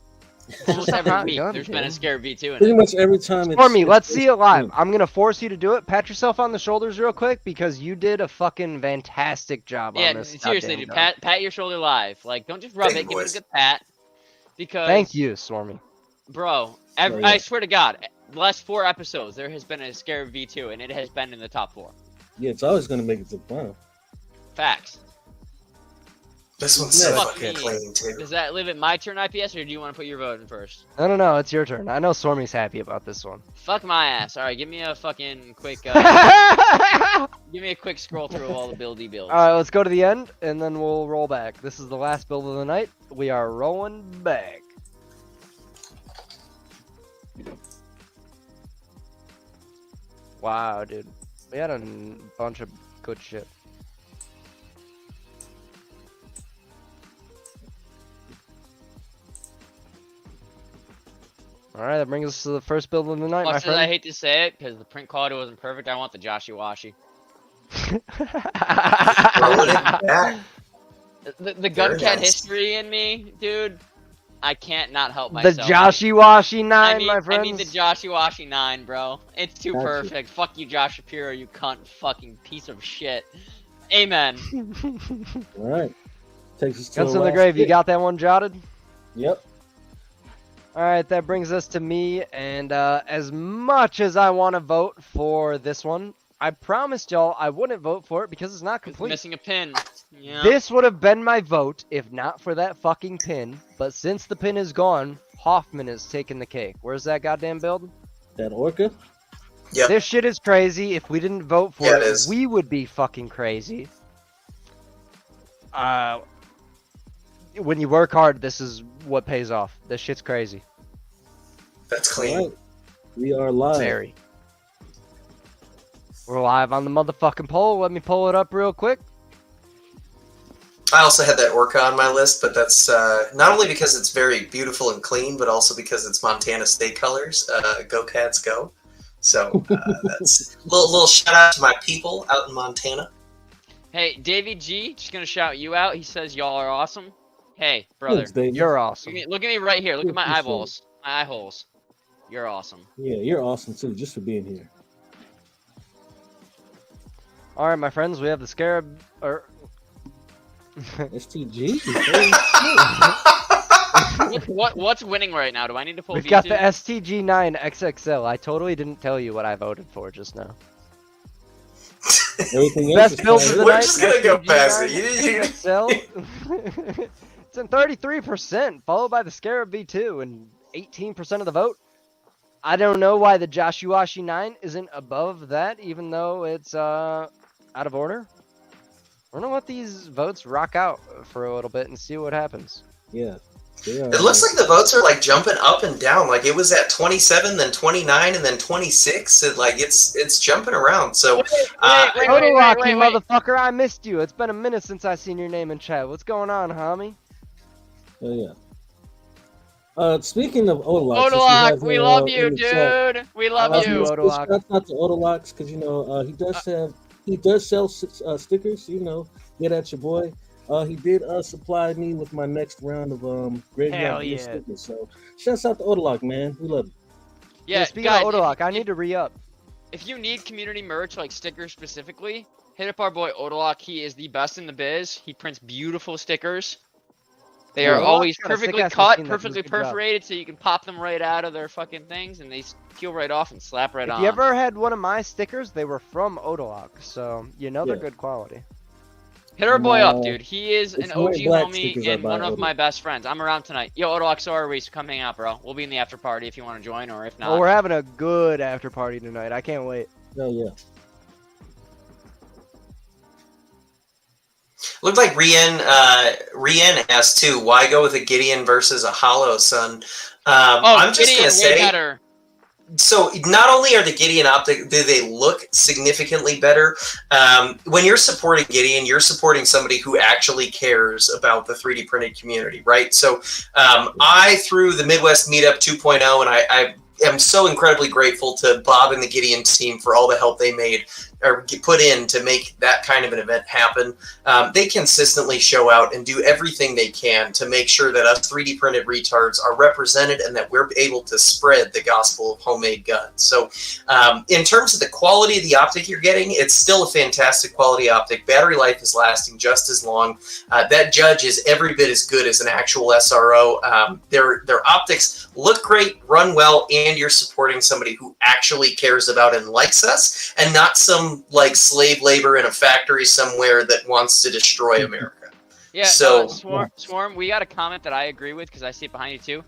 almost every week. There's been a Scarab V2 in it. Pretty much every time. For me, let's see it live. I'm gonna force you to do it. Pat yourself on the shoulders real quick because you did a fucking fantastic job on this. Seriously, dude, pat your shoulder live. Like, don't just rub it. Give it a good pat. Because thank you, Swarmy. Bro, I swear to God, the last 4 episodes there has been a Scarab V2 and it has been in the top 4. Yeah, it's always gonna make it to the final. Facts. This one's so fucking clean too. Does that live at my turn, IPS, or do you want to put your vote in first? No, it's your turn. I know Swarmy's happy about this one. Fuck my ass. All right, give me a fucking quick. Give me a quick scroll through of all the builds. All right, let's go to the end and then we'll roll back. This is the last build of the night. We are rolling back. Wow, dude. We had a bunch of good shit. Alright, that brings us to the first build of the night, my friend. I hate to say it, because the print quality wasn't perfect, I want the Joshy Washy. the Guncat history in me, dude, I can't not help myself. The Joshy Washy 9, my friend. I need the Joshy Washy 9, bro. It's too perfect. Fuck you, Josh Shapiro, you cunt fucking piece of shit. Amen. Alright. Takes us to Guns in the Grave, you got that one jotted? Yep. Alright, that brings us to me, and as much as I want to vote for this one, I promised y'all I wouldn't vote for it because it's not complete. It's missing a pin. Yeah. This would have been my vote if not for that fucking pin, but since the pin is gone, Hoffman is taking the cake. Where's that goddamn build? That Orca? Yep. This shit is crazy. If we didn't vote for it, we would be fucking crazy. When you work hard, this is what pays off. This shit's crazy. That's clean. Right. We are live. Very. We're live on the motherfucking poll. Let me pull it up real quick. I also had that Orca on my list, but that's not only because it's very beautiful and clean, but also because it's Montana State colors. Go Cats, go! So that's a little shout out to my people out in Montana. Hey, Davey G, just gonna shout you out. He says y'all are awesome. Hey, brother. Thanks, Dave. You're awesome. Look at me right here. Look at my Appreciate it. eyeballs. My eye holes. You're awesome. Yeah, you're awesome too, just for being here. All right, my friends, we have the Scarab. Or STG. What's winning right now? Do I need to pull? we've got V2? the STG9 XXL. I totally didn't tell you what I voted for just now. Everything else Best build of the We're night. just gonna go past it. XXL. It's in 33%, followed by the Scarab V2 and 18% of the vote. I don't know why the Joshuashi 9 isn't above that, even though it's out of order. We're gonna let these votes rock out for a little bit and see what happens. Yeah. It looks like the votes are like jumping up and down. Like it was at 27, then 29, and then 26. And like it's jumping around. So Total Rock, you motherfucker! I missed you. It's been a minute since I seen your name in chat. What's going on, homie? Oh yeah. Speaking of Odalox, Odalox, we love you, dude. We love you. Shout out to Odalox because he does sell stickers. Get at your boy. He did supply me with my next round of graveyard yeah. stickers. So shouts out to Odalox, man. We love you. Yeah, speaking guys, of Odalox, I need to re-up. If you need community merch like stickers specifically, hit up our boy Odalox. He is the best in the biz. He prints beautiful stickers. They are always perfectly cut, perfectly perforated, so you can pop them right out of their fucking things, and they peel right off and slap right on. If you ever had one of my stickers, they were from Odalox, so they're good quality. Hit our boy up, dude. He is an OG homie and one of my best friends. I'm around tonight. Yo, Odalox, so are we. So come hang out, bro. We'll be in the after party if you want to join, or if not. Oh, we're having a good after party tonight. I can't wait. Oh yeah. Looked like Rien asked too. Why go with a Gideon versus a Hollow Sun? I'm just gonna say. Better. So not only are the Gideon optic, do they look significantly better? When you're supporting Gideon, you're supporting somebody who actually cares about the 3D printed community, right? So I threw the Midwest Meetup 2.0, and I am so incredibly grateful to Bob and the Gideon team for all the help they made or put in to make that kind of an event happen. They consistently show out and do everything they can to make sure that us 3D printed retards are represented and that we're able to spread the gospel of homemade guns. So in terms of the quality of the optic you're getting, it's still a fantastic quality optic. Battery life is lasting just as long. That Judge is every bit as good as an actual SRO. Their optics look great, run well, and you're supporting somebody who actually cares about and likes us, and not some like slave labor in a factory somewhere that wants to destroy America. Yeah, so Swarm, we got a comment that I agree with because I see it behind you too.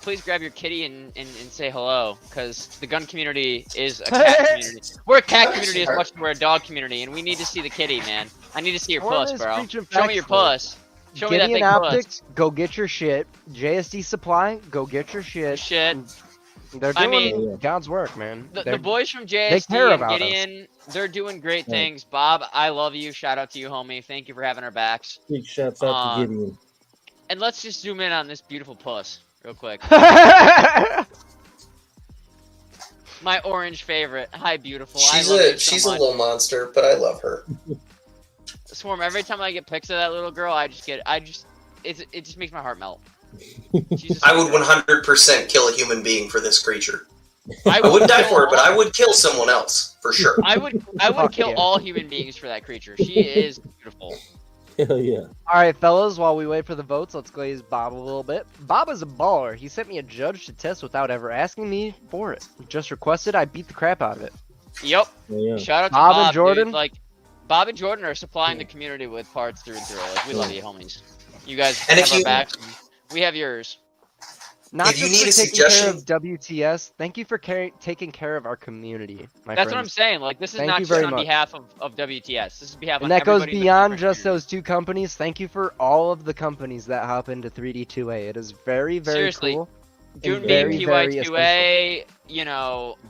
Please grab your kitty and say hello, because the gun community is a cat community. We're a cat community as much as we're a dog community, and we need to see the kitty, man. I need to see your puss, bro. Show me your puss. Show me that big Optics, puss. go get your shit. JSD Supply, go get your shit. They're doing God's work, man. The boys from JSD and Gideon, they're doing great things. Bob, I love you. Shout out to you, homie. Thank you for having our backs. Big shouts out to Gideon. And let's just zoom in on this beautiful puss real quick. My orange favorite. Hi, beautiful. She's a little monster, but I love her. Swarm, every time I get pics of that little girl, it just makes my heart melt. I would 100% kill a human being for this creature. I wouldn't die for it, but I would kill someone else for sure. I would kill all human beings for that creature. She is beautiful. Hell yeah. All right, fellas, while we wait for the votes, let's glaze Bob a little bit. Bob is a baller. He sent me a Judge to test without ever asking me for it. Just requested, I beat the crap out of it. Yep. Yeah. Shout out to Bob Bob and Jordan. Dude. Like, Bob and Jordan are supplying the community with parts through and through. Like, we love you, homies. You guys have our backs. We have yours. Not if you just need for a taking care suggestion, of WTS. Thank you for taking care of our community, my That's friends. what I'm saying. Like, this is Thank not you just very on much. behalf of WTS. This is behalf of And that goes everybody in the beyond just community. those two companies. Thank you for all of the companies that hop into 3D2A. It is very, very Seriously, cool. Dune and very, B, very PY2A,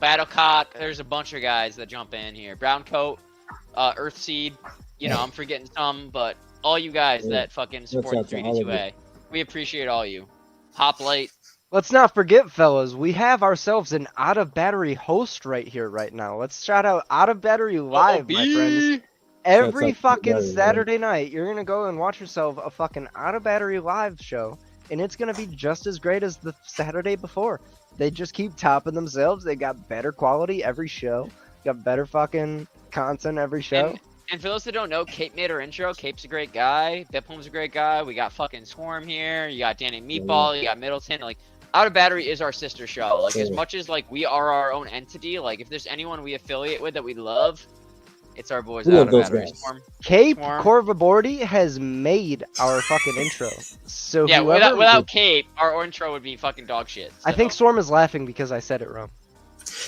Battlecock. There's a bunch of guys that jump in here. Browncoat, Earthseed. I'm forgetting some, but all you guys that fucking support the 3D2A, we appreciate all you. Hoplite. Let's not forget, fellas, we have ourselves an out of battery host right here, right now. Let's shout out Out of Battery Live, my friends. every That's fucking hilarious, Saturday night, you're gonna go and watch yourself a fucking Out of Battery live show, and it's gonna be just as great as the Saturday before. They just keep topping themselves. They got better quality every show. Got better fucking content every show. And for those that don't know, Cape made our intro. Cape's a great guy. Biphome's a great guy. We got fucking Swarm here. You got Danny Meatball. You got Middleton. Like, Out of Battery is our sister show. Like, as much as, like, we are our own entity, like, if there's anyone we affiliate with that we love, it's our boys Out of Battery. Swarm. Cape Corvabordi has made our fucking intro. So yeah, whoever... without Cape, our intro would be fucking dog shit. So. I think Swarm is laughing because I said it wrong.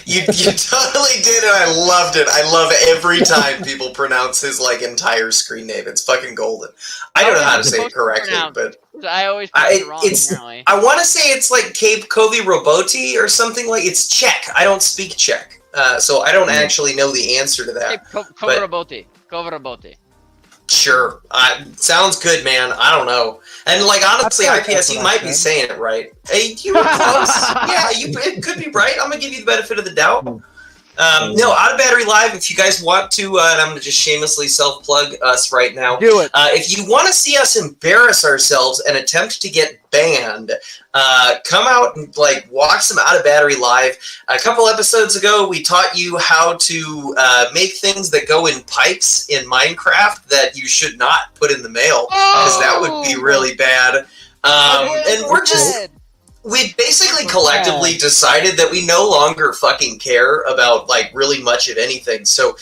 You totally did, and I loved it. I love every time people pronounce his like entire screen name. It's fucking golden. I don't know how to say it correctly, but I always pronounce it wrong. Apparently. I want to say it's like Cape Kovi Roboti or something like. It's Czech. I don't speak Czech, so I don't actually know the answer to that. Kovaraboti. Kovaraboti. Sure. Sounds good, man. I don't know. And like honestly, IPS, you might be saying it right. Hey, you were close. Yeah, it could be right. I'm gonna give you the benefit of the doubt. No, Out of Battery Live, if you guys want to, and I'm going to just shamelessly self-plug us right now. Do it. If you want to see us embarrass ourselves and attempt to get banned, come out and like watch some Out of Battery Live. A couple episodes ago, we taught you how to make things that go in pipes in Minecraft that you should not put in the mail, because that would be really bad. And we basically collectively decided that we no longer fucking care about like really much of anything. So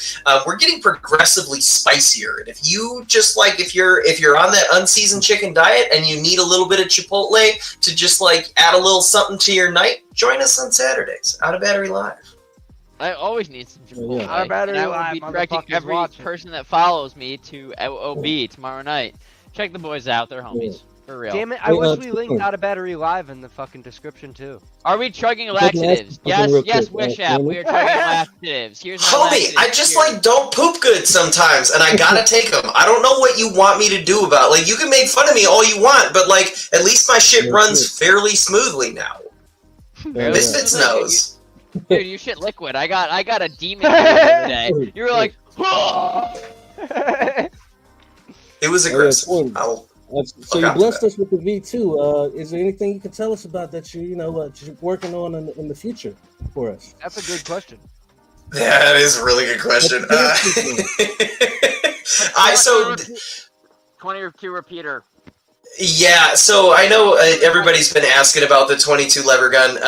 we're getting progressively spicier. And if you just like if you're on that unseasoned chicken diet and you need a little bit of Chipotle to just like add a little something to your night, join us on Saturdays, Out of Battery Live. I always need some Chipotle. Out of Battery and I Live, will be directing every person that follows me to OB tomorrow night. Check the boys out. They're homies. For real. Damn it, I wish we linked Out of Battery Live in the fucking description too. Are we chugging laxatives? Yes, Wish App. We are chugging laxatives. Here's my Homie, I just like don't poop good sometimes, and I gotta take them. I don't know what you want me to do about. Like, you can make fun of me all you want, but like, at least my shit runs fairly smoothly now. Misfits knows. Dude, you shit liquid. I got a demon the other day. You were like, it was aggressive. So you blessed us with the V2. Is there anything you can tell us about that you're working on in the future for us? That's a good question. Yeah, that is a really good question. 22 repeater. Yeah, so I know everybody's been asking about the 22 lever gun.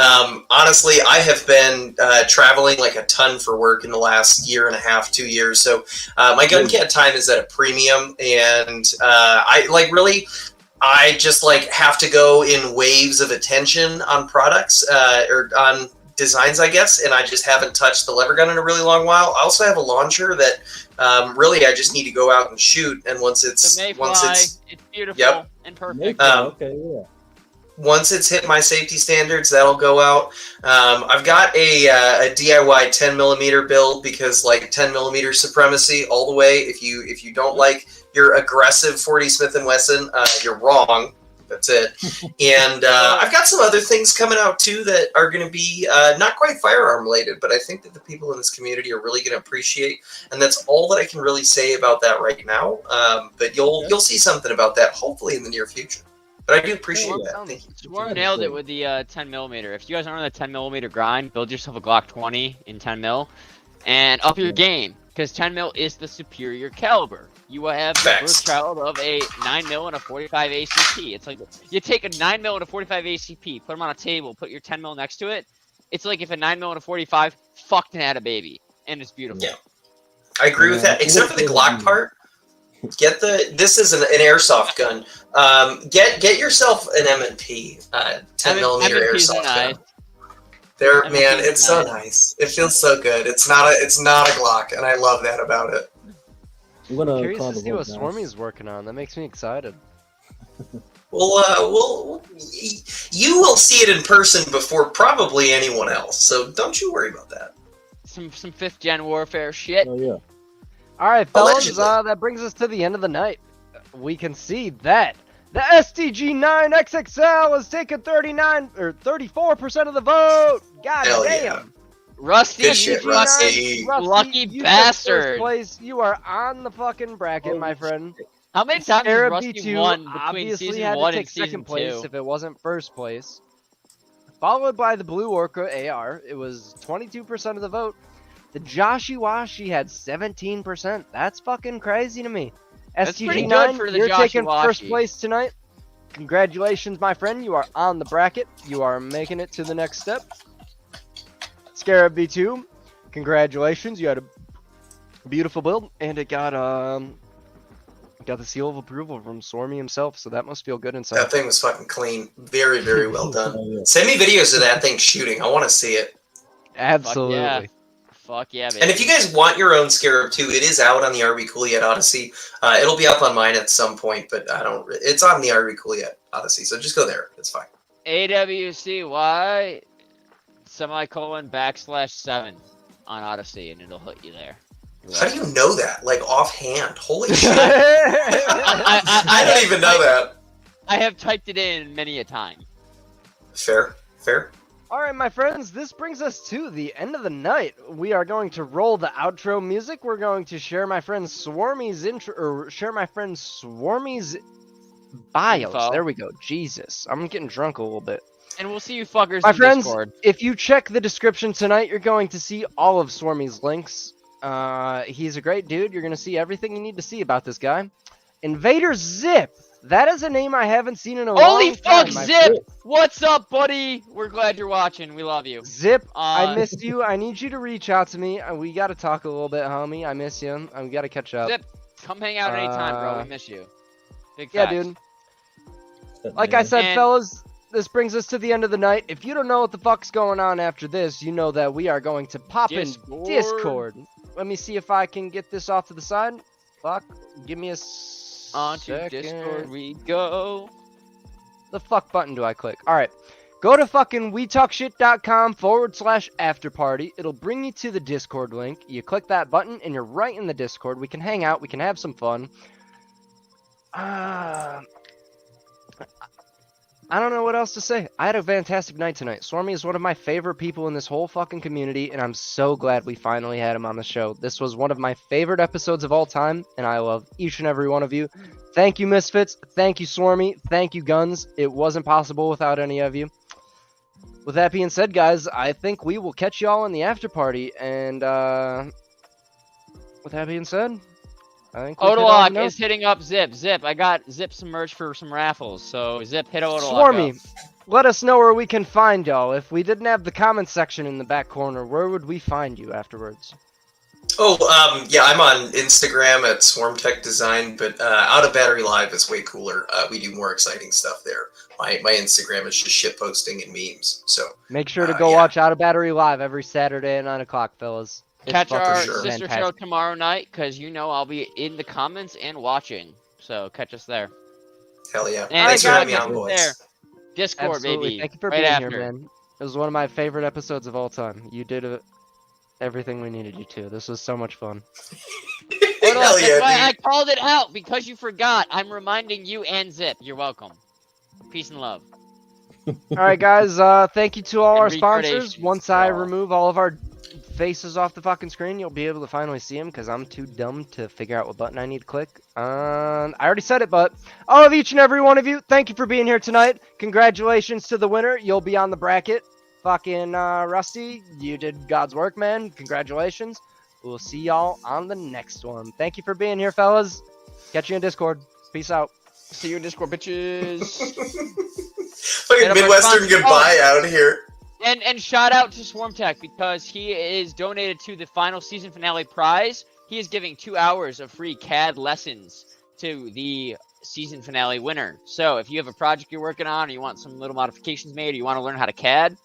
Honestly, I have been traveling like a ton for work in the last year and a half, 2 years. So my gun cat time is at a premium, and I just like have to go in waves of attention on products or on designs, I guess, and I just haven't touched the lever gun in a really long while. I also have a launcher that really I just need to go out and shoot, and once it's beautiful and perfect. Once it's hit my safety standards, that'll go out. I've got a DIY 10mm build because like 10mm supremacy all the way. If you don't like your aggressive 40 Smith & Wesson, you're wrong. That's it. And I've got some other things coming out too that are going to be not quite firearm related, but I think that the people in this community are really going to appreciate. And that's all that I can really say about that right now. But you'll see something about that hopefully in the near future. But I do appreciate that. Thank you. Swarm nailed it with the 10mm. If you guys aren't on the 10mm grind, build yourself a Glock 20 in 10mm and up your game, because 10mm is the superior caliber. You will have the birth child of a 9mm and a 45 ACP. It's like you take a 9mm and a 45 ACP, put them on a table, put your 10mm next to it. It's like if a 9mm and a 45 fucked and had a baby, and it's beautiful. Yeah, I agree with that. Except for the Glock part. This is an airsoft gun. Get yourself an M&P 10mm airsoft gun. There, man, it's so nice. It feels so good. It's not a Glock, and I love that about it. I'm curious to see what Swarmy is working on. That makes me excited. Well, you will see it in person before probably anyone else. So don't you worry about that. Some 5th gen warfare shit. Oh yeah. All right, fellas. That brings us to the end of the night. We can see that the STG9 XXL has taken 34% of the vote. God damn. Yeah. Rusty, Good shit, Rusty. Lucky you took bastard. First place. You are on the fucking bracket, my friend. How many times has Scarab Rusty B2 won between obviously season had to 1 take and season second place 2? if it wasn't first place. Followed by the Blue Orca AR. It was 22% of the vote. The Joshy Washi had 17%. That's fucking crazy to me. That's pretty STG9, good for the you're Joshy taking first Washi. place tonight. Congratulations, my friend. You are on the bracket. You are making it to the next step. Scarab B2, congratulations. You had a beautiful build, and it got the seal of approval from Swarmy himself, so that must feel good inside. That thing was fucking clean. Very, very well done. Send me videos of that thing shooting. I want to see it. Absolutely. Fuck yeah, baby. And if you guys want your own Scarab 2, it is out on the RB Cool Yet Odyssey. It'll be up on mine at some point, but it's on the RB Cool Yet Odyssey, so just go there. It's fine. AWCY /7 on Odyssey, and it'll hit you there. How do you know that? Like offhand? Holy shit! I don't even know that. I have typed it in many a time. Fair. All right, my friends, this brings us to the end of the night. We are going to roll the outro music. We're going to share my friend Swarmy's Swarmy's bios. Info. There we go. Jesus, I'm getting drunk a little bit. And we'll see you fuckers My in friends, Discord. if you check the description tonight, you're going to see all of Swarmy's links. He's a great dude. You're going to see everything you need to see about this guy. Invader Zip. That is a name I haven't seen in a Holy long time. fuck, my Zip! friend. What's up, buddy? We're glad you're watching. We love you. Zip, I missed you. I need you to reach out to me. We got to talk a little bit, homie. I miss you. We got to catch up. Zip, come hang out anytime, bro. We miss you. Big Yeah, facts. dude. Like I said, And- fellas, this brings us to the end of the night. If you don't know what the fuck's going on after this, you know that we are going to pop in Discord. Let me see if I can get this off to the side. Fuck. Give me a Onto second. Discord we go. The fuck button do I click? Alright. Go to fucking wetalkshit.com/afterparty. It'll bring you to the Discord link. You click that button and you're right in the Discord. We can hang out. We can have some fun. I don't know what else to say. I had a fantastic night tonight. Swarmy is one of my favorite people in this whole fucking community, and I'm so glad we finally had him on the show. This was one of my favorite episodes of all time, and I love each and every one of you. Thank you, Misfits. Thank you, Swarmy. Thank you, Guns. It wasn't possible without any of you. With that being said, guys, I think we will catch y'all in the after party, and with that being said, I think we've hit all the Odalok notes. is hitting up Zip. Zip, I got Zip some merch for some raffles, so Zip, hit Odalok Swarmy, up. let us know where we can find y'all. If we didn't have the comment section in the back corner, where would we find you afterwards? Oh, yeah, I'm on Instagram at SwarmTech Design, but Out of Battery Live is way cooler. We do more exciting stuff there. My Instagram is just shit posting and memes. So Make sure to go watch Out of Battery Live every Saturday at 9 o'clock, fellas. It's Catch our fucking sister fantastic. show tomorrow night, because you know I'll be in the comments and watching. So catch us there. Hell yeah. And Thanks for having me catch on, us boys. there. Discord, Absolutely. baby. Thank you for right being after. here, man. It was one of my favorite episodes of all time. You did everything we needed you to. This was so much fun. Hell That's yeah, why dude. I called it out, because you forgot. I'm reminding you and Zip. You're welcome. Peace and love. All right, guys. Thank you to all And our sponsors. recreations Once I remove all of our faces off the fucking screen, you'll be able to finally see them because I'm too dumb to figure out what button I need to click. I already said it, but all of each and every one of you, thank you for being here tonight. Congratulations to the winner. You'll be on the bracket. Fucking Rusty, you did God's work, man. Congratulations. We'll see y'all on the next one. Thank you for being here, fellas. Catch you in Discord. Peace out. See you in Discord, bitches. Fucking And Midwestern goodbye out here. And shout out to SwarmTech, because he is donated to the final season finale prize. He is giving 2 hours of free CAD lessons to the season finale winner. So if you have a project you're working on, or you want some little modifications made, or you want to learn how to CAD,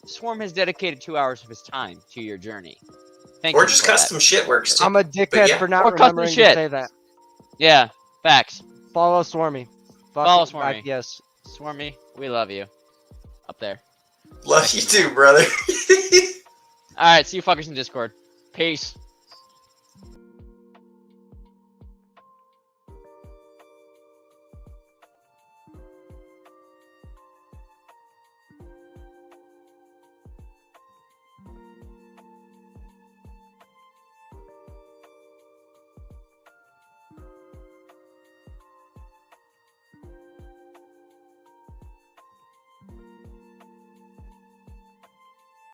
Swarm has dedicated 2 hours of his time to your journey. Thank Or you just for that. custom shit works too. I'm a But dickhead yeah. for not Or custom remembering to shit. say that. Yeah, facts. Follow Swarmy. Follow Swarmy. Yes. Swarmy, we love you. Up there. Love you too, brother. Alright, see you fuckers in Discord. Peace.